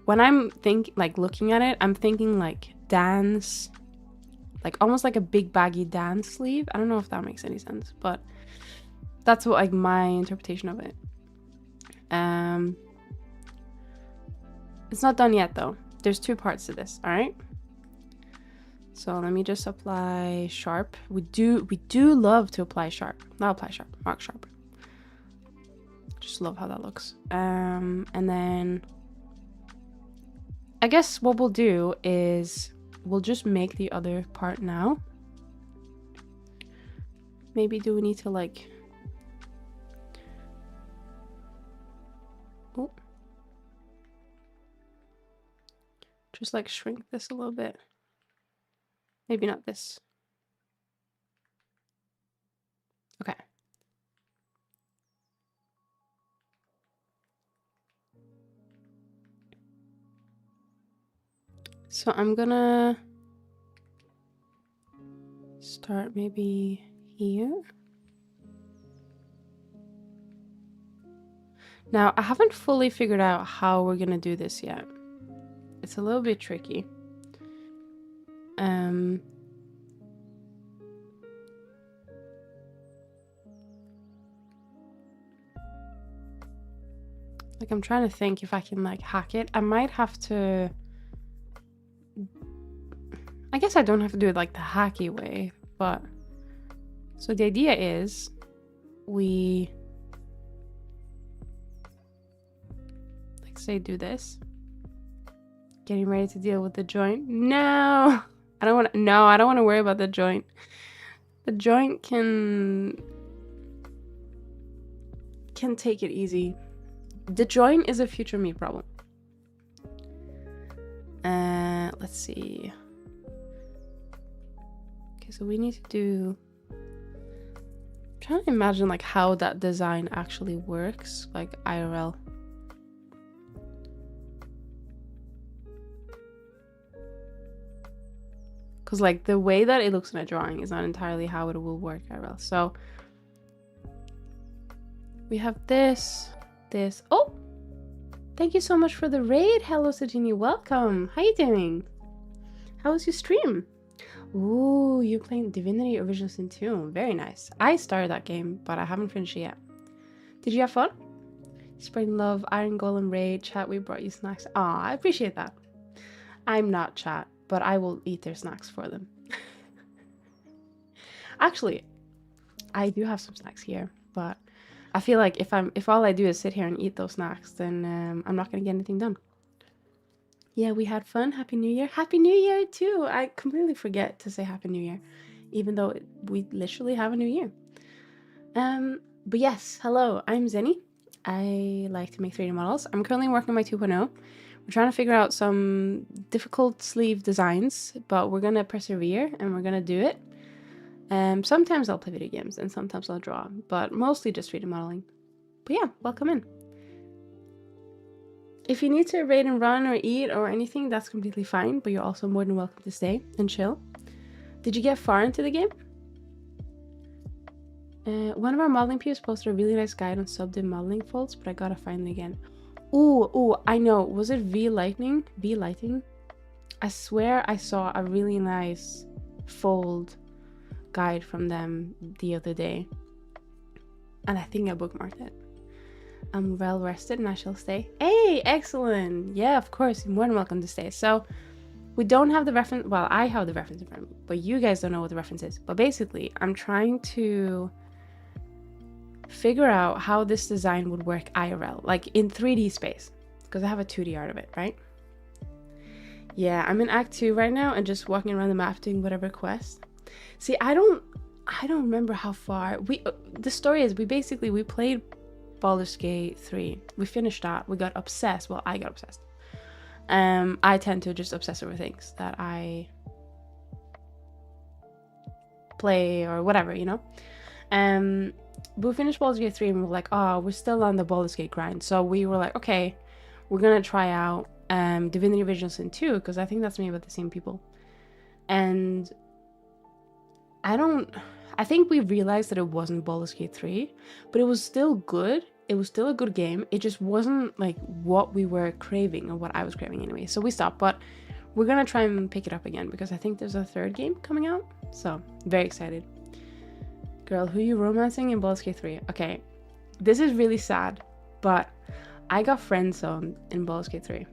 looking at it, I'm thinking like dance, like almost like a big baggy dance sleeve. I don't know if that makes any sense, but that's what like my interpretation of it. It's not done yet though. There's 2 parts to this, all right? So let me just apply sharp. We do love to apply sharp. Not apply sharp, mark sharp. Just love how that looks. And then I guess what we'll do is we'll just make the other part now. Maybe do we need to like... Oh. Just like shrink this a little bit. Maybe not this. Okay. So I'm gonna start maybe here. Now, I haven't fully figured out how we're gonna do this yet. It's a little bit tricky. Like, I'm trying to think if I can like hack it. I might have to... I guess I don't have to do it like the hacky way, but... So the idea is we... like say do this. Getting ready to deal with the joint. No! I don't want to worry about the joint. The joint can take it easy. The joint is a future me problem. Let's see. Okay, so we need to do... I'm trying to imagine like how that design actually works, like IRL. Because like the way that it looks in a drawing is not entirely how it will work IRL. So we have this. Oh, thank you so much for the raid. Hello, Sajini. Welcome. How you doing? How was your stream? Ooh, you're playing Divinity Original Sin 2. Very nice. I started that game, but I haven't finished it yet. Did you have fun? Spreading love, Iron Golem raid, chat, we brought you snacks. Aw, I appreciate that. I'm not chat, but I will eat their snacks for them. Actually, I do have some snacks here, but I feel like if all I do is sit here and eat those snacks, then I'm not gonna get anything done. Yeah, we had fun. Happy New Year. Happy New Year too. I completely forget to say Happy New Year, even though we literally have a new year. But yes, hello, I'm Zenny. I like to make 3D models. I'm currently working on my 2.0. We're trying to figure out some difficult sleeve designs, but we're gonna persevere and we're gonna do it. Sometimes I'll play video games and sometimes I'll draw, but mostly just 3D modeling. But yeah, welcome in. If you need to raid and run or eat or anything, that's completely fine, but you're also more than welcome to stay and chill. Did you get far into the game? One of our modeling peers posted a really nice guide on sub-div modeling folds, but I gotta find it again. Ooh, I know. Was it V-Lighting? I swear I saw a really nice fold guide from them the other day, and I think I bookmarked it. I'm well rested and I shall stay. Hey, excellent. Yeah, of course, you're more than welcome to stay. So we don't have the reference. Well, I have the reference in front of me, but you guys don't know what the reference is. But basically, I'm trying to figure out how this design would work IRL, like in 3D space, because I have a 2D art of it, right? Yeah, I'm in Act 2 right now and just walking around the map doing whatever quest. See, I don't remember how far the story is. We played Baldur's Gate 3. We finished that. We got obsessed. Well, I got obsessed. I tend to just obsess over things that I play or whatever, you know. But we finished Baldur's Gate 3 and we were like, oh, we're still on the Baldur's Gate grind. So we were like, okay, we're gonna try out Divinity Original Sin 2, because I think that's made by the same people. And I think we realized that it wasn't Baldur's Gate 3, but it was still good. It was still a good game. It just wasn't like what we were craving, or what I was craving anyway. So we stopped, but we're gonna try and pick it up again because I think there's a third game coming out. So very excited. Girl, who you romancing in Baldur's Gate 3? Okay, this is really sad, but I got friend zoned in Baldur's Gate 3.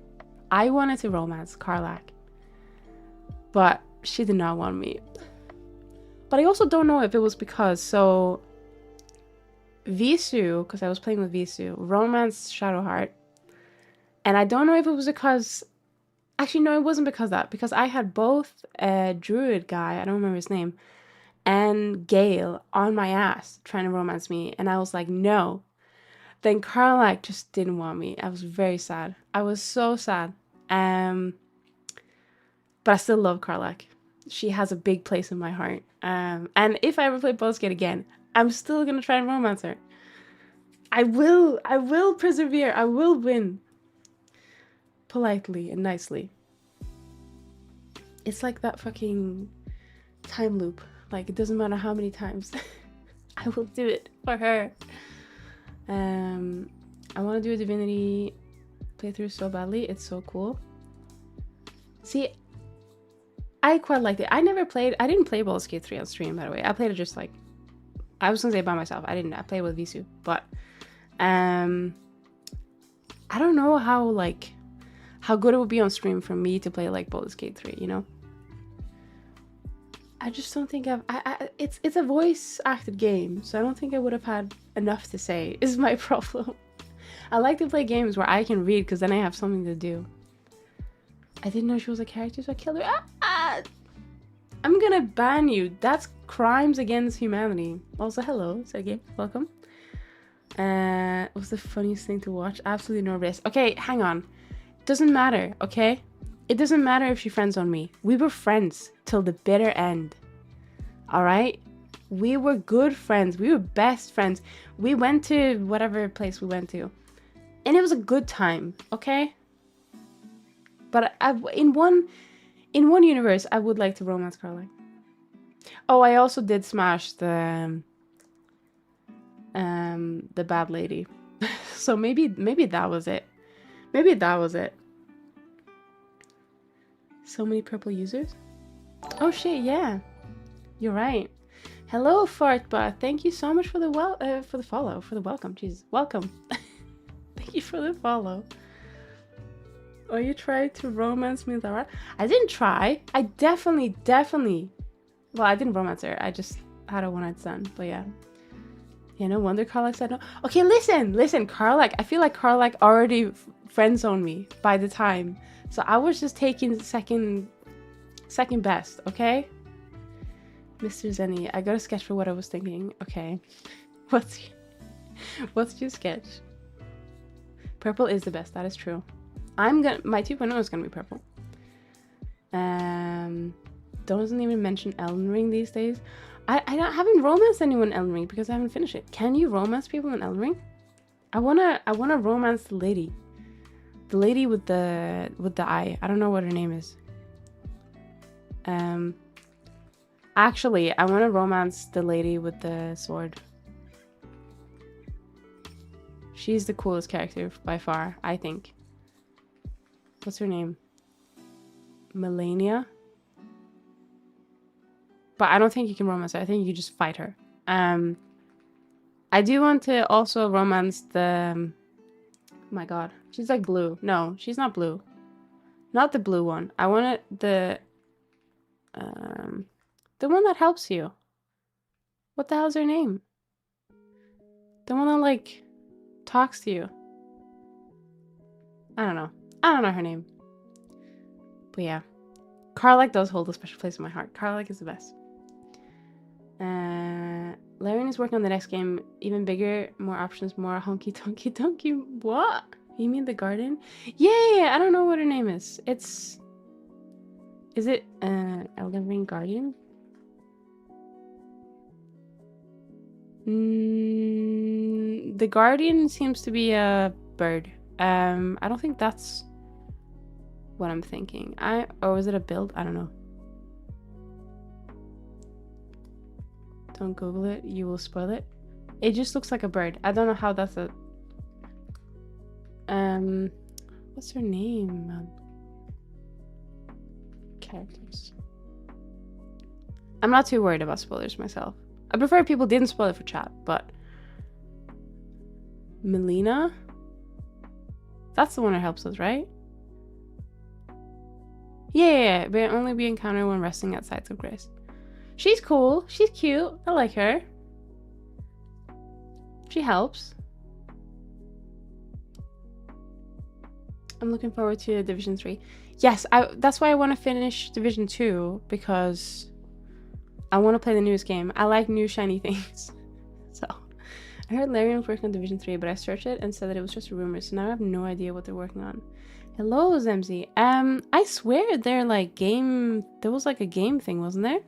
I wanted to romance Karlach, but she did not want me. But I also don't know if it was because, so Visu, because I was playing with Visu, romanced Shadowheart, and I don't know if it was because, actually no, it wasn't because of that, because I had both a druid guy, I don't remember his name, and Gale on my ass trying to romance me, and I was like, no. Then Karlach just didn't want me. I was very sad. I was so sad. But I still love Karlach. She has a big place in my heart. And if I ever play Baldur's Gate again, I'm still gonna try and romance her. I will persevere. I will win. Politely and nicely. It's like that fucking time loop. Like, it doesn't matter how many times. I will do it for her. I want to do a Divinity playthrough so badly. It's so cool. See, I quite liked it. I didn't play Baldur's Gate 3 on stream, by the way. I played it just like, I was gonna say by myself. I played with Visu, but I don't know how good it would be on stream for me to play like Baldur's Gate 3, you know? I just don't think it's a voice acted game, so I don't think I would have had enough to say, is my problem. I like to play games where I can read, because then I have something to do. I didn't know she was a character, so I killed her. I'm gonna ban you. That's crimes against humanity. Also, hello, Sergey. Welcome. What's the funniest thing to watch? Absolutely no risk. Okay, hang on. Doesn't matter, okay? It doesn't matter if she friends on me. We were friends till the bitter end. Alright? We were good friends. We were best friends. We went to whatever place we went to. And it was a good time, okay? But in one universe, I would like to romance Karlach. Oh, I also did smash the bad lady. So maybe that was it. Maybe that was it. So many purple users? Oh shit, yeah. You're right. Hello, Fartbot. Thank you so much for the follow, for the welcome. Jesus, welcome. Thank you for the follow. Oh, you tried to romance me, Laura? I didn't try. I definitely. Well, I didn't romance her. I just had a one-night stand. But yeah. Yeah, no wonder Karlach said no. Okay, listen, Karlach. I feel like Karlach already friend-zoned me by the time. So I was just taking second best, okay? Mr. Zenny, I got a sketch for what I was thinking. Okay. What's your sketch? Purple is the best, that is true. My 2.0 is gonna be purple. Doesn't even mention Elden Ring these days. I haven't romanced anyone in Elden Ring because I haven't finished it. Can you romance people in Elden Ring? I wanna romance the lady. The lady with the eye. I don't know what her name is. Actually, I want to romance the lady with the sword. She's the coolest character by far, I think. What's her name? Melania? But I don't think you can romance her. I think you just fight her. I do want to also romance the... oh my god. She's like blue. No, she's not blue. Not the blue one. I want the one that helps you. What the hell's her name? The one that, like, talks to you. I don't know. I don't know her name. But yeah. Karlach does hold a special place in my heart. Karlach is the best. Larian is working on the next game. Even bigger, more options, more honky-tonky-tonky. What? You mean the garden? Yeah, I don't know what her name is. Is it Elden Ring Guardian? The Guardian seems to be a bird. I don't think that's what I'm thinking. Or is it a build? I don't know. Don't Google it. You will spoil it. It just looks like a bird. I don't know how that's a... What's her name, man? Characters. I'm not too worried about spoilers myself. I prefer people didn't spoil it for chat, but... Melina? That's the one that helps us, right? Yeah, but only be encountered when resting at sites of grace. She's cool. She's cute. I like her. She helps. I'm looking forward to Division 3. Yes, that's why I want to finish Division 2, because I want to play the newest game. I like new shiny things. So, I heard Larian was working on Division 3, but I searched it and said that it was just rumors, so now I have no idea what they're working on. Hello, Zemzy. I swear they're like game... There was like a game thing, wasn't there?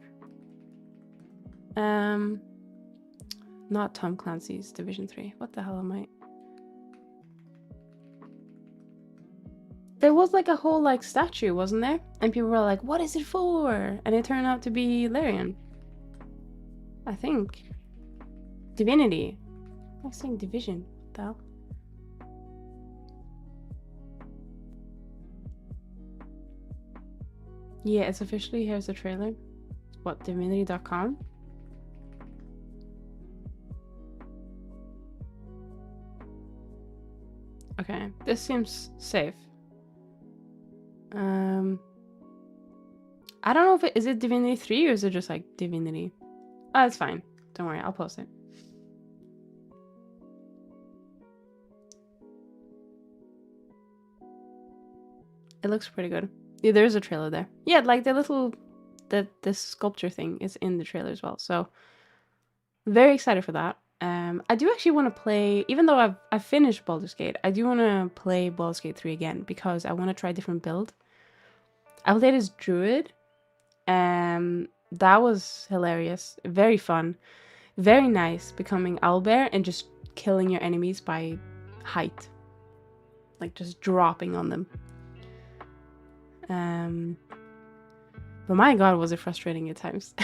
Not Tom Clancy's Division 3. What the hell am I... There was like a whole like statue, wasn't there? And people were like, what is it for? And it turned out to be Larian. I think. Divinity. I was saying Division. What the hell? Yeah, it's officially, here's the trailer. What, divinity.com? Okay, this seems safe. I don't know if is it Divinity 3 or is it just like Divinity? Oh, it's fine. Don't worry, I'll post it. It looks pretty good. Yeah, there's a trailer there. Yeah, like the little... this sculpture thing is in the trailer as well. So, very excited for that. I do actually want to play... Even though I've finished Baldur's Gate, I do want to play Baldur's Gate 3 again because I want to try a different build. I played as Druid. That was hilarious. Very fun. Very nice becoming owlbear and just killing your enemies by height. Like just dropping on them. But my god, was it frustrating at times.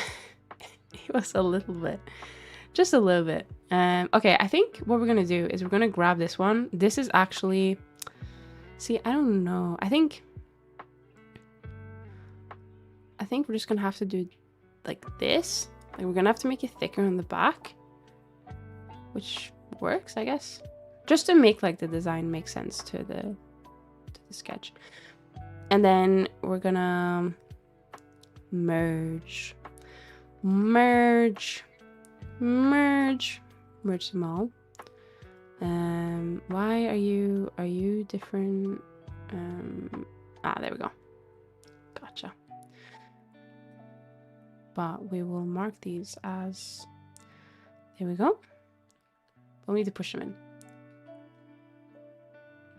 It was a little bit. Just a little bit. Okay, I think what we're gonna do is we're gonna grab this one. This is actually... See, I don't know. I think we're just gonna have to do like this. Like we're gonna have to make it thicker on the back. Which works, I guess. Just to make like the design make sense to the sketch. And then we're gonna merge them all. Why are you different? There we go. Gotcha. But we will mark these as... There we go. We'll need to push them in.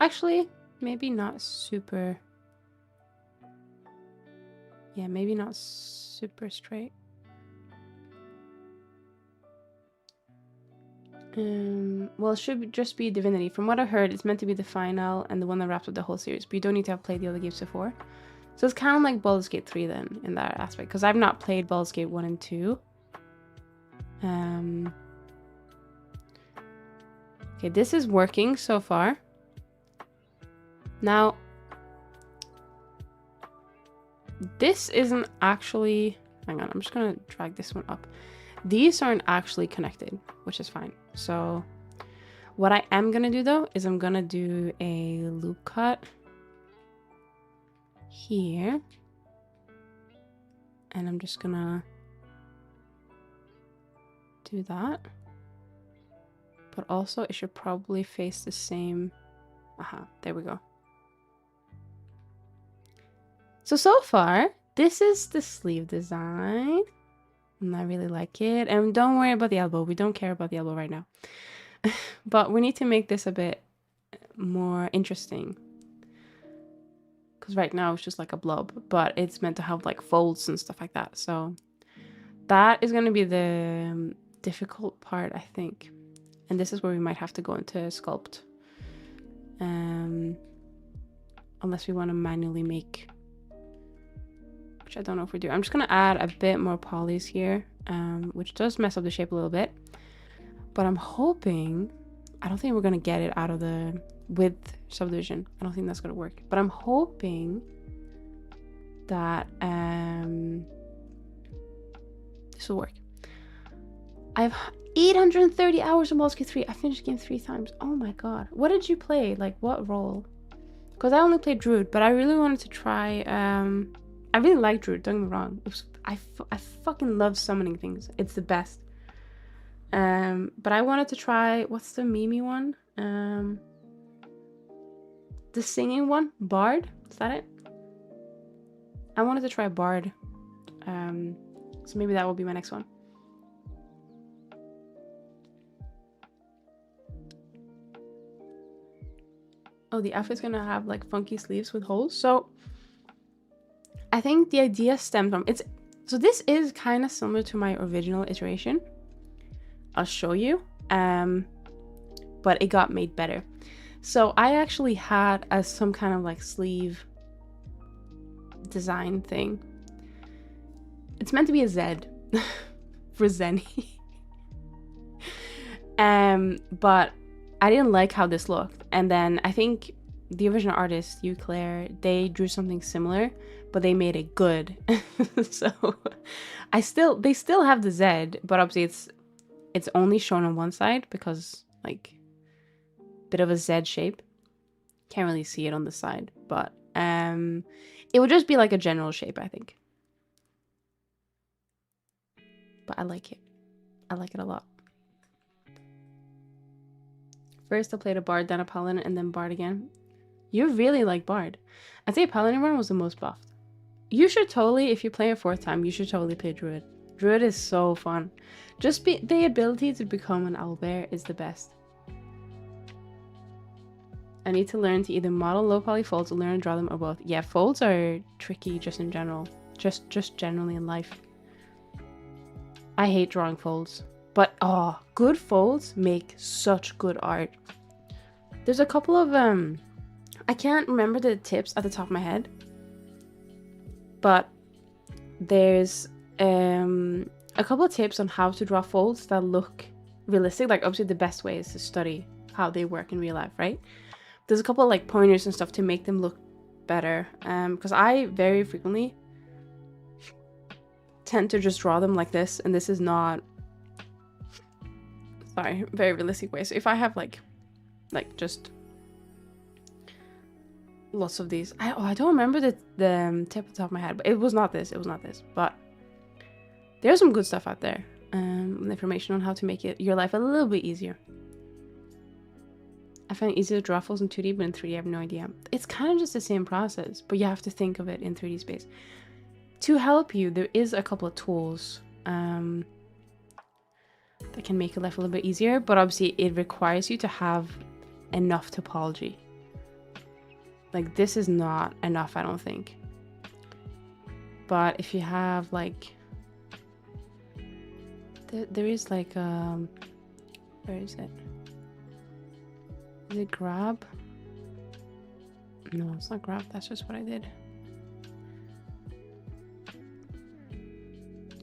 Actually, maybe not super... Yeah, maybe not super straight. Well, it should just be Divinity. From what I heard, it's meant to be the final and the one that wraps up the whole series. But you don't need to have played the other games before. So it's kind of like Baldur's Gate 3 then, in that aspect. Because I've not played Baldur's Gate 1 and 2. Okay, this is working so far. Now, this isn't actually... Hang on, I'm just going to drag this one up. These aren't actually connected, which is fine. So what I am going to do, though, is I'm going to do a loop cut here. And I'm just going to do that. But also, it should probably face the same... there we go. So far, this is the sleeve design. And I really like it. And don't worry about the elbow. We don't care about the elbow right now. But we need to make this a bit more interesting. Because right now it's just like a blob. But it's meant to have like folds and stuff like that. So that is going to be the difficult part, I think. And this is where we might have to go into sculpt. unless we want to manually make, which I don't know if we do. I'm just gonna add a bit more polys here, which does mess up the shape a little bit, but I'm hoping, I don't think we're gonna get it out of the width subdivision. I don't think that's gonna work, but I'm hoping that this will work. I have 830 hours in Baldur's Gate 3. I finished the game 3 times. Oh my god. What did you play? Like, what role? Because I only played Druid, but I really wanted to try, I really like Druid, don't get me wrong. I fucking love summoning things. It's the best. But I wanted to try, what's the Mimi one? The singing one? Bard? Is that it? I wanted to try Bard. So maybe that will be my next one. Oh, the outfit's gonna have like funky sleeves with holes. So I think the idea stemmed from so this is kind of similar to my original iteration. I'll show you. But it got made better. So I actually had some kind of like sleeve design thing. It's meant to be a Z for Zenny. But I didn't like how this looked, and then I think the original artist, Claire, they drew something similar, but they made it good. So they still have the Z, but obviously it's only shown on one side because like bit of a Z shape. Can't really see it on the side, but it would just be like a general shape, I think. But I like it. I like it a lot. First I played a Bard, then a Paladin, and then Bard again. You really like Bard. I'd say Paladin one was the most buffed. You should totally, if you play a 4th time, you should totally play Druid. Druid is so fun. Just the ability to become an owlbear is the best. I need to learn to either model low poly folds or learn to draw them, or both. Yeah, folds are tricky just in general. Just generally in life. I hate drawing folds. But, oh, good folds make such good art. There's a couple of, I can't remember the tips at the top of my head. But there's a couple of tips on how to draw folds that look realistic. Like, obviously the best way is to study how they work in real life, right? There's a couple of, like, pointers and stuff to make them look better. Because I very frequently tend to just draw them like this. And this is not... Sorry, very realistic way. So if I have like just lots of these, I don't remember the tip at the top of my head, but it was not this. But there's some good stuff out there. Information on how to make your life a little bit easier. I find it easier to draw folds in 2D, but in 3D I have no idea. It's kind of just the same process, but you have to think of it in 3D space. To help you, there is a couple of tools. That can make your life a little bit easier, but obviously it requires you to have enough topology. Like, this is not enough, I don't think. But if you have like there is like where is it? Is it grab? No, it's not grab, that's just what I did.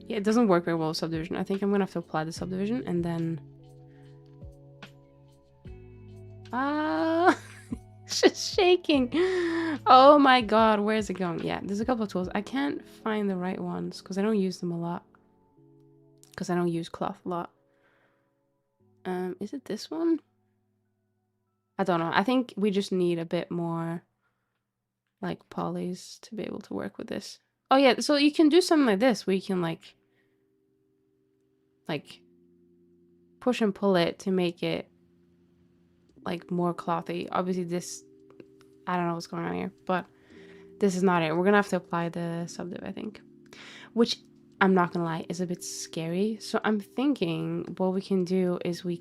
Yeah, it doesn't work very well with subdivision. I think I'm gonna have to apply the subdivision and then... It's just shaking. Oh my god, where is it going? Yeah, there's a couple of tools. I can't find the right ones because I don't use them a lot. Because I don't use cloth a lot. Is it this one? I don't know. I think we just need a bit more like polys to be able to work with this. Oh yeah, so you can do something like this where you can like push and pull it to make it like more clothy. Obviously this, I don't know what's going on here, but this is not it. We're gonna have to apply the subdiv, I think, which I'm not gonna lie is a bit scary. So I'm thinking what we can do is we'll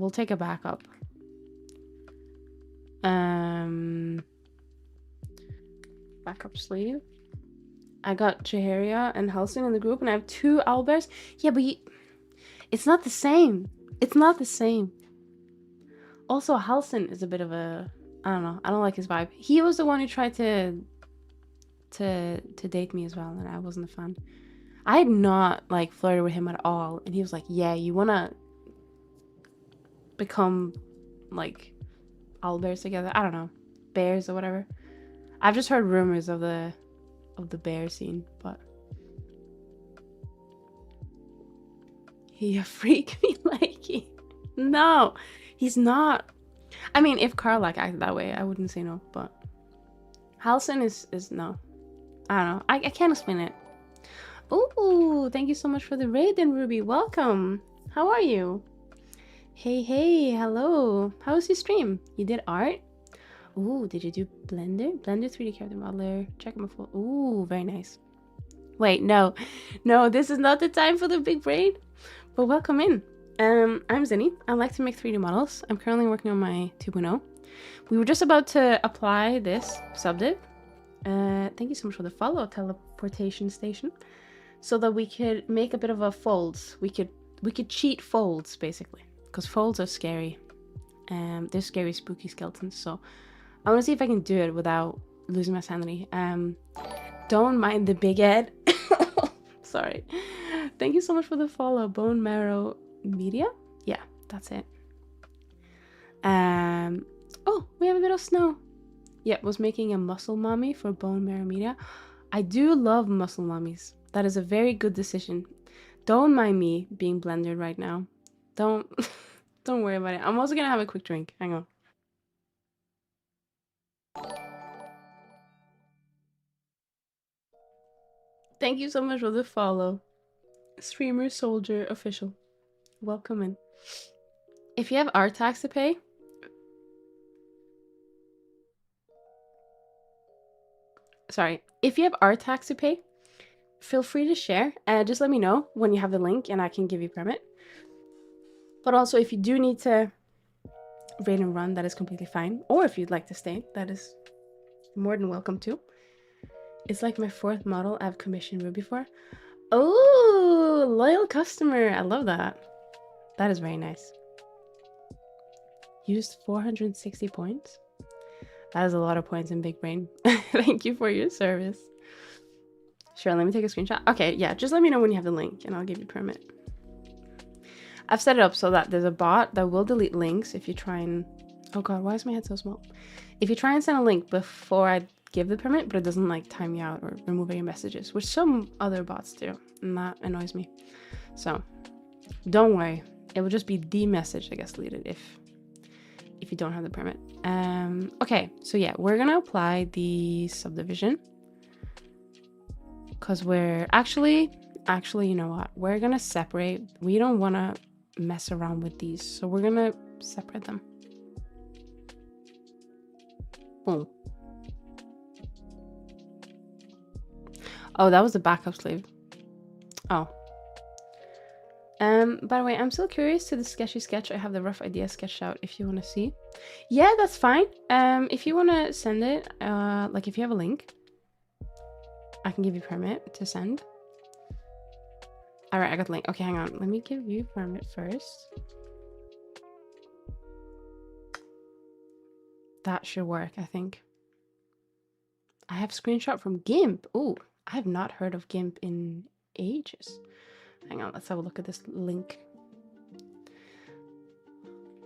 take a backup. Backup sleeve. I got Jaharia and Helsing in the group, and I have 2 owlbears. Yeah, but it's not the same. It's not the same. Also, Halson is a bit of a, I don't know. I don't like his vibe. He was the one who tried to date me as well, and I wasn't a fan. I had not like flirted with him at all, and he was like, "Yeah, you wanna become like owlbears together? I don't know, bears or whatever." I've just heard rumors of the bear scene, but he a freak me like he. No, he's not. I mean, if Carl like acted that way, I wouldn't say no, but Halson is no. I don't know. I can't explain it. Ooh, thank you so much for the raid then, Ruby. Welcome. How are you? Hey, hey, hello. How was your stream? You did art? Ooh, did you do Blender? Blender 3D character modeler. Check my phone. Ooh, very nice. Wait, no. No, this is not the time for the big raid. But welcome in. I'm Zenny. I like to make 3D models. I'm currently working on my 2.0. We were just about to apply this subdiv. Thank you so much for the follow, teleportation station. So that we could make a bit of a folds. We could cheat folds basically, because folds are scary. They're scary, spooky skeletons. So I want to see if I can do it without losing my sanity. Don't mind the big head. Sorry. Thank you so much for the follow, Bone Marrow Media. Yeah, that's it. Oh, we have a bit of snow. Yeah, was making a muscle mommy for Bone Marrow Media. I do love muscle mummies. That is a very good decision. Don't mind me being blended right now. Don't don't worry about it. I'm also gonna have a quick drink. Hang on. Thank you so much for the follow. Streamer Soldier Official. Welcome in. If you have art tax to pay, if you have art tax to pay, feel free to share. Just let me know when you have the link and I can give you permit. But also, if you do need to raid and run, that is completely fine. Or if you'd like to stay, that is more than welcome too. It's like my 4th model I've commissioned Ruby for. Oh, loyal customer. I love that. That is very nice. Used 460 points. That is a lot of points in Big Brain. Thank you for your service. Sure, let me take a screenshot. Okay, yeah, just let me know when you have the link and I'll give you permit. I've set it up so that there's a bot that will delete links if you try and... Oh god, why is my head so small? If you try and send a link before I give the permit, but it doesn't like time you out or remove any messages, which some other bots do, and that annoys me. So, don't worry. It will just be the message that gets deleted if you don't have the permit. Okay, so yeah, we're gonna apply the subdivision. Because we're actually, you know what? We're gonna separate. We don't wanna mess around with these, so we're gonna separate them. Boom. Oh, that was the backup sleeve. Oh. By the way, I'm still curious to the sketchy sketch. I have the rough idea sketched out if you want to see. Yeah, that's fine. If you want to send it, like if you have a link, I can give you permit to send. All right, I got the link. Okay, hang on. Let me give you permit first. That should work, I think. I have screenshot from GIMP. Oh, I have not heard of GIMP in ages. Hang on, let's have a look at this link.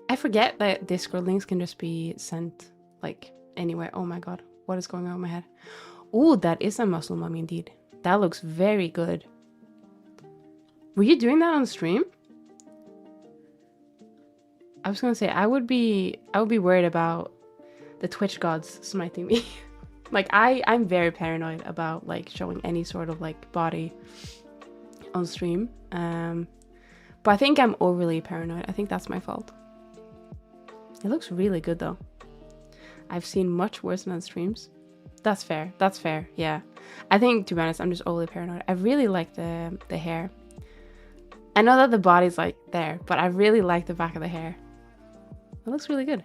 I forget that Discord links can just be sent like anywhere. Oh my god, what is going on in my head? Oh, that is a muscle mummy indeed. That looks very good. Were you doing that on stream? I was gonna say I would be worried about the Twitch gods smiting me. Like I'm very paranoid about like showing any sort of like body on stream. But I think I'm overly paranoid. I think that's my fault. It looks really good though. I've seen much worse on streams. That's fair. That's fair. Yeah. I think, to be honest, I'm just overly paranoid. I really like the hair. I know that the body's like there, but I really like the back of the hair. It looks really good.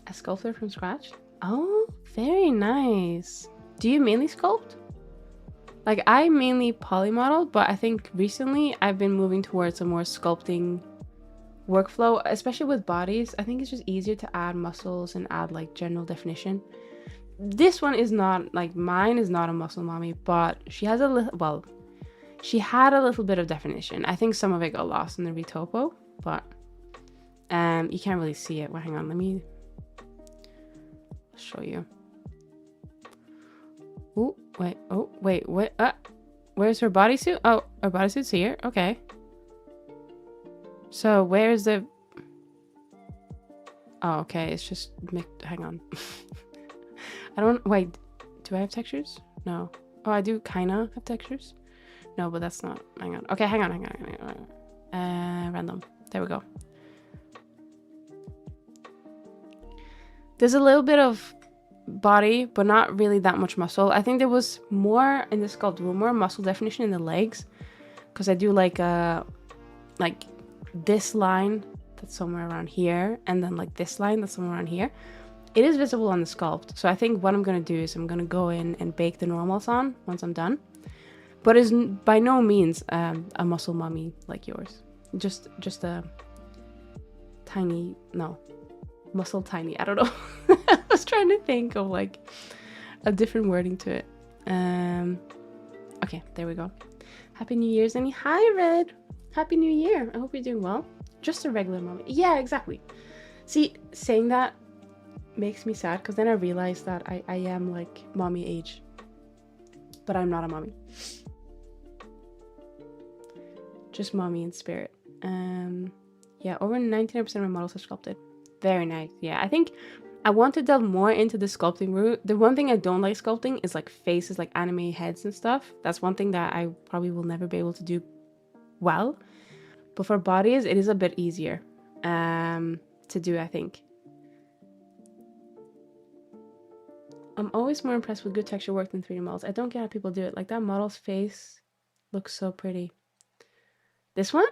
A sculptor from scratch? Oh, very nice. Do you mainly sculpt? Like, I mainly polymodel, but I think recently I've been moving towards a more sculpting workflow, especially with bodies. I think it's just easier to add muscles and add like general definition. This one is not, like, mine is not a muscle mommy, but she has a little, well, she had a little bit of definition. I think some of it got lost in the retopo, but you can't really see it. Well, hang on, let me show you. Oh, wait, what? Where's her bodysuit? Oh, her bodysuit's here. Okay. So where's the... Oh, okay, it's just... Hang on. I don't... Wait, do I have textures? No. Oh, I do kinda have textures. No, but that's not... Hang on. Okay, hang on. Random. There we go. There's a little bit of body, but not really that much muscle. I think there was more in the sculpt, more muscle definition in the legs, because I do like this line that's somewhere around here, and then like this line that's somewhere around here. It is visible on the sculpt, so I think what I'm gonna do is I'm gonna go in and bake the normals on once I'm done. But it's by no means a muscle mommy like yours. Just a tiny, no, muscle tiny. I don't know. I was trying to think of like a different wording to it. Okay, there we go. Happy New Year's, Annie. Hi, Red. Happy New Year. I hope you're doing well. Just a regular mommy. Yeah, exactly. See, saying that makes me sad because then I realize that I am like mommy age, but I'm not a mommy. Just mommy in spirit. Yeah, over 99% of my models are sculpted. Very nice. Yeah, I think I want to delve more into the sculpting route. The one thing I don't like sculpting is like faces, like anime heads and stuff. That's one thing that I probably will never be able to do well. But for bodies, it is a bit easier to do, I think. I'm always more impressed with good texture work than 3D models. I don't get how people do it. Like, that model's face looks so pretty. This one?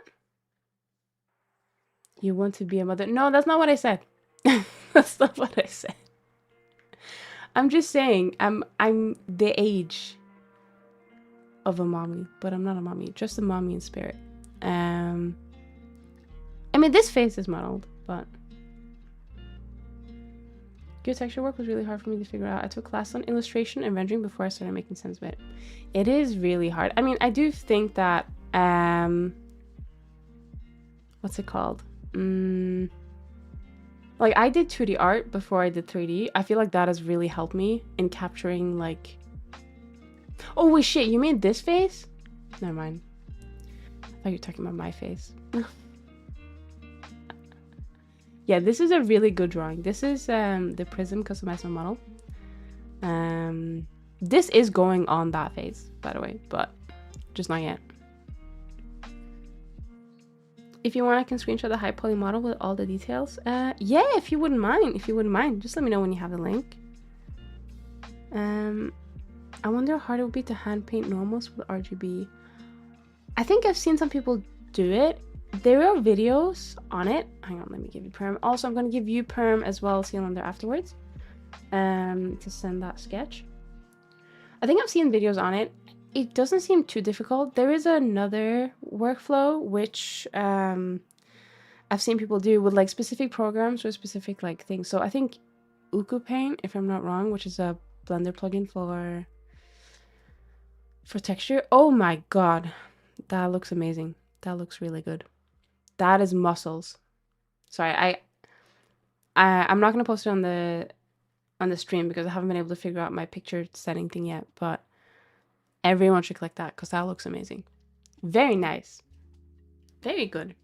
You want to be a mother? No, that's not what I said. That's not what I said. I'm just saying I'm the age of a mommy, but I'm not a mommy. Just a mommy in spirit. I mean, this face is modeled, but good texture work was really hard for me to figure out. I took class on illustration and rendering before I started making sense of it. It is really hard. I mean, I do think that what's it called? Like, I did 2D art before I did 3D. I feel like that has really helped me in capturing, like... Oh, wait, shit, you made this face? Never mind. I thought you were talking about my face. Yeah, this is a really good drawing. This is the Prism customized model. This is going on that face, by the way, but just not yet. If you want, I can screenshot the high poly model with all the details. Yeah, if you wouldn't mind. If you wouldn't mind, just let me know when you have the link. I wonder how hard it would be to hand paint normals with RGB. I think I've seen some people do it. There are videos on it. Hang on, let me give you perm. Also, I'm going to give you perm as well, see on there afterwards. To send that sketch. I think I've seen videos on it. It doesn't seem too difficult. There is another workflow which I've seen people do with like specific programs or specific like things. So I think Uku Paint, if I'm not wrong, which is a Blender plugin for texture. Oh my god, that looks amazing. That looks really good. That is muscles. Sorry, I'm not gonna post it on the stream because I haven't been able to figure out my picture setting thing yet, but everyone should click that because that looks amazing. Very nice. Very good.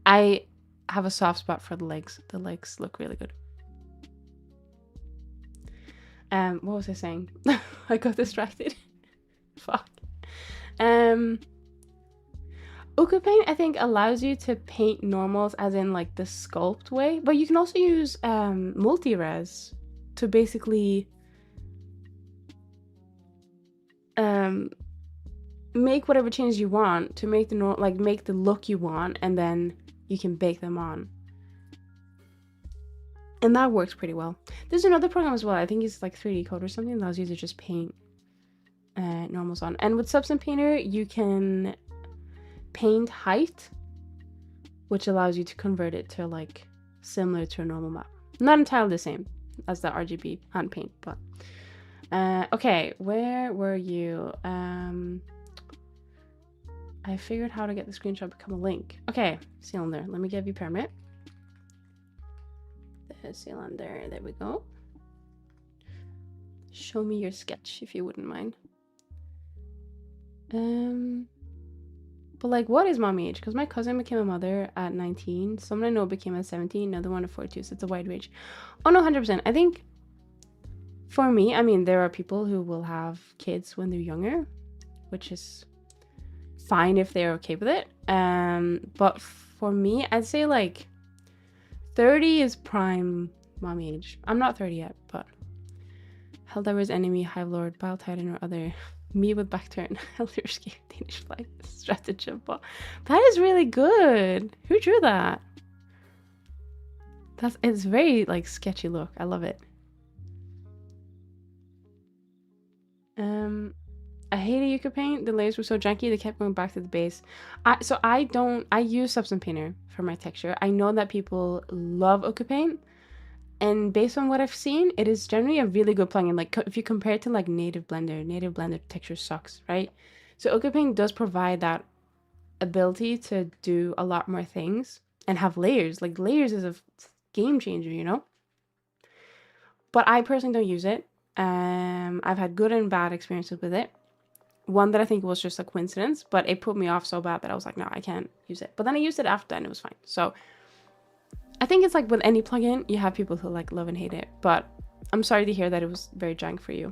I have a soft spot for the legs. The legs look really good. What was I saying? I got distracted. Fuck. Uku Paint, I think, allows you to paint normals as in like the sculpt way, but you can also use multi-res to basically make whatever changes you want to make the make the look you want, and then you can bake them on, and that works pretty well. There's another program as well. I think it's like 3D Code or something that allows you to just paint normal's on. And with Substance Painter, you can paint height, which allows you to convert it to like similar to a normal map. Not entirely the same as the RGB hand paint, but okay, where were you? I figured how to get the screenshot become a link. Okay, cylinder. Let me give you permit. The cylinder. There we go. Show me your sketch if you wouldn't mind. But like, what is mommy age? Because my cousin became a mother at 19. Someone I know became at 17. Another one at 42. So it's a wide range. Oh no, 100%. I think for me, I mean, there are people who will have kids when they're younger, which is fine if they're okay with it. But for me, I'd say like 30 is prime mommy age. I'm not 30 yet, but Helldiver's enemy, Hive Lord, Bile Titan, or other. Me with backturn. Elder escape Danish flag stratagem. But that is really good. Who drew that? It's very like sketchy look. I love it. I hated Yucca Paint. The layers were so janky, they kept going back to the base. I use Substance Painter for my texture. I know that people love Yucca Paint, and based on what I've seen, it is generally a really good plugin. Like if you compare it to like Native Blender texture sucks, right? So Yucca Paint does provide that ability to do a lot more things and have layers. Like layers is a game changer, you know? But I personally don't use it. I've had good and bad experiences with it. One that I think was just a coincidence, but it put me off so bad that I was like, no, I can't use it. But then I used it after and it was fine. So I think it's like with any plugin, you have people who like love and hate it. But I'm sorry to hear that it was very jank for you.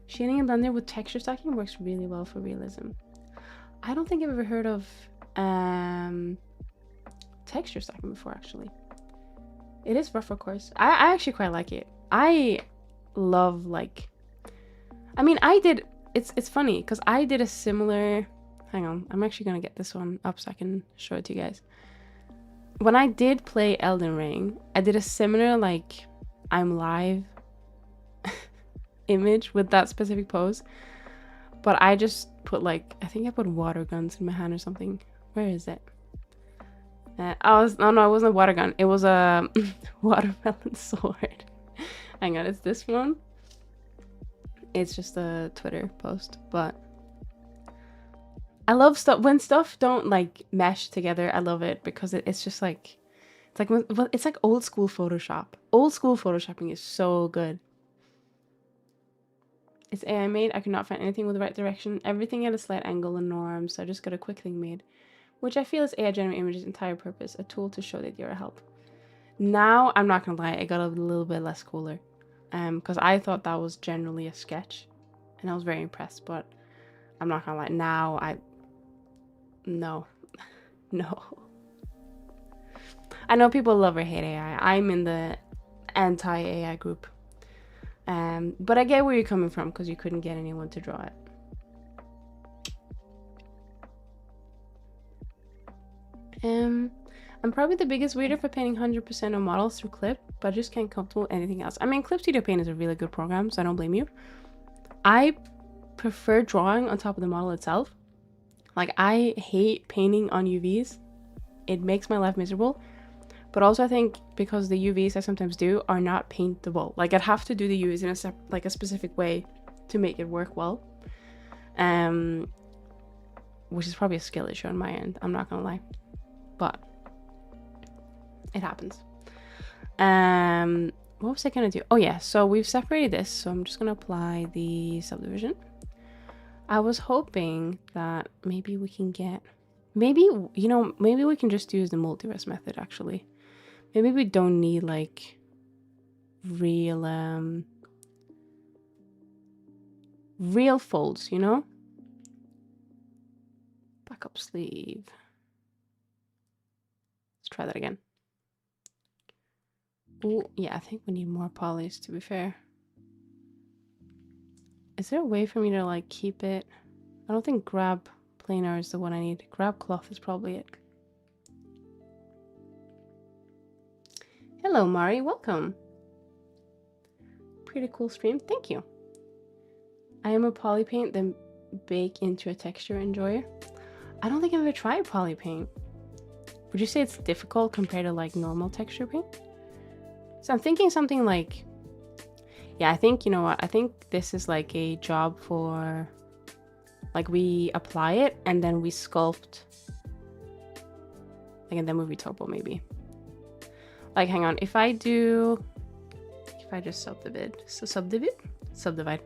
Shading in Blender with texture stacking works really well for realism. I don't think I've ever heard of texture stacking before, actually. It is rough, of course. I actually quite like it. I love like, I mean, it's funny because I did a similar, hang on, I'm actually going to get this one up so I can show it to you guys. When I did play Elden Ring, I did a similar like I'm live image with that specific pose, but I just put like, I think I put water guns in my hand or something. Where is it? No, it wasn't a water gun. It was a watermelon sword. Hang on, it's this one. It's just a Twitter post, but I love stuff when stuff don't like mesh together. I love it because it's just like it's like old school Photoshop. Old school Photoshopping is so good. It's AI made. I could not find anything with the right direction. Everything at a slight angle and norm, so I just got a quick thing made, which I feel is AI generated image's entire purpose, a tool to show that you're a help. Now, I'm not gonna lie, it got a little bit less cooler. Because I thought that was generally a sketch, and I was very impressed, but I'm not gonna lie, now no. No. I know people love or hate AI. I'm in the anti-AI group. But I get where you're coming from, because you couldn't get anyone to draw it. I'm probably the biggest reader for painting 100% of models through Clip, but I just can't comfortable with anything else. I mean, Clip Studio Paint is a really good program, so I don't blame you. I prefer drawing on top of the model itself. Like, I hate painting on UVs. It makes my life miserable. But also, I think because the UVs I sometimes do are not paintable. Like, I'd have to do the UVs in a specific way to make it work well. Which is probably a skill issue on my end. I'm not gonna lie. But it happens. What was I gonna do? Oh yeah, so we've separated this, so I'm just gonna apply the subdivision. I was hoping that maybe we can get, maybe we can just use the multiverse method actually. Maybe we don't need like real folds, you know? Backup sleeve. Let's try that again. Oh, yeah, I think we need more polys, to be fair. Is there a way for me to, like, keep it? I don't think grab planar is the one I need. Grab cloth is probably it. Hello, Mari. Welcome. Pretty cool stream. Thank you. I am a poly paint, then bake into a texture enjoyer. I don't think I've ever tried poly paint. Would you say it's difficult compared to like normal texture paint? So I'm thinking something like, yeah, I think, you know what? I think this is like a job for, like, we apply it and then we sculpt. Like, and then we turbo maybe. Like, hang on, if I just subdivide.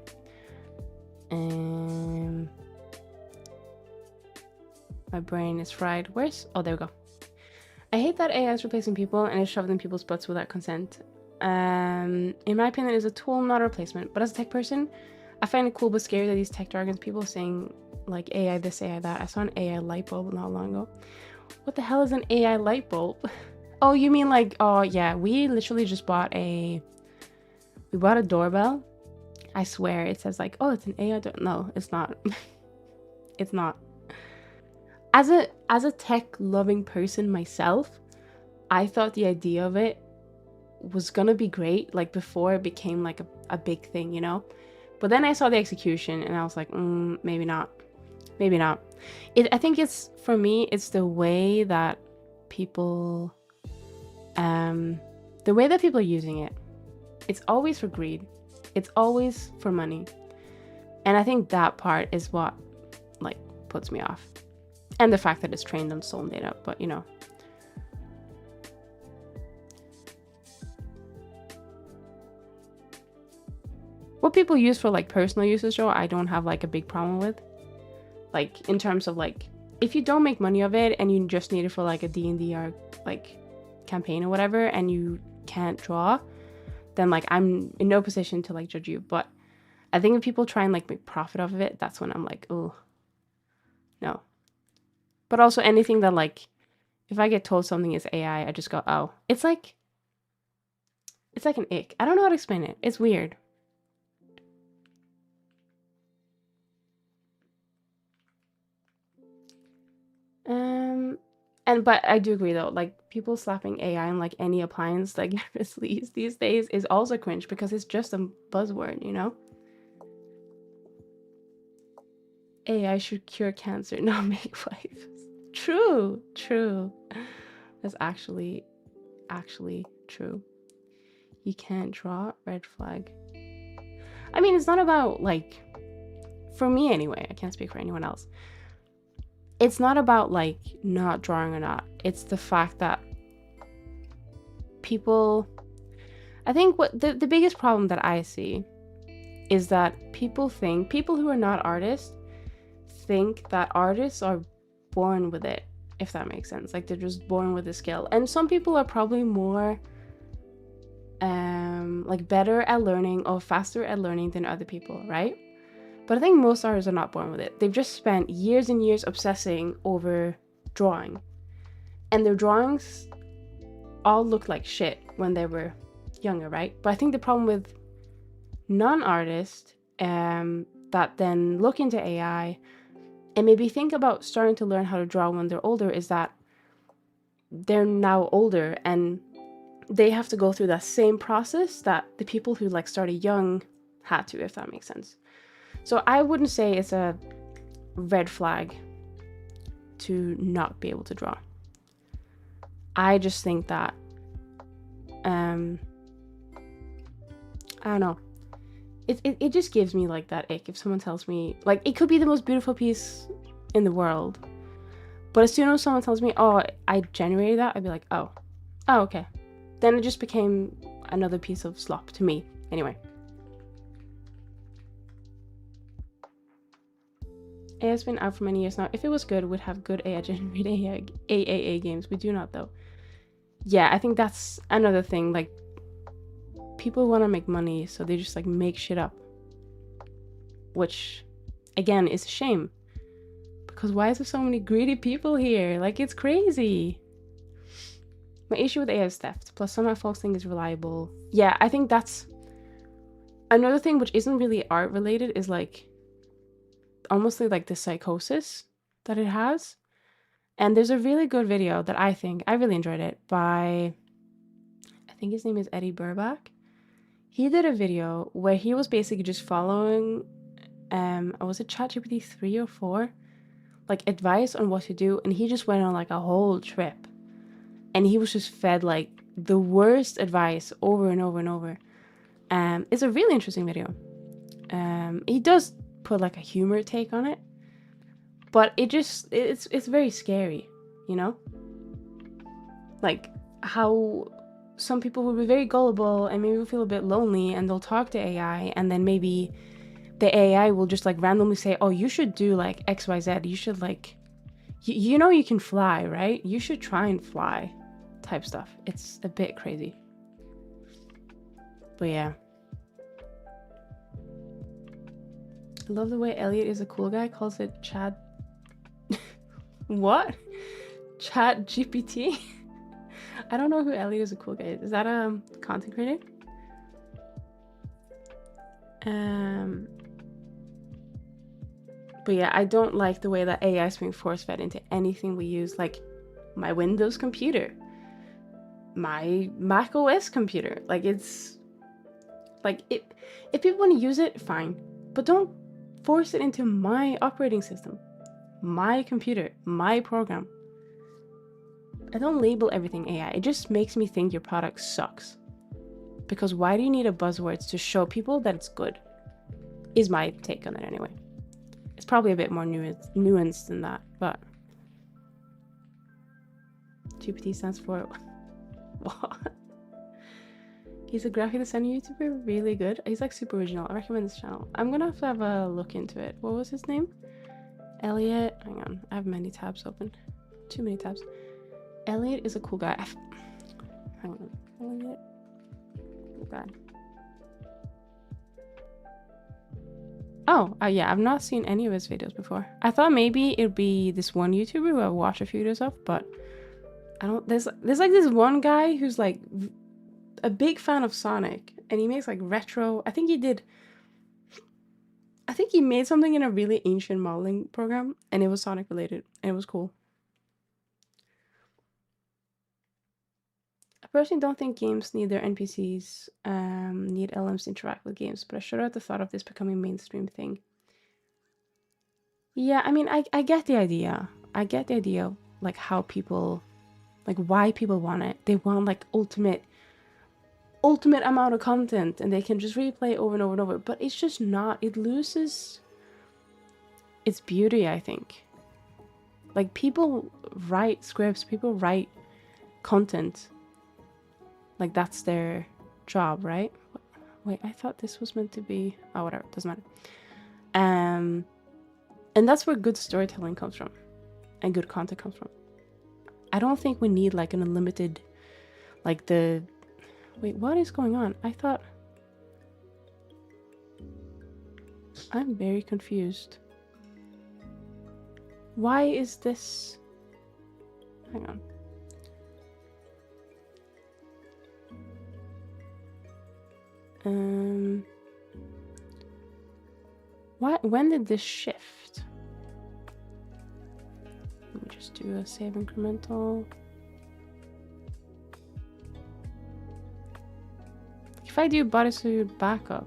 My brain is fried. Oh, there we go. I hate that AI is replacing people and is shoved in people's butts without consent. In my opinion, it is a tool, not a replacement. But as a tech person, I find it cool but scary that these tech jargons, people saying like AI this, AI that. I saw an AI light bulb not long ago. What the hell is an AI light bulb? Oh, you mean like, oh yeah, we literally just bought a doorbell. I swear it says like, oh, it's an AI no, it's not. It's not. As a tech loving person myself, I thought the idea of it was gonna be great, like before it became like a big thing, you know? But then I saw the execution and I was like, maybe not. Maybe not. I think it's, for me, it's the way that people are using it. It's always for greed. It's always for money. And I think that part is what like puts me off. And the fact that it's trained on stolen data, but you know. What people use for like personal usage though, I don't have like a big problem with. Like in terms of like, if you don't make money of it and you just need it for like a D&D or like campaign or whatever and you can't draw, then like I'm in no position to like judge you. But I think if people try and like make profit off of it, that's when I'm like, oh, no. But also anything that like, if I get told something is AI, I just go, oh. It's like an ick. I don't know how to explain it. It's weird. But I do agree though, like people slapping AI on like any appliance like these days is also cringe because it's just a buzzword, you know? AI should cure cancer, not make wives. True. That's actually true. You can't draw, red flag. I mean, it's not about like, for me anyway, I can't speak for anyone else. It's not about like not drawing or not. It's the fact that people, I think what the biggest problem that I see is that people who are not artists think that artists are born with it, if that makes sense. Like they're just born with the skill. And some people are probably more like better at learning or faster at learning than other people, right? But I think most artists are not born with it. They've just spent years and years obsessing over drawing. And their drawings all look like shit when they were younger, right? But I think the problem with non-artists that then look into AI and maybe think about starting to learn how to draw when they're older is that they're now older and they have to go through that same process that the people who like started young had to, if that makes sense. So I wouldn't say it's a red flag to not be able to draw. I just think that, I don't know. It just gives me like that ick if someone tells me, like, it could be the most beautiful piece in the world. But as soon as someone tells me, oh, I generated that, I'd be like, oh, okay. Then it just became another piece of slop to me. Anyway. AI has been out for many years now. If it was good, we'd have good AI generated AAA games. We do not, though. Yeah, I think that's another thing. Like, people want to make money, so they just, like, make shit up. Which, again, is a shame. Because why is there so many greedy people here? Like, it's crazy. My issue with AI is theft. Plus, some of my folks think it's reliable. Yeah, I think that's... Another thing which isn't really art-related is, like... almost like the psychosis that it has. And there's a really good video that I really enjoyed it by, I think his name is Eddie Burback. He did a video where he was basically just following was it ChatGPT 3 or 4? Like advice on what to do, and he just went on like a whole trip. And he was just fed like the worst advice over and over and over. It's a really interesting video. He does put like a humor take on it, but it's very scary, you know? Like how some people will be very gullible and maybe will feel a bit lonely, and they'll talk to AI, and then maybe the AI will just like randomly say, oh, you should do like XYZ. You should like, you know, you can fly, right? You should try and fly type stuff. It's a bit crazy. But yeah. I love the way Elliot is a cool guy, calls it Chad. What? Chat GPT? I don't know who Elliot is a cool guy. Is that a content creator? But yeah, I don't like the way that AI is being force fed into anything we use, like my Windows computer, my Mac OS computer. Like it's like if people want to use it, fine, but don't force it into my operating system, my computer, my program. I don't label everything AI. It just makes me think your product sucks. Because why do you need a buzzwords to show people that it's good? Is my take on it anyway. It's probably a bit more nuanced than that, but GPT stands for what? He's a graphic designer YouTuber, really good. He's like super original. I recommend this channel. I'm gonna have to have a look into it. What was his name? Elliot. Hang on, I have many tabs open. Too many tabs. Elliot is a cool guy. Hang on, Elliot. Cool guy. Oh, yeah, I've not seen any of his videos before. I thought maybe it'd be this one YouTuber who I've watched a few videos of, but I don't. There's like this one guy who's like a big fan of Sonic, and he makes like retro. I think he made something in a really ancient modeling program, and it was Sonic related, and it was cool. I personally don't think games need their NPCs need LMs to interact with games, but I shudder at the thought of this becoming a mainstream thing. Yeah, I mean, I get the idea. I get the idea of like how people, like why people want it. They want like ultimate amount of content, and they can just replay over and over and over. But it's just not. It loses its beauty, I think. Like people write scripts, people write content. Like that's their job, right? Wait, I thought this was meant to be. Oh, whatever. Doesn't matter. And that's where good storytelling comes from, and good content comes from. I don't think we need like an unlimited, like the. Wait, what is going on? I thought. I'm very confused. Why is this? Hang on. When did this shift? Let me just do a save incremental. If I do bodysuit backup,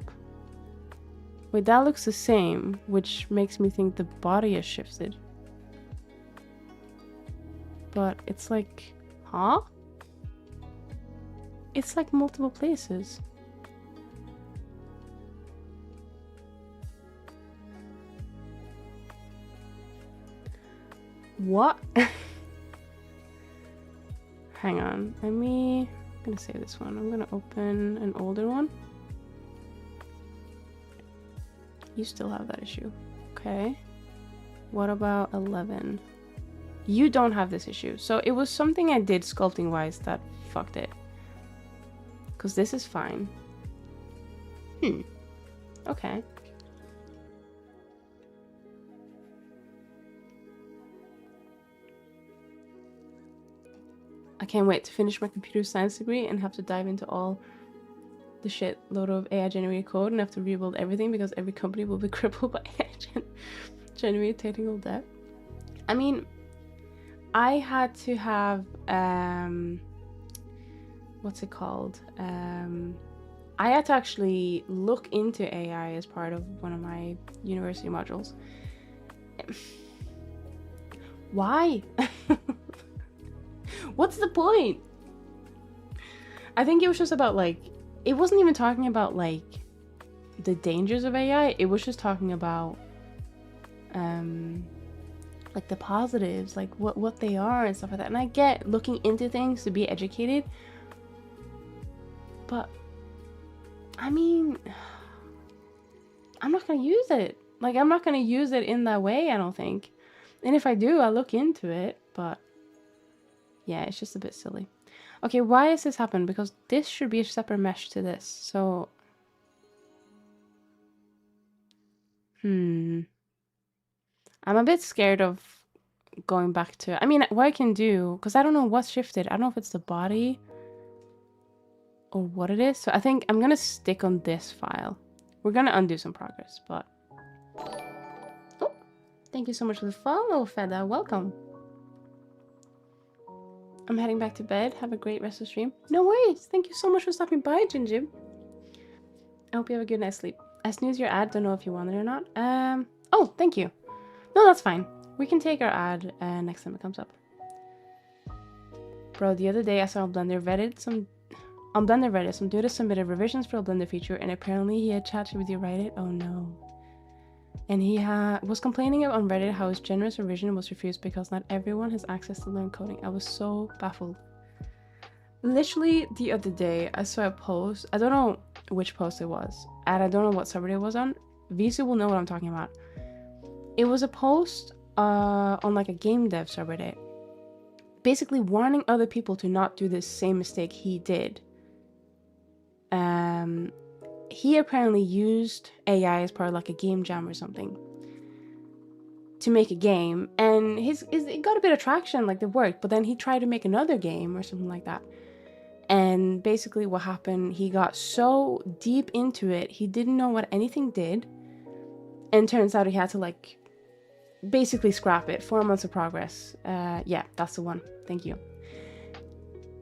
wait, that looks the same, which makes me think the body has shifted. But it's like, huh? It's like multiple places. What? Hang on, I'm gonna save this one. I'm gonna open an older one. You still have that issue. Okay. What about 11? You don't have this issue. So it was something I did sculpting wise that fucked it. Because this is fine. Okay. I can't wait to finish my computer science degree and have to dive into all the shit load of AI generated code and have to rebuild everything because every company will be crippled by AI generated technical debt. I mean, I had to have what's it called? I had to actually look into AI as part of one of my university modules. Why? What's the point? I think it was just about like, it wasn't even talking about like the dangers of AI. It was just talking about like the positives, like what they are and stuff like that. And I get looking into things to be educated, but I mean, I'm not gonna use it. Like, I'm not gonna use it in that way, I don't think. And if I do, I'll look into it, but yeah, it's just a bit silly. Okay, why has this happened? Because this should be a separate mesh to this. So, I'm a bit scared of going back to, I mean, what I can do, because I don't know what's shifted. I don't know if it's the body or what it is. So I think I'm gonna stick on this file. We're gonna undo some progress, but oh, thank you so much for the follow, Feda. Welcome. I'm heading back to bed. Have a great rest of the stream. No worries. Thank you so much for stopping by, Jinjib. I hope you have a good night's sleep. I snoozed your ad. Don't know if you want it or not. Oh, thank you. No, that's fine. We can take our ad next time it comes up. Bro, the other day I saw on Blender Reddit some dude submitted revisions for a Blender feature, and apparently he had ChatGPT write it. Oh no. And he was complaining on Reddit how his generous revision was refused because not everyone has access to learn coding. I was so baffled. Literally the other day, I saw a post. I don't know which post it was, and I don't know what subreddit it was on. Visu will know what I'm talking about. It was a post on like a game dev subreddit, basically warning other people to not do the same mistake he did. He apparently used AI as part of like a game jam or something to make a game, and it got a bit of traction, like it worked, but then he tried to make another game or something like that. And basically what happened, he got so deep into it, he didn't know what anything did, and turns out he had to like basically scrap it. 4 months of progress. Yeah, that's the one. Thank you.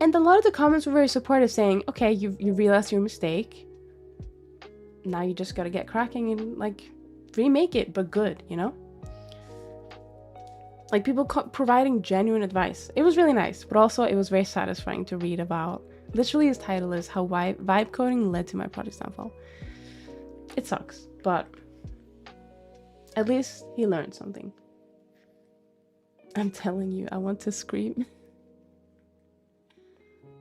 And a lot of the comments were very supportive, saying, okay, you realized your mistake. Now you just gotta get cracking and like remake it, but good, you know? Like people providing genuine advice. It was really nice, but also it was very satisfying to read about. Literally his title is How Vibe Coding Led to My Project's Downfall. It sucks, but at least he learned something. I'm telling you, I want to scream.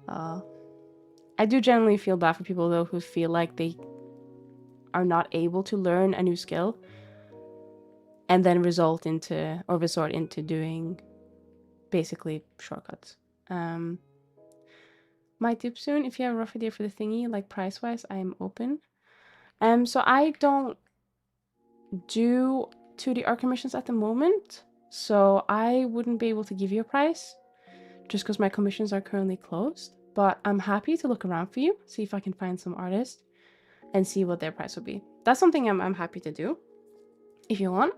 I do generally feel bad for people though who feel like they are not able to learn a new skill and then resort into doing basically shortcuts. Might tip soon. If you have a rough idea for the thingy, like price wise, I am open. So I don't do 2D art commissions at the moment, so I wouldn't be able to give you a price just because my commissions are currently closed, but I'm happy to look around for you, see if I can find some artists and see what their price would be. That's something I'm happy to do if you want.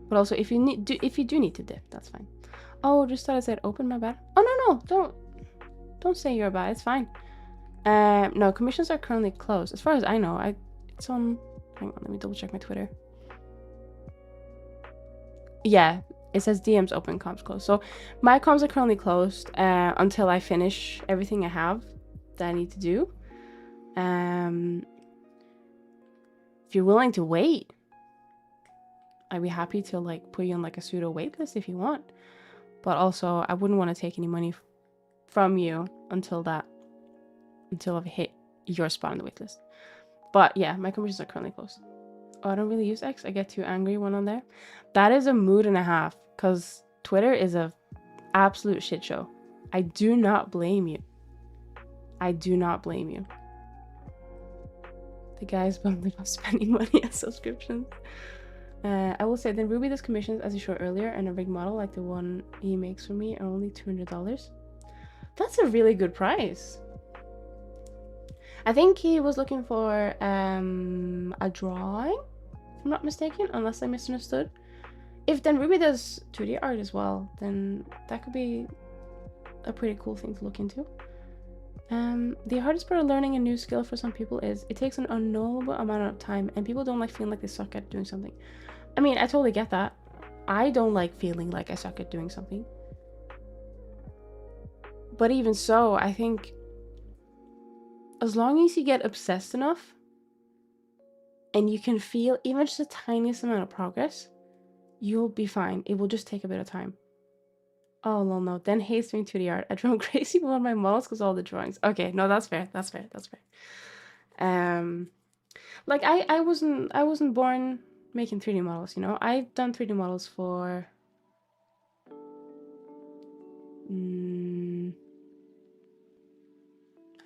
But also if you do need to dip, that's fine. Oh, just thought I said open, my bad. Oh no, don't say you're bad, it's fine. No, commissions are currently closed. As far as I know, it's on, hang on, let me double check my Twitter. Yeah, it says DMs open, comms closed. So my comms are currently closed until I finish everything I have that I need to do. If you're willing to wait, I'd be happy to like put you on like a pseudo wait list if you want. But also I wouldn't want to take any money from you until I've hit your spot on the wait list. But yeah, my commissions are currently closed. Oh, I don't really use X. I get too angry when I'm there. That is a mood and a half, because Twitter is a absolute shit show. I do not blame you. I do not blame you. The guy's bummed about spending money on subscriptions. I will say that Ruby does commissions, as you showed earlier, and a rig model like the one he makes for me are only $200. That's a really good price. I think he was looking for a drawing, if I'm not mistaken, unless I misunderstood. if then Ruby does 2D art as well, then that could be a pretty cool thing to look into. The hardest part of learning a new skill for some people is it takes an unknowable amount of time, and people don't like feeling like they suck at doing something. I mean, I totally get that. I don't like feeling like I suck at doing something. But even so, I think as long as you get obsessed enough and you can feel even just the tiniest amount of progress, you'll be fine. It will just take a bit of time. Oh, no. Then hates doing 2D art. I drove crazy with one of my models because all the drawings. Okay, no, that's fair. That's fair. Like I wasn't born making 3D models, you know. I've done 3D models for hang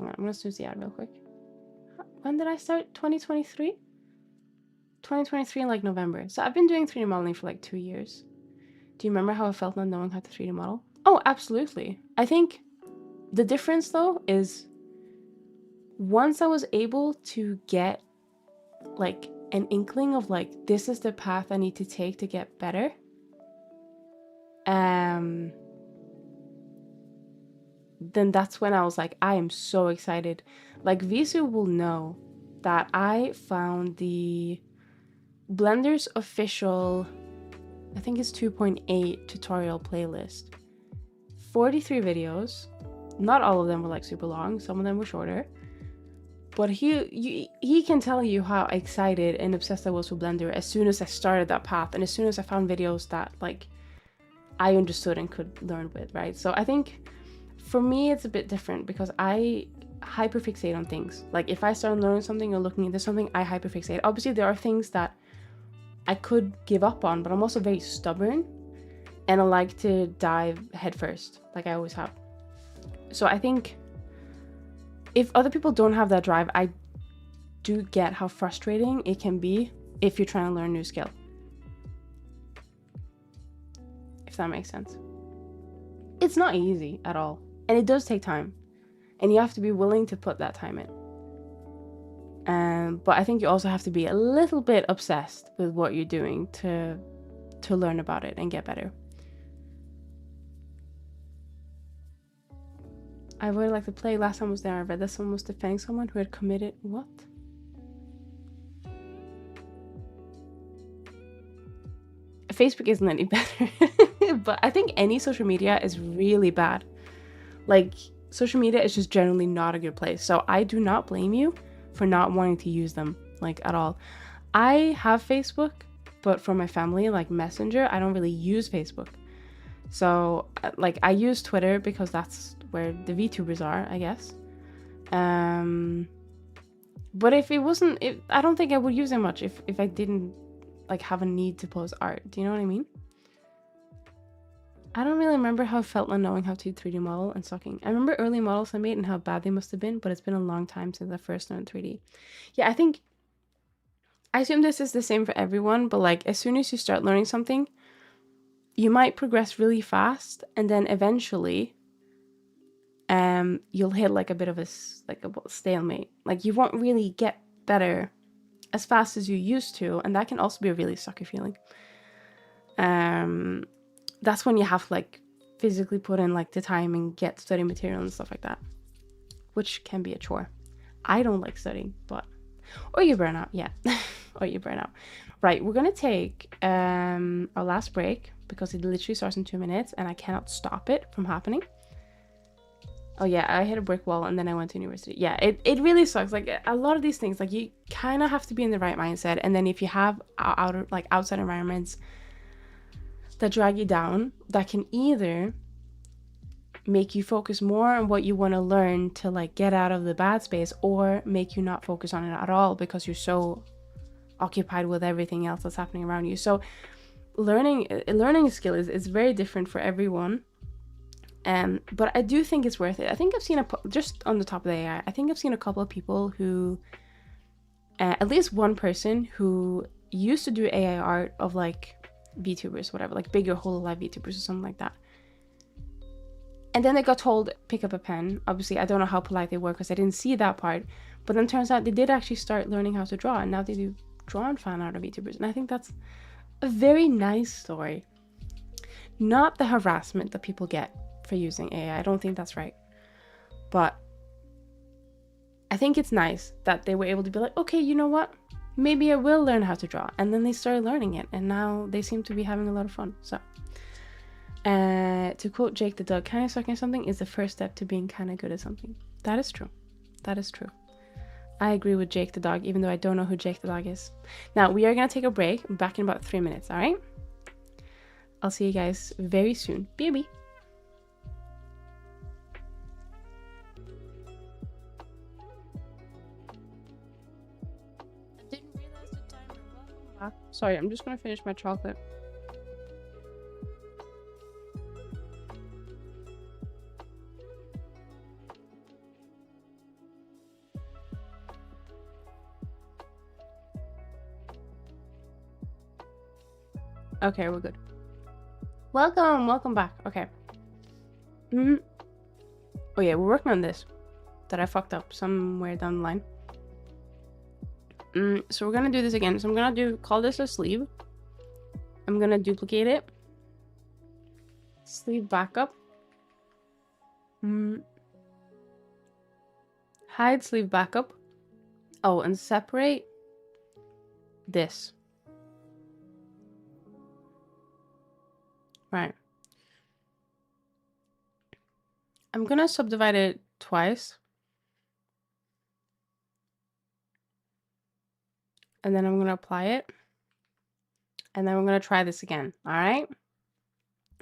on, I'm gonna snooze the ad real quick. When did I start? 2023? 2023 in like November. So I've been doing 3D modeling for like 2 years. Do you remember how I felt not knowing how to 3D model? Oh, absolutely. I think the difference though is once I was able to get like an inkling of like, this is the path I need to take to get better. Then that's when I was like, I am so excited. Like Visu will know that I found the Blender's official, I think it's 2.8 tutorial playlist. 43 videos. Not all of them were like super long. Some of them were shorter. But he can tell you how excited and obsessed I was with Blender as soon as I started that path and as soon as I found videos that like I understood and could learn with, right? So I think for me it's a bit different because I hyperfixate on things. Like if I start learning something or looking into something, I hyperfixate. Obviously there are things that I could give up on, but I'm also very stubborn and I like to dive headfirst, like I always have. So I think if other people don't have that drive, I do get how frustrating it can be if you're trying to learn a new skill. If that makes sense. It's not easy at all. And it does take time. And you have to be willing to put that time in. But I think you also have to be a little bit obsessed with what you're doing to learn about it and get better. I really like to play. Last time I was there, I read that someone was defending someone who had committed what? Facebook isn't any better. But I think any social media is really bad. Like, social media is just generally not a good place. So I do not blame you for not wanting to use them, like, at all. I have Facebook, but for my family, like Messenger, I don't really use Facebook. So, like, I use Twitter because that's where the VTubers are, I guess. But if it wasn't, I don't think I would use it much if I didn't, like, have a need to post art. Do you know what I mean? I don't really remember how it felt not knowing how to 3D model and sucking. I remember early models I made and how bad they must have been, but it's been a long time since I first learned 3D. Yeah, I assume this is the same for everyone, but like as soon as you start learning something, you might progress really fast and then eventually you'll hit like a bit of a stalemate. Like you won't really get better as fast as you used to, and that can also be a really sucky feeling. That's when you have to like physically put in like the time and get study material and stuff like that, which can be a chore. I don't like studying, but or you burn out, yeah. Or you burn out. Right, we're gonna take our last break because it literally starts in 2 minutes and I cannot stop it from happening. Oh yeah, I hit a brick wall and then I went to university. Yeah, it really sucks. Like a lot of these things, like you kind of have to be in the right mindset, and then if you have outside environments that drag you down, that can either make you focus more on what you want to learn to like get out of the bad space, or make you not focus on it at all because you're so occupied with everything else that's happening around you. So learning a skill is very different for everyone. But I do think it's worth it. I think I've seen just on the top of the AI, I think I've seen a couple of people who, at least one person who used to do AI art of like VTubers, whatever, like bigger hololive VTubers or something like that. And then they got told, pick up a pen. Obviously, I don't know how polite they were because I didn't see that part. But then turns out they did actually start learning how to draw, and now they do draw and fan art of VTubers. And I think that's a very nice story. Not the harassment that people get for using AI. I don't think that's right. But I think it's nice that they were able to be like, okay, you know what? Maybe I will learn how to draw. And then they started learning it. And now they seem to be having a lot of fun. So, to quote Jake the dog, kind of sucking at something is the first step to being kind of good at something. That is true. That is true. I agree with Jake the dog, even though I don't know who Jake the dog is. Now, we are going to take a break. I'm back in about 3 minutes, all right? I'll see you guys very soon. Bye-bye. Didn't realize the timer. Welcome back. Sorry, I'm just going to finish my chocolate. Okay, we're good. Welcome back. Okay. Oh yeah, we're working on this that I fucked up somewhere down the line. So we're gonna do this again. So I'm gonna call this a sleeve. I'm gonna duplicate it. Sleeve backup. Hide sleeve backup. Oh, and separate this. Right. I'm gonna subdivide it twice. And then I'm gonna apply it. And then we're gonna try this again. Alright?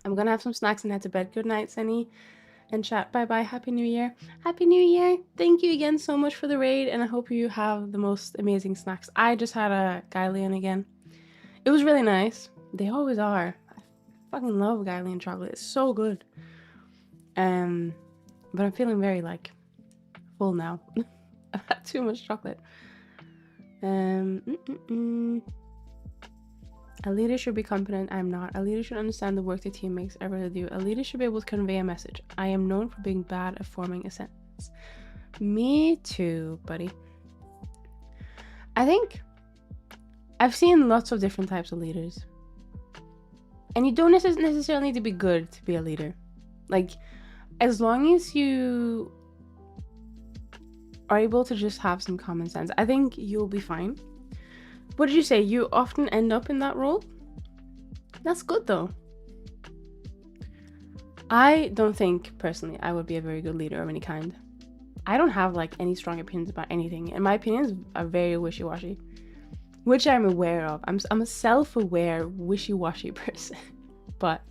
I'm gonna have some snacks and head to bed. Good night, Sunny. And chat. Bye-bye. Happy New Year. Happy New Year. Thank you again so much for the raid. And I hope you have the most amazing snacks. I just had a Guylian again. It was really nice. They always are. I fucking love Guylian chocolate. It's so good. But I'm feeling very, like, full now. I've had too much chocolate. A leader should be confident. I'm not. A leader should understand the work the team makes effort to do. A leader should be able to convey a message. I am known for being bad at forming a sentence. Me too, buddy. I think I've seen lots of different types of leaders. And you don't necessarily need to be good to be a leader. Like, as long as you are able to just have some common sense, I think you'll be fine. What did you say? You often end up in that role? That's good though. I don't think, personally, I would be a very good leader of any kind. I don't have, like, any strong opinions about anything. And my opinions are very wishy-washy. Which I'm aware of. I'm a self-aware, wishy-washy person. But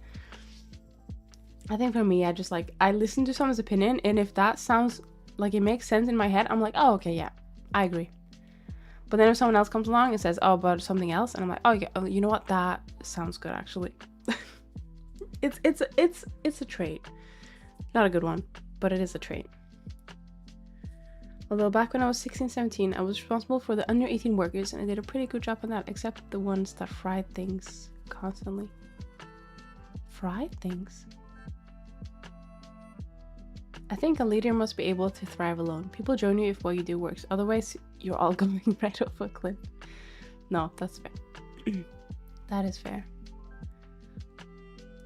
I think for me, I listen to someone's opinion, and if that sounds like it makes sense in my head, I'm like, oh, okay, yeah, I agree. But then if someone else comes along and says, oh, about something else, and I'm like, oh, yeah, oh, you know what? That sounds good, actually. It's a trait. Not a good one, but it is a trait. Although back when I was 16, 17, I was responsible for the under 18 workers, and I did a pretty good job on that, except the ones that fried things constantly. Fried things? I think a leader must be able to thrive alone. People join you if what you do works. Otherwise, you're all going right off a cliff. No, that's fair. That is fair.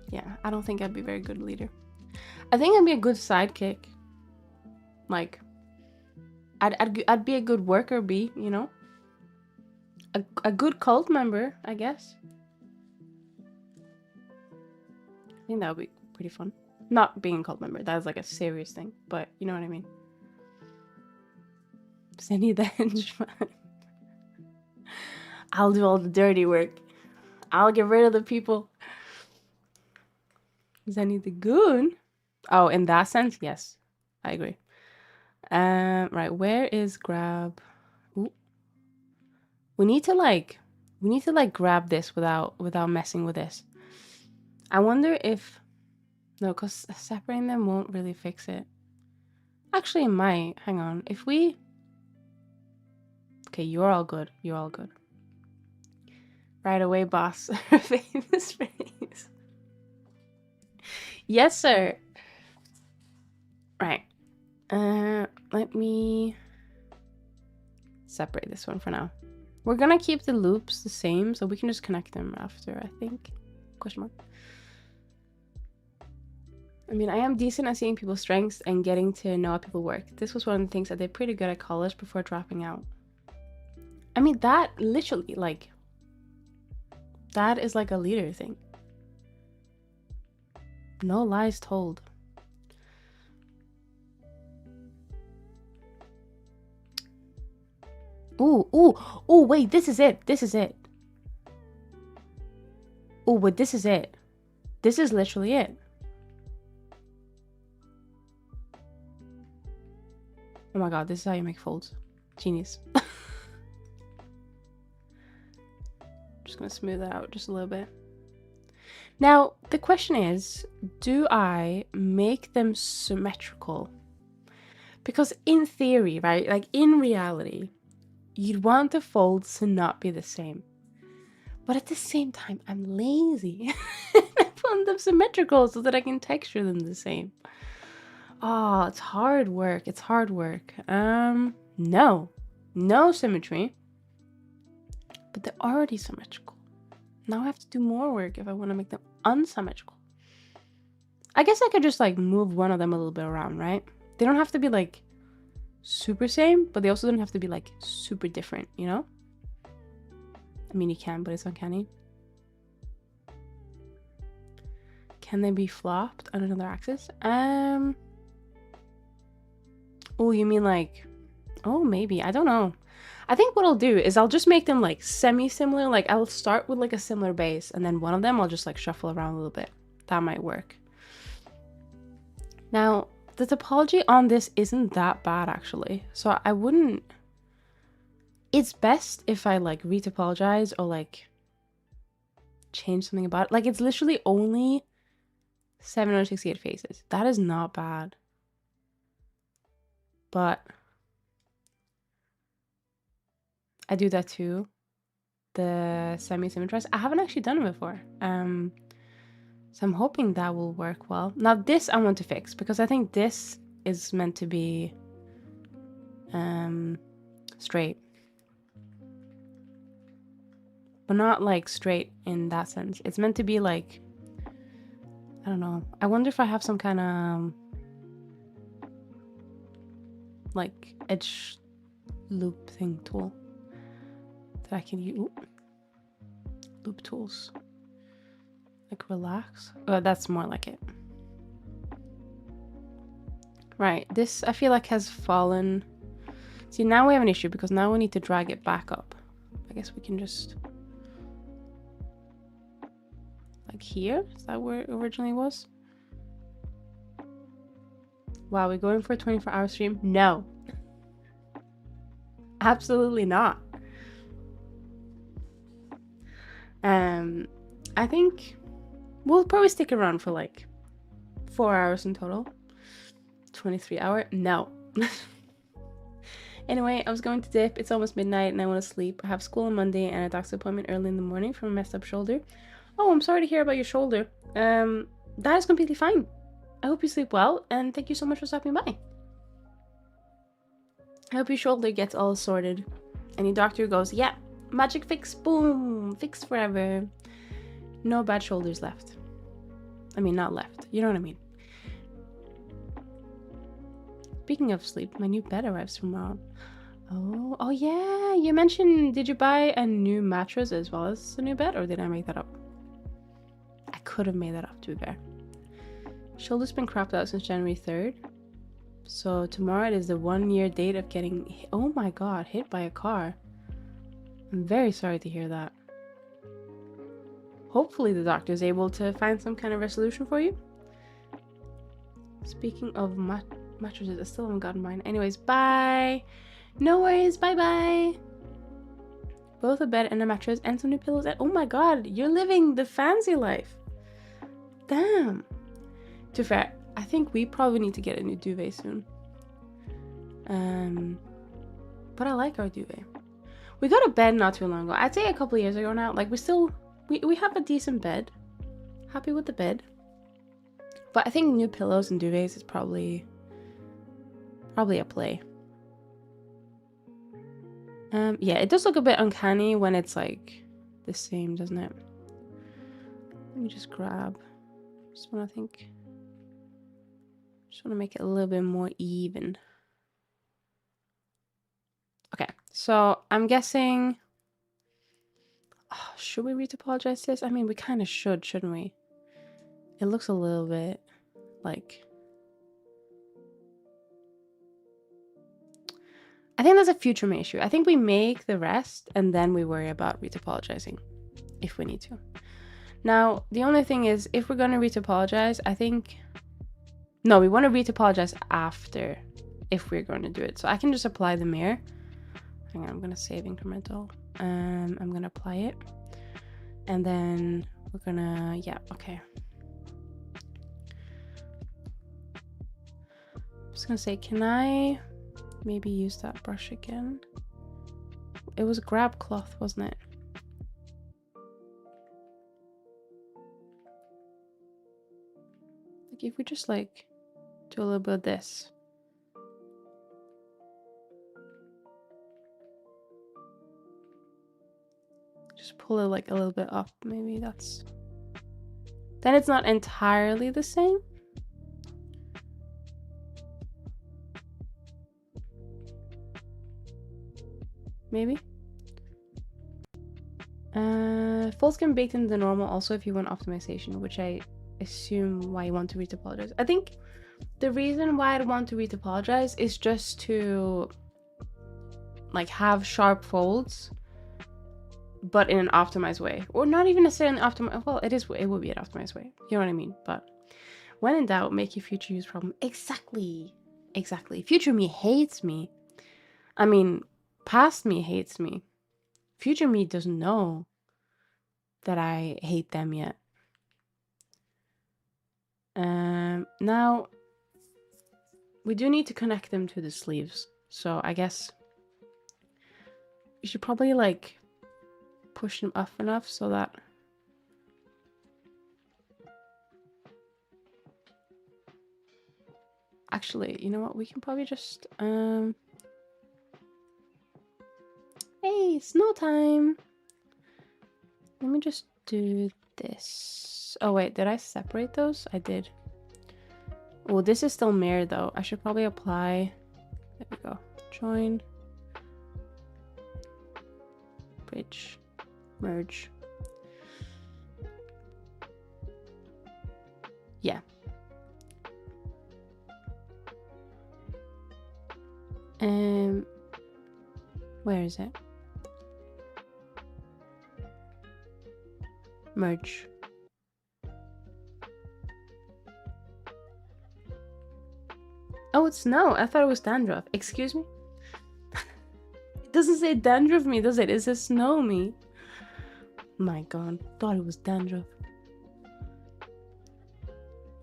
Yeah, I don't think I'd be a very good leader. I think I'd be a good sidekick. Like, I'd be a good worker bee, you know? A good cult member, I guess. I think that would be pretty fun. Not being a cult member, that is like a serious thing, but you know what I mean. Zenny the henchman. I'll do all the dirty work. I'll get rid of the people. Zenny the goon? Oh, in that sense, yes. I agree. Right, where is grab? Ooh. We need to grab this without messing with this. I wonder if... No, because separating them won't really fix it. Actually, it might. Hang on. If we... Okay, you're all good. You're all good. Right away, boss. Famous phrase. Yes, sir. Right. Let me separate this one for now. We're gonna keep the loops the same, so we can just connect them after, I think. Question mark. I mean, I am decent at seeing people's strengths and getting to know how people work. This was one of the things I did pretty good at college before dropping out. I mean, that literally, like, that is like a leader thing. No lies told. Ooh, ooh, ooh, wait, this is it. This is it. Ooh, but this is it. This is literally it. Oh my god, this is how you make folds. Genius. Just gonna smooth that out just a little bit. Now, the question is, do I make them symmetrical? Because in theory, right, like in reality, you'd want the folds to not be the same. But at the same time, I'm lazy. I want them symmetrical so that I can texture them the same. Oh, it's hard work. It's hard work. No symmetry. But they're already symmetrical. Now I have to do more work if I want to make them unsymmetrical. I guess I could just like move one of them a little bit around, right? They don't have to be like super same, but they also don't have to be like super different, you know? I mean, you can, but it's uncanny. Can they be flopped on another axis? Oh, you mean like, oh, maybe, I don't know. I think what I'll do is I'll just make them like semi-similar. Like I'll start with like a similar base and then one of them I'll just like shuffle around a little bit. That might work. Now, the topology on this isn't that bad actually. So I wouldn't, it's best if I like retopologize or like change something about it. Like it's literally only 768 faces. That is not bad. But I do that too. The semi-symmetrized. I haven't actually done it before. So I'm hoping that will work well. Now this I want to fix because I think this is meant to be straight. But not like straight in that sense. It's meant to be like, I don't know. I wonder if I have some kind of like edge loop thing tool that I can use. Ooh. Loop tools. Like relax. Oh, that's more like it. Right, this I feel like has fallen. See, now we have an issue because now we need to drag it back up. I guess we can just like here. Is that where it originally was? Wow, we're going for a 24-hour stream? No. Absolutely not. I think we'll probably stick around for like 4 hours in total. 23-hour? No. Anyway, I was going to dip. It's almost midnight and I want to sleep. I have school on Monday and a doctor's appointment early in the morning for a messed up shoulder. Oh, I'm sorry to hear about your shoulder. That is completely fine. I hope you sleep well and thank you so much for stopping by. I hope your shoulder gets all sorted. And your doctor goes, yeah, magic fix, boom, fixed forever. No bad shoulders left. I mean, not left. You know what I mean. Speaking of sleep, my new bed arrives tomorrow. Oh yeah, you mentioned, did you buy a new mattress as well as a new bed, or did I make that up? I could have made that up, to be fair. Shoulder's been cropped out since January 3rd. So tomorrow it is the 1-year date of getting, oh my god, hit by a car. I'm very sorry to hear that. Hopefully the doctor is able to find some kind of resolution for you. Speaking of mattresses, I still haven't gotten mine. Anyways, bye. No worries, bye-bye. Both a bed and a mattress and some new pillows. And oh my god, you're living the fancy life. Damn. To be fair, I think we probably need to get a new duvet soon. But I like our duvet. We got a bed not too long ago. I'd say a couple of years ago now. Like we have a decent bed. Happy with the bed. But I think new pillows and duvets is probably a play. Yeah, it does look a bit uncanny when it's like the same, doesn't it? Let me just grab. Just want to make it a little bit more even. Okay, so I'm guessing. Oh, should we retopologize this? I mean, we kind of should, shouldn't we? It looks a little bit like. I think that's a future me issue. I think we make the rest and then we worry about retopologizing if we need to. Now, the only thing is, if we're going to retopologize, I think. No, we want to retopologize after if we're going to do it. So I can just apply the mirror. Hang on, I'm going to save incremental. I'm going to apply it. And then we're going to, yeah, okay. I'm just going to say, can I maybe use that brush again? It was a grab cloth, wasn't it? Like if we just like do a little bit of this. Just pull it like a little bit up, maybe that's... Then it's not entirely the same. Maybe. Full skin baked into the normal also if you want optimization, which I assume why you want to retopologize. I think the reason why I want to retopologize is just to like have sharp folds, but in an optimized way, or not even necessarily optimized. Well, it will be an optimized way. You know what I mean? But when in doubt, make your future use problem. Exactly. Future me hates me. I mean, past me hates me. Future me doesn't know that I hate them yet. Now we do need to connect them to the sleeves, so I guess we should probably like push them up enough so that actually, you know what, we can probably just hey, snow time. Let me just do this. Oh wait, did I separate those? I did. Oh, this is still mirror though. I should probably apply. There we go. Join. Bridge. Merge. Yeah. Where is it? Merge. Oh, it's snow. I thought it was dandruff. Excuse me? It doesn't say dandruff me, does it? It says snow me. My god. Thought it was dandruff.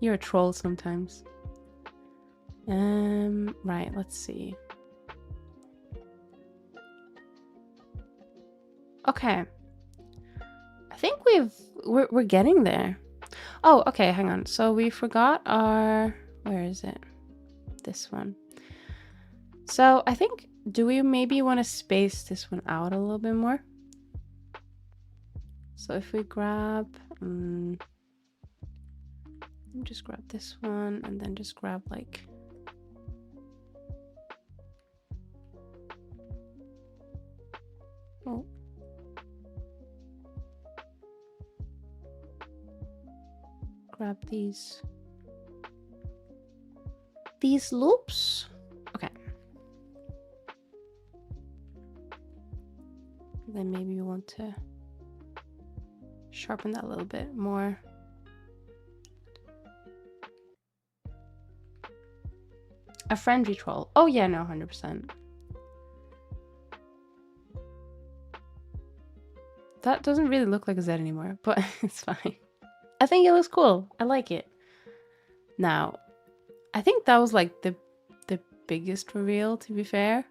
You're a troll sometimes. Right, let's see. Okay. I think we're getting there. Oh, okay, hang on. So we forgot our... Where is it? This one. So I think, do we maybe want to space this one out a little bit more? So if we grab... just grab this one and then just grab like... Oh. Grab these loops. Okay. Then maybe we want to sharpen that a little bit more. A friendly troll. Oh yeah, no, 100%. That doesn't really look like a Z anymore, but it's fine. I think it looks cool. I like it. Now, I think that was like the biggest reveal, to be fair.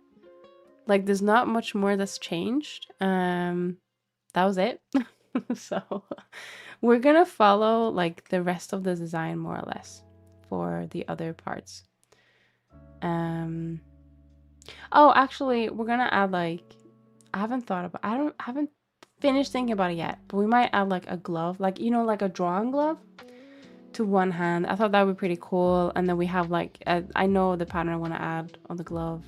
Like, there's not much more that's changed. That was it. So, we're gonna follow like the rest of the design more or less for the other parts. Oh, actually, we're gonna add like haven't thought about. I haven't finished thinking about it yet. But we might add like a glove, like like a drawing glove to one hand. I thought that would be pretty cool. And then we have like I know the pattern I want to add on the glove.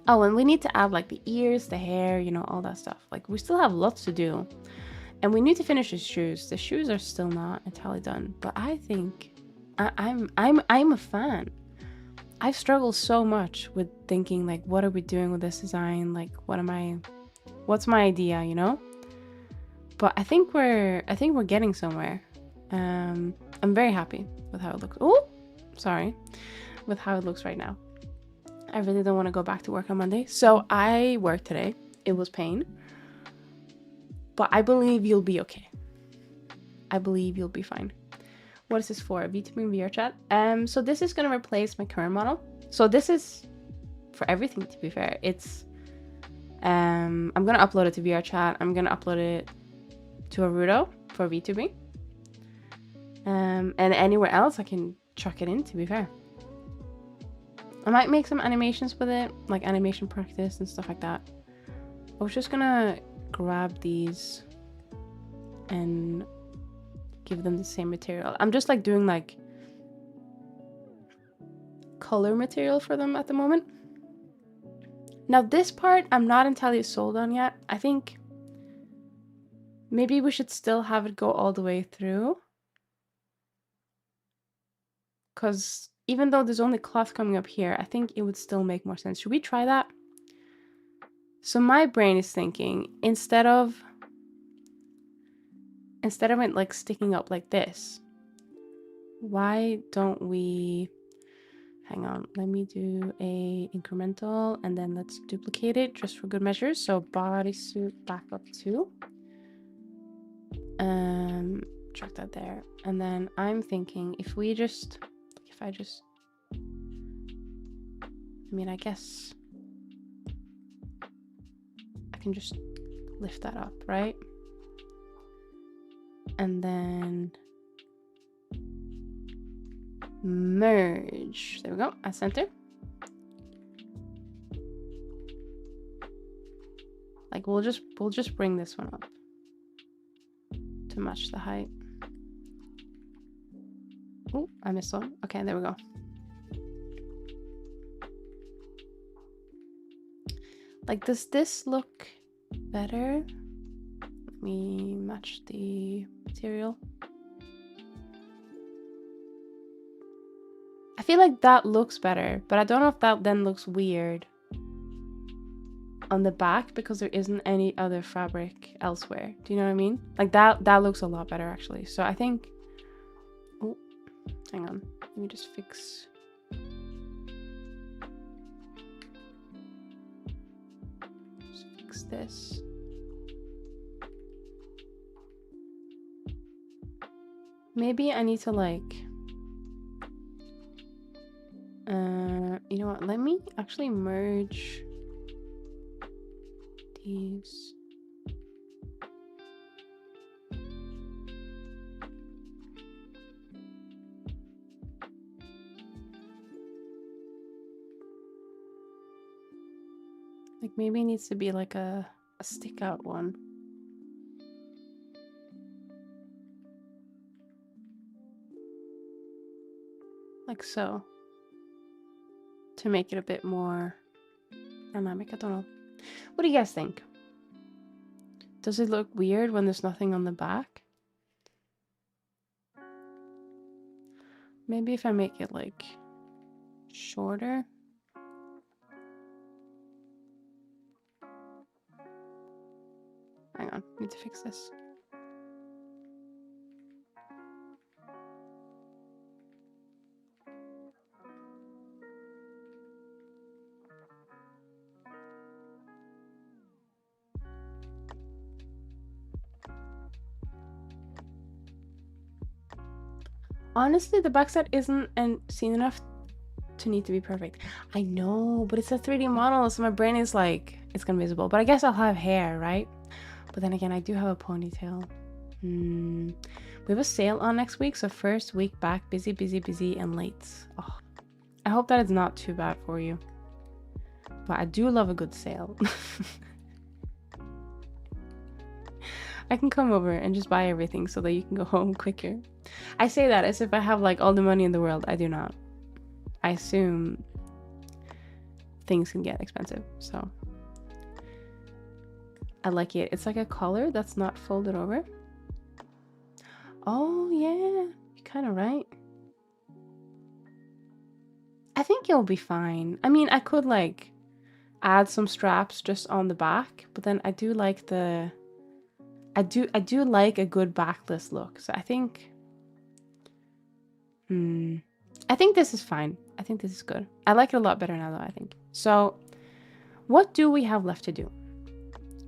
Oh, and we need to add like the ears, the hair, all that stuff. Like we still have lots to do. And we need to finish the shoes. The shoes are still not entirely done, but I think I'm a fan. I've struggled so much with thinking like, what are we doing with this design? Like, what's my idea? But I think we're getting somewhere. I'm very happy with how it looks. Oh, sorry, with how it looks right now. I really don't want to go back to work on Monday. So I worked today. It was pain. But I believe you'll be okay. I believe you'll be fine. What is this for? VTuber VR chat? So this is gonna replace my current model. So this is for everything, to be fair. It's I'm gonna upload it to VR chat. I'm gonna upload it to Arudo for VTubing. And anywhere else I can chuck it in, to be fair. I might make some animations with it, like animation practice and stuff like that. I was just gonna grab these and give them the same material. I'm just like doing like color material for them at the moment. Now this part I'm not entirely sold on yet. I think maybe we should still have it go all the way through, because even though there's only cloth coming up here, I think it would still make more sense. Should we try that? So my brain is thinking, instead of it like sticking up like this, why don't we, hang on, let me do a incremental and then let's duplicate it just for good measure. So bodysuit back up 2. Chuck that there. And then I'm thinking I guess I can just lift that up, right? And then merge. There we go, at center. Like we'll just bring this one up to match the height. Oh, I missed one. Okay, there we go. Like, does this look better? Let me match the material. I feel like that looks better, but I don't know if that then looks weird on the back because there isn't any other fabric elsewhere. Do you know what I mean? Like that looks a lot better actually. So I think, oh, hang on, let me just fix. This. Maybe I need to like you know what, let me actually merge these. Like maybe it needs to be like a stick out one. Like so. To make it a bit more dynamic. I don't know. What do you guys think? Does it look weird when there's nothing on the back? Maybe if I make it like shorter. Hang on, I need to fix this. Honestly, the backside isn't seen enough to need to be perfect. I know, but it's a 3D model, so my brain is like, it's gonna be visible. But I guess I'll have hair, right? But then again, I do have a ponytail. We have a sale on next week, so first week back, busy, and late. Oh, I hope that is not too bad for you. but I do love a good sale. I can come over and just buy everything so that you can go home quicker. I say that as if I have like all the money in the world. I do not. I assume things can get expensive, so I like it. It's like a collar that's not folded over. Oh yeah, you're kind of right. I think you'll be fine. I mean, I could like add some straps just on the back, but then I do like the I do like a good backless look. So I think I think this is fine. I think this is good. I like it a lot better now though, I think. So what do we have left to do?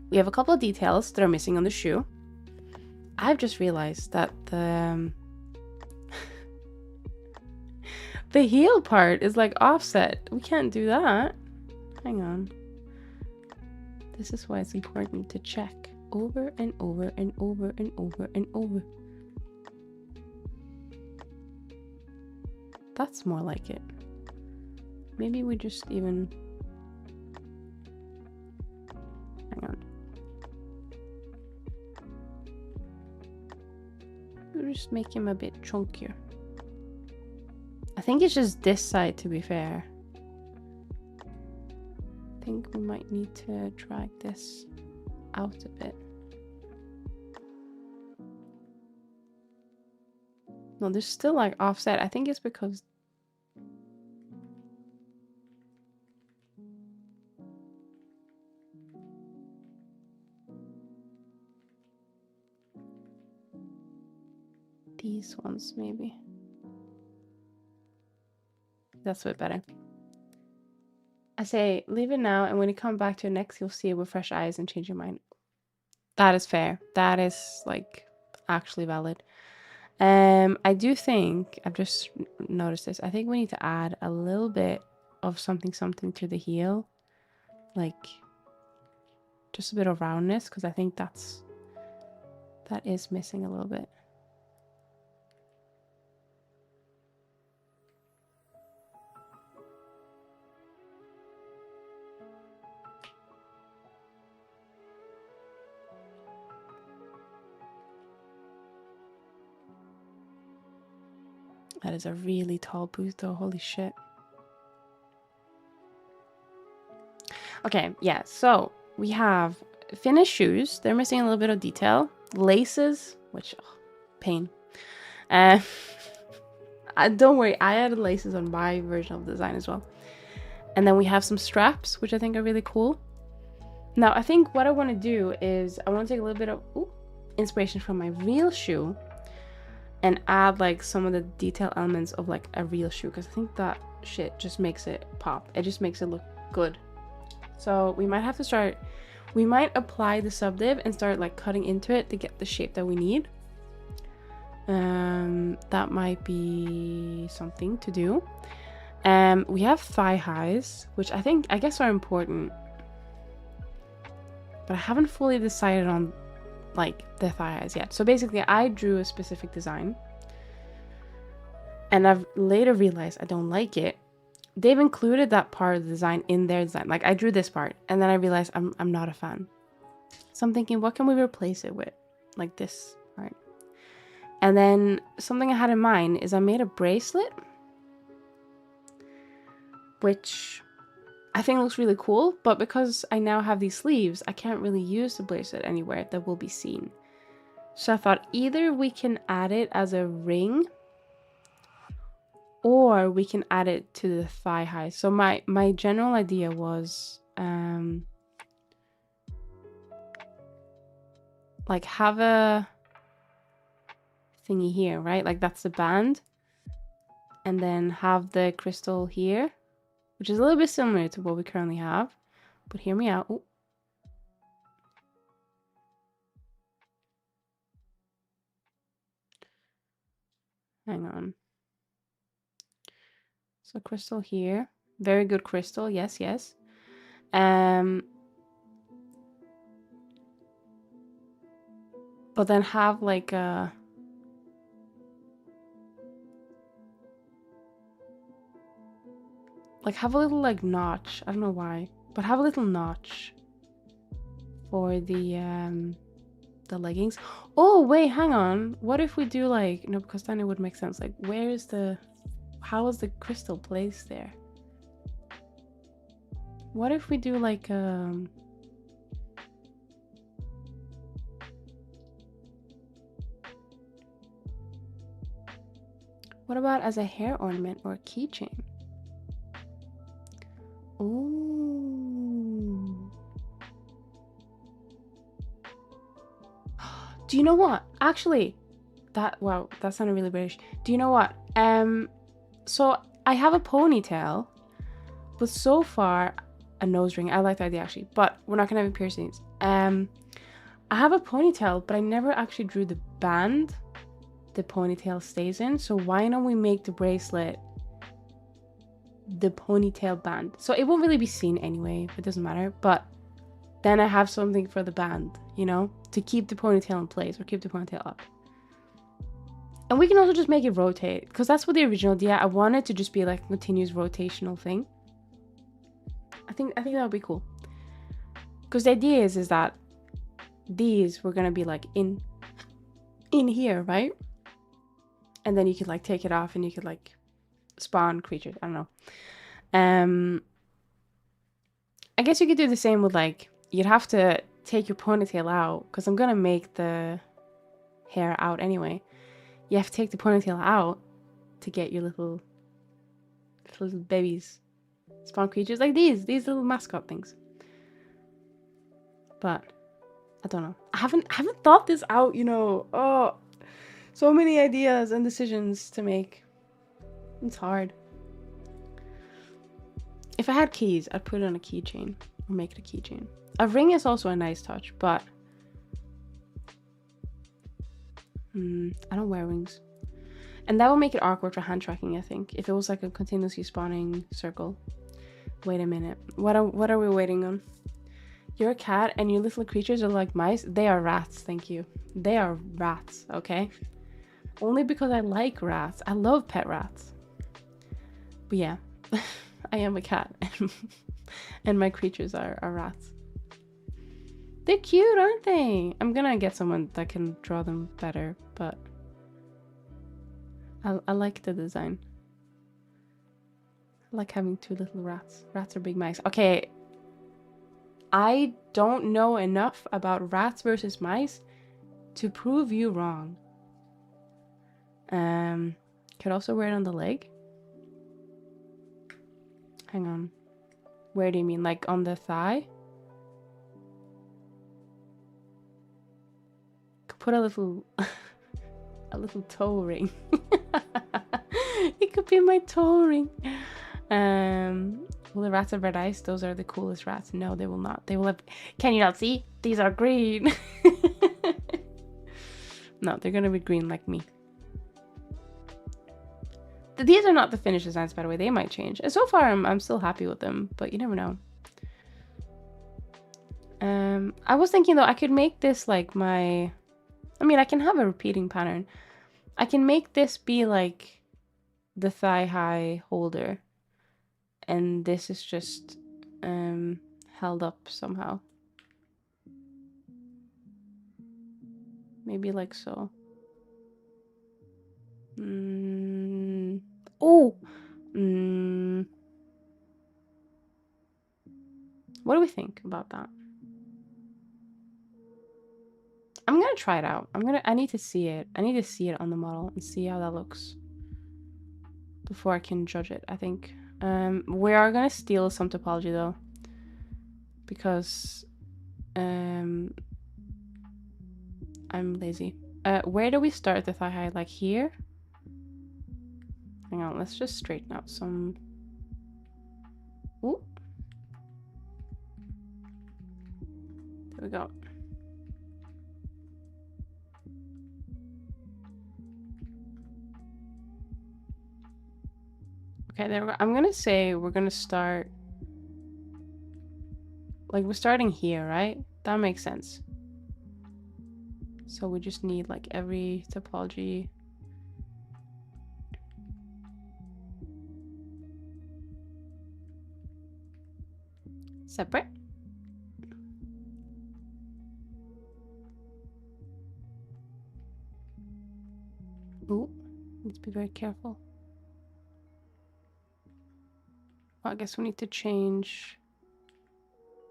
We have a couple of details that are missing on the shoe. I've just realized that the the heel part is like offset. We can't do that. Hang on. This is why it's important to check over and over and over and over and over. That's more like it. Maybe we just even... Hang on. We'll just make him a bit chunkier. I think it's just this side, to be fair. I think we might need to drag this out a bit. No, there's still like offset. I think it's because these ones maybe. That's a bit better. I say leave it now, and when you come back to it next, you'll see it with fresh eyes and change your mind. That is fair. That is like actually valid. I do think I've just noticed this. I think we need to add a little bit of something to the heel, like just a bit of roundness, because I think that is missing a little bit. That is a really tall boot though, holy shit. Okay, yeah, so we have finished shoes. They're missing a little bit of detail. Laces, which, pain. Don't worry, I added laces on my version of the design as well. And then we have some straps, which I think are really cool. Now, I think what I want to do is I want to take a little bit of inspiration from my real shoe and add like some of the detail elements of like a real shoe, because I think that shit just makes it pop. It just makes it look good. So we might have to start, we might apply the subdiv and start like cutting into it to get the shape that we need. That might be something to do. We have thigh highs, which I guess are important, but I haven't fully decided on like the thigh highs yet. So basically I drew a specific design and I've later realized I don't like it. They've included that part of the design in their design. Like I drew this part and then I realized I'm not a fan. So I'm thinking, what can we replace it with? Like this part. And then something I had in mind is I made a bracelet, which I think looks really cool, but because I now have these sleeves, I can't really use the bracelet anywhere that will be seen. So I thought either we can add it as a ring or we can add it to the thigh high. So my general idea was like have a thingy here, right? Like that's the band. And then have the crystal here, which is a little bit similar to what we currently have. But hear me out. Ooh. Hang on. So crystal here. Very good crystal. Yes, yes. But then have like a... like have a little like notch. I don't know why. but have a little notch for the leggings. Oh wait, hang on. What if we do like, no, because then it would make sense. Like, how is the crystal placed there? What if we do like what about as a hair ornament or a keychain? Ooh. Do you know what? Actually, wow, that sounded really British. Do you know what? So I have a ponytail, but so far a nose ring. I like the idea actually, but we're not gonna have piercings. I have a ponytail, but I never actually drew the band the ponytail stays in. So why don't we make the bracelet the ponytail band? So it won't really be seen anyway, it doesn't matter, but then I have something for the band, you know, to keep the ponytail in place or keep the ponytail up. And we can also just make it rotate, because that's what the original idea. I want it to just be like a continuous rotational thing. I think that would be cool. Because the idea is that these were gonna be like in here, right? And then you could like take it off and you could like spawn creatures. I don't know. I guess you could do the same with like, you'd have to take your ponytail out, because I'm gonna make the hair out anyway. You have to take the ponytail out to get your little babies, spawn creatures like these little mascot things. But I don't know. I haven't thought this out, you know. Oh, so many ideas and decisions to make. It's hard. If I had keys, I'd put it on a keychain or make it a keychain. A ring is also a nice touch, but I don't wear rings. And that will make it awkward for hand tracking, I think, if it was like a continuously spawning circle. Wait a minute. What are we waiting on? You're a cat and your little creatures are like mice. They are rats, thank you. They are rats, okay? Only because I like rats. I love pet rats. But yeah, I am a cat and my creatures are rats. They're cute, aren't they? I'm gonna get someone that can draw them better, but I like the design. I like having two little rats. Rats are big mice. Okay, I don't know enough about rats versus mice to prove you wrong. Could also wear it on the leg. Hang on. Where do you mean? Like on the thigh? Could put a little toe ring. It could be my toe ring. Well, the rats of red ice, those are the coolest rats. No, they will not. They will have... Can you not see? These are green. No, they're gonna be green like me. These are not the finished designs, by the way. They might change. And so far, I'm still happy with them, but you never know. I was thinking, though, I could make this like my... I mean, I can have a repeating pattern. I can make this be like the thigh-high holder. And this is just held up somehow. Maybe like so. Oh! What do we think about that? I'm gonna try it out. I need to see it. I need to see it on the model and see how that looks before I can judge it, I think. We are gonna steal some topology though, because I'm lazy. Where do we start the thigh high? Like here? Hang on, let's just straighten out some. Ooh. There we go. Okay, there we go. I'm gonna say we're gonna start. Like, we're starting here, right? That makes sense. So we just need like every topology. Separate. Ooh, need to be very careful. Well, I guess we need to change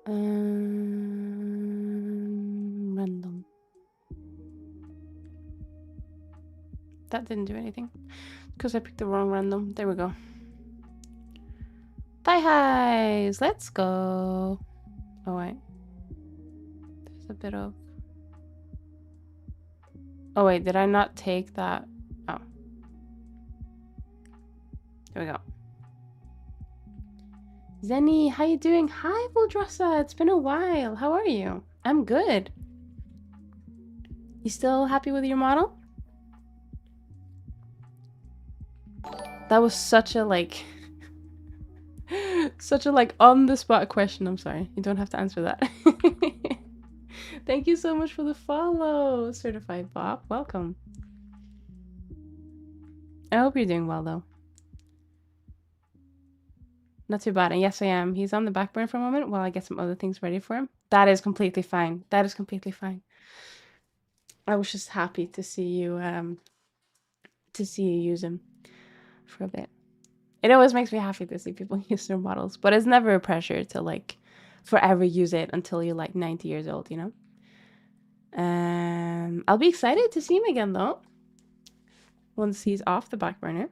random. That didn't do anything because I picked the wrong random. There we go. Thigh highs, let's go. Oh wait, there's a bit of. Oh wait, did I not take that? Oh, there we go. Zenny, how you doing? Hi, Voldressa. It's been a while. How are you? I'm good. You still happy with your model? That was such a like such a like on the spot question. I'm sorry. You don't have to answer that. Thank you so much for the follow, Certified Bob. Welcome. I hope you're doing well though. Not too bad. And yes, I am. He's on the back burner for a moment while I get some other things ready for him. That is completely fine. That is completely fine. I was just happy to see you use him for a bit. It always makes me happy to see people use their models, but it's never a pressure to like forever use it until you're like 90 years old, you know? I'll be excited to see him again though. Once he's off the back burner.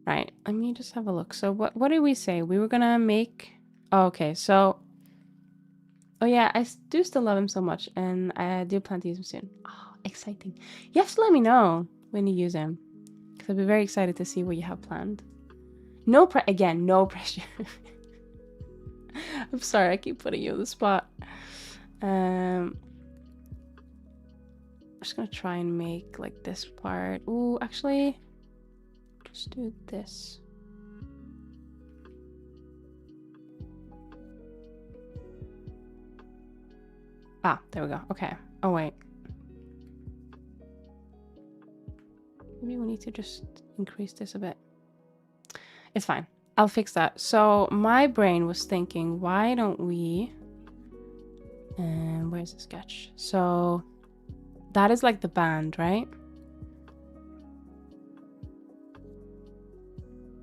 Right, let me just have a look. So what did we say? We were gonna make... Oh, okay, so... Oh yeah, I do still love him so much, and I do plan to use him soon. Oh, exciting. You have to let me know when you use him, because I'll be very excited to see what you have planned. No again, no pressure. I'm sorry, I keep putting you on the spot. I'm just gonna try and make like this part. Ooh, actually, just do this. Ah, there we go. Okay. Oh wait. Maybe we need to just increase this a bit. It's fine. I'll fix that. So my brain was thinking, why don't we... where's the sketch? So that is like the band, right?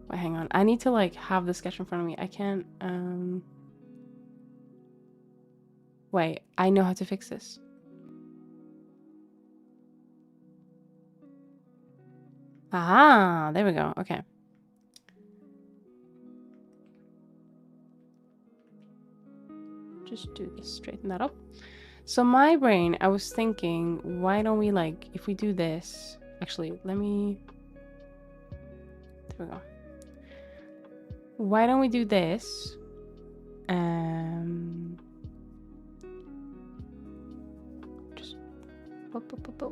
Wait, hang on. I need to like have the sketch in front of me. I can't... Wait, I know how to fix this. Aha, there we go. Okay. Just do this, straighten that up. So my brain, I was thinking, why don't we like, if we do this, actually, let me, there we go. Why don't we do this? Just,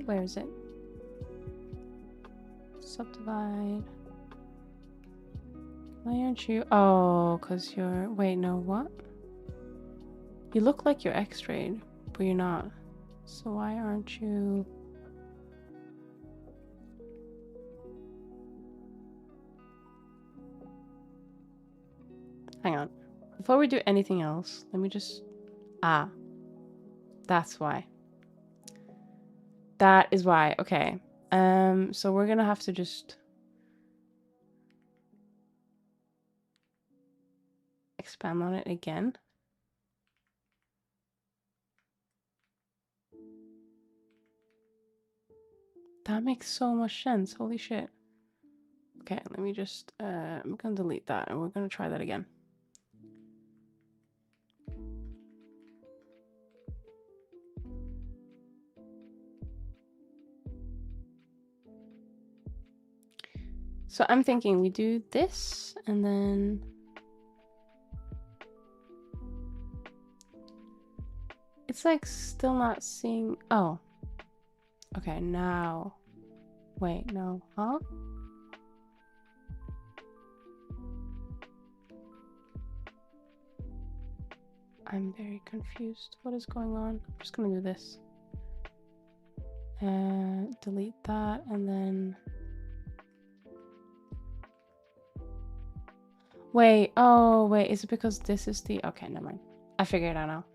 where is it? Subdivide. Why aren't you? Oh, because you're, wait, no, what? You look like you're X-rayed, but you're not. So why aren't you? Hang on. Before we do anything else, let me just... Ah. That's why. That is why. Okay. So we're gonna have to just... expand on it again. That makes so much sense. Holy shit. Okay, let me just... I'm gonna delete that and we're gonna try that again. So I'm thinking we do this and then... It's like still not seeing... Oh. Okay, now... Wait, no. Huh? I'm very confused. What is going on? I'm just gonna do this. Delete that and then... Wait, oh, wait, is it because this is the... Okay, never mind. I figured it out now.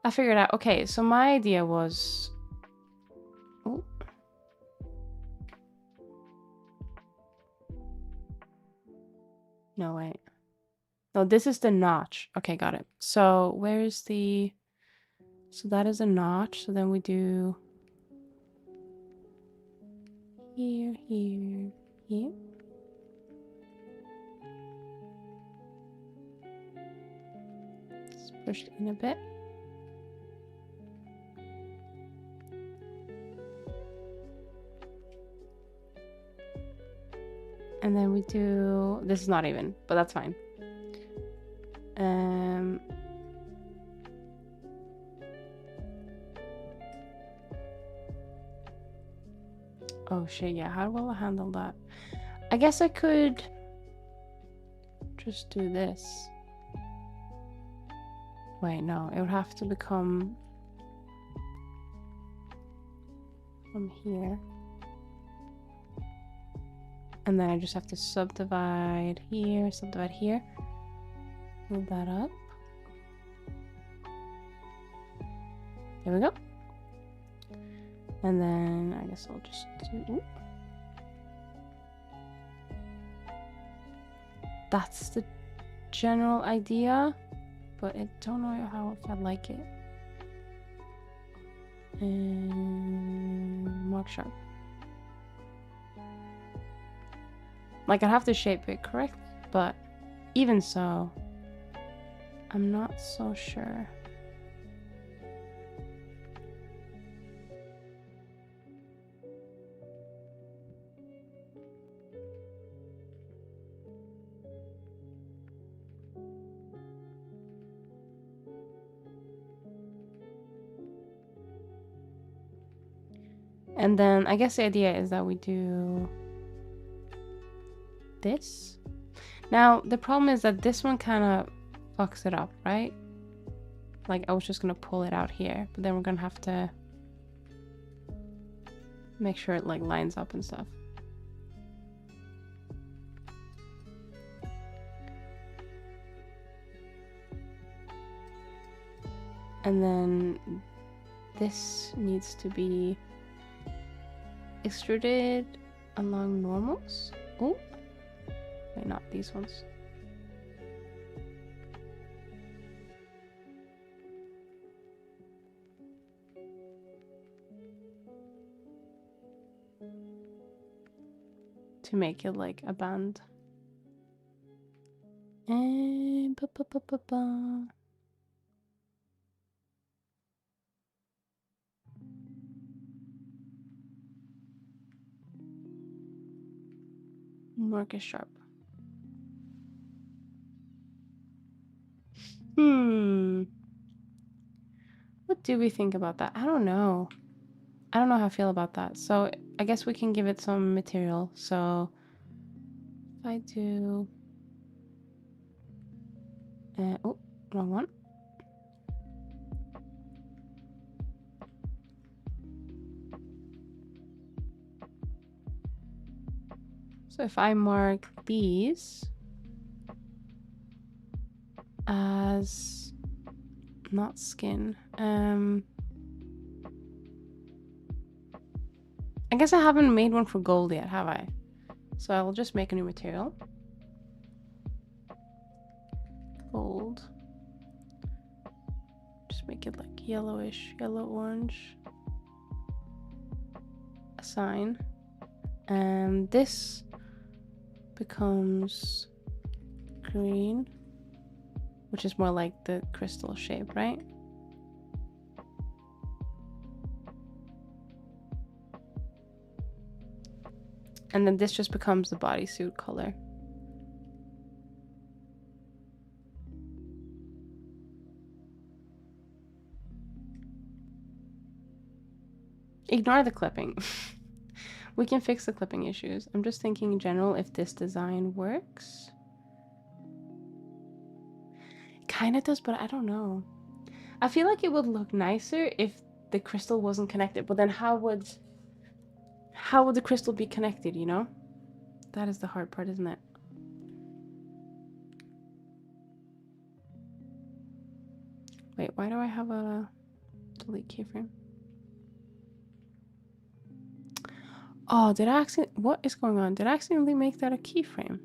I figured out. Okay, so my idea was... Oh. No, wait. No, this is the notch. Okay, got it. So where is the... So that is a notch. So then we do... Here, here, here. Just push it in a bit. And then we do... This is not even, but that's fine. Oh shit, yeah, how will I handle that? I guess I could just do this. Wait, no, it would have to become from here. And then I just have to subdivide here, subdivide here. Move that up. There we go. And then I guess I'll just do... Ooh. That's the general idea, but I don't know how if I like it. And mark sharp. Like I'd have to shape it correct, but even so, I'm not so sure. And then I guess the idea is that we do this. Now, the problem is that this one kind of fucks it up, right? Like, I was just going to pull it out here, but then we're going to have to make sure it, like, lines up and stuff. And then this needs to be extruded along normals. Oh, wait, not these ones. To make it like a band. And mark is sharp. What do we think about that? I don't know. I don't know how I feel about that. So I guess we can give it some material. So if I do... oh, wrong one. So if I mark these as not skin, I guess I haven't made one for gold yet, have I? So I will just make a new material. Gold. Just make it like yellowish, yellow-orange. Assign. And this becomes green, which is more like the crystal shape, right? And then this just becomes the bodysuit color. Ignore the clipping. We can fix the clipping issues. I'm just thinking in general if this design works. Kind of does, but I don't know. I feel like it would look nicer if the crystal wasn't connected, but then how would the crystal be connected, you know? That is the hard part, isn't it? Wait, why do I have a delete keyframe? Oh, did I accidentally... What is going on? Did I accidentally make that a keyframe?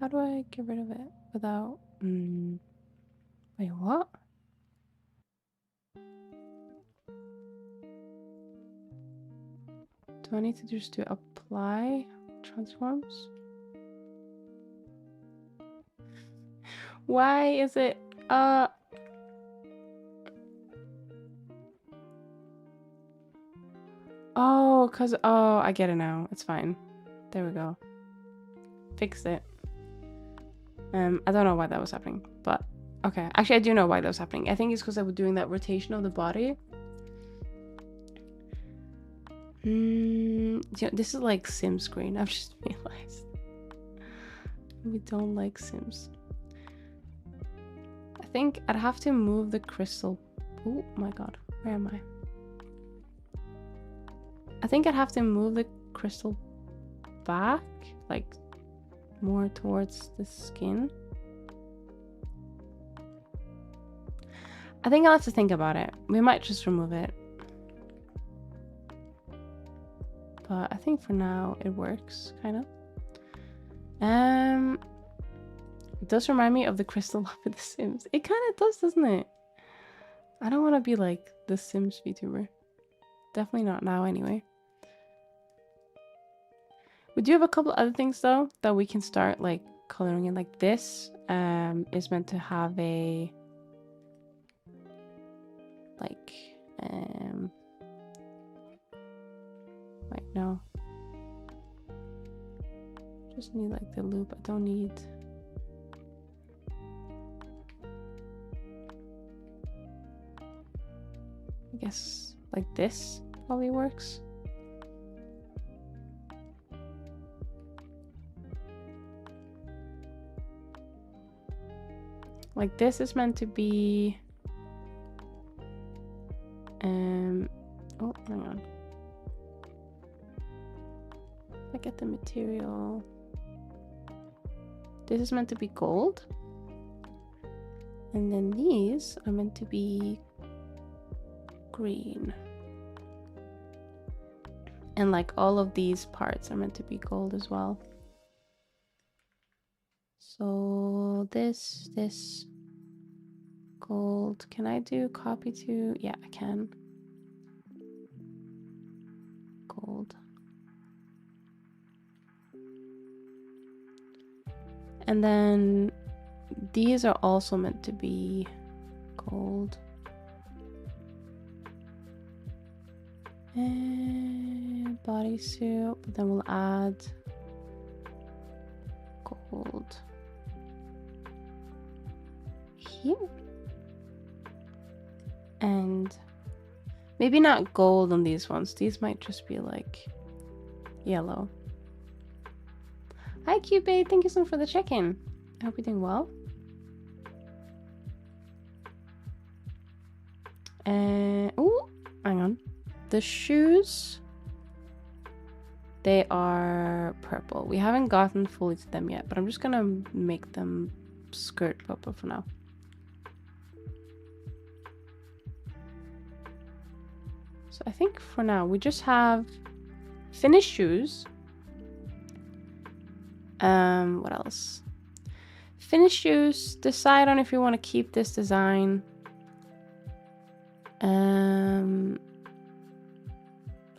How do I get rid of it without... Wait, what? Do I need to just do apply transforms? Why is it... Oh, because... Oh, I get it now. It's fine. There we go. Fixed it. I don't know why that was happening, but... Okay, actually I do know why that was happening. I think it's because I was doing that rotation of the body. This is like Sim screen, I've just realized. We don't like Sims. I think I'd have to move the crystal. Oh my god, where am I? I think I'd have to move the crystal back, like more towards the skin. I think I'll have to think about it. We might just remove it. But I think for now it works, kind of. It does remind me of the crystal love in The Sims. It kind of does, doesn't it? I don't want to be like the Sims VTuber. Definitely not now, anyway. We do have a couple other things though that we can start like coloring in. Like this is meant to have a like wait, no. Just need like the loop. I don't need... I guess like this probably works. Like this is meant to be oh, hang on. I get the material. This is meant to be gold. And then these are meant to be green. And like all of these parts are meant to be gold as well. So this gold. Can I do copy to? Yeah, I can. Gold. And then these are also meant to be gold. And bodysuit, but then we'll add gold here. And maybe not gold on these ones. These might just be like yellow. Hi Cupid, thank you so much for the check-in. I hope you're doing well. Oh, hang on. The shoes, they are purple. We haven't gotten fully to them yet, but I'm just gonna make them skirt purple for now. So I think for now we just have finished shoes. What else? Finished shoes. Decide on if you want to keep this design.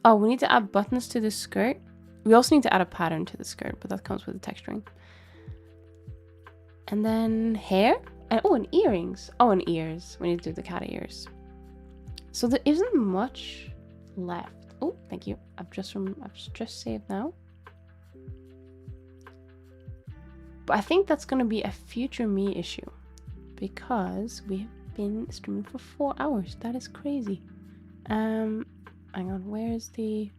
Oh, we need to add buttons to the skirt. We also need to add a pattern to the skirt, but that comes with the texturing. And then hair. And oh, and earrings. Oh, and ears. We need to do the cat ears. So there isn't much left. Oh, thank you. I've just saved now. But I think that's gonna be a future me issue because we've been streaming for 4 hours. That is crazy. Hang on, where's the...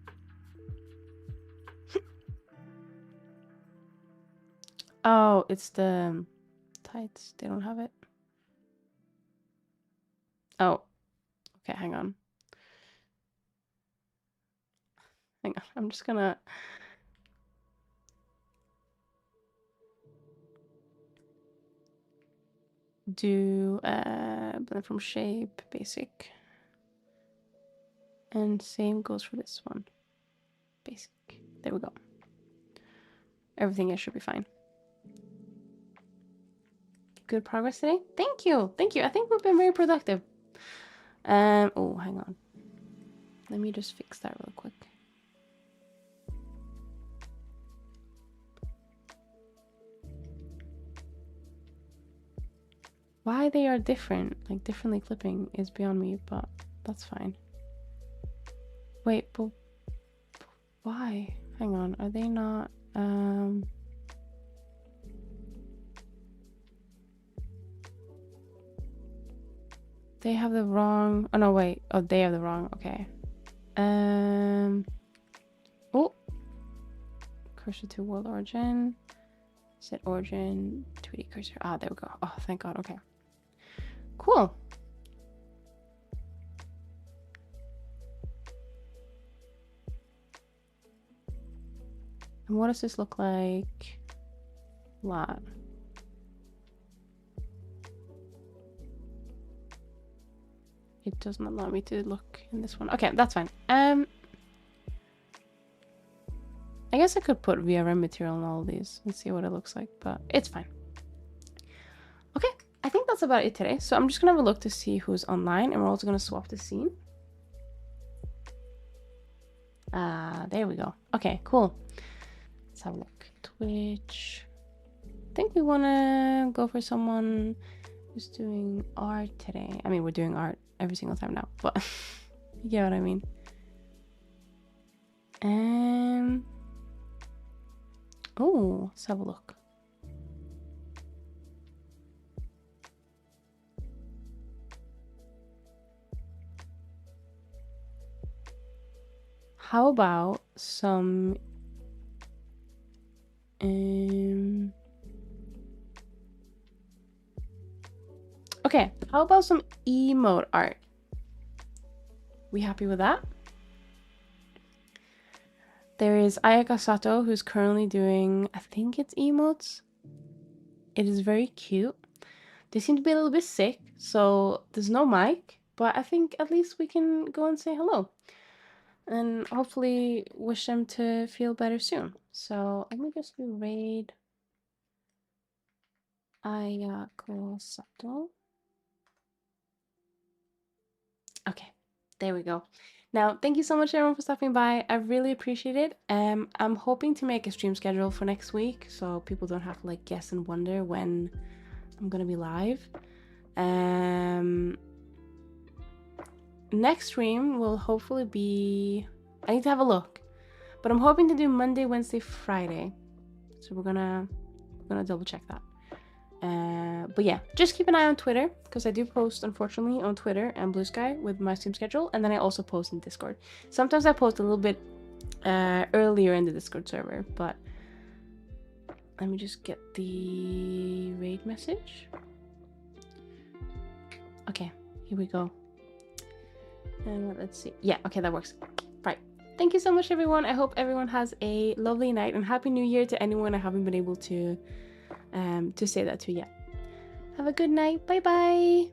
Oh, it's the tights. They don't have it. Oh, okay, hang on. Hang on, I'm just gonna... do blend from shape, basic. And same goes for this one. Basic. There we go. Everything else should be fine. Good progress today. Thank you. Thank you. I think we've been very productive. Oh, hang on. Let me just fix that real quick. Why they are different, like differently clipping, is beyond me, but that's fine. Wait, but why? Hang on, are they not, they have the wrong, oh no, wait, oh, they have the wrong, okay. Oh, cursor to world origin, set origin, 2D cursor, ah, there we go. Oh, thank God, okay. Cool. And what does this look like? Lot. It doesn't allow me to look in this one. Okay, that's fine. I guess I could put VRM material on all of these and see what it looks like, but it's fine. Okay, I think that's about it today. So I'm just gonna have a look to see who's online, and we're also gonna swap the scene. There we go. Okay, cool. Let's have a look. Twitch. I think we wanna go for someone who's doing art today. I mean, we're doing art every single time now, but you get what I mean. Oh, let's have a look. How about some okay, how about some emote art? We happy with that? There is Ayaka Sato, who's currently doing, I think it's emotes. It is very cute. They seem to be a little bit sick, so there's no mic, but I think at least we can go and say hello. And hopefully wish them to feel better soon. So let me just do raid Ayako Sato. Okay, there we go. Now, thank you so much everyone for stopping by. I really appreciate it. I'm hoping to make a stream schedule for next week so people don't have to like guess and wonder when I'm gonna be live. Next stream will hopefully be, I need to have a look, but I'm hoping to do Monday, Wednesday, Friday. So we're gonna double check that. But yeah, just keep an eye on Twitter because I do post, unfortunately, on Twitter and Blue Sky with my stream schedule, and then I also post in Discord. Sometimes I post a little bit earlier in the Discord server, but let me just get the raid message. Okay, here we go. Let's see. Yeah, okay, that works. Right. Thank you so much, everyone. I hope everyone has a lovely night, and Happy New Year to anyone I haven't been able to say that to yet. Have a good night. Bye bye.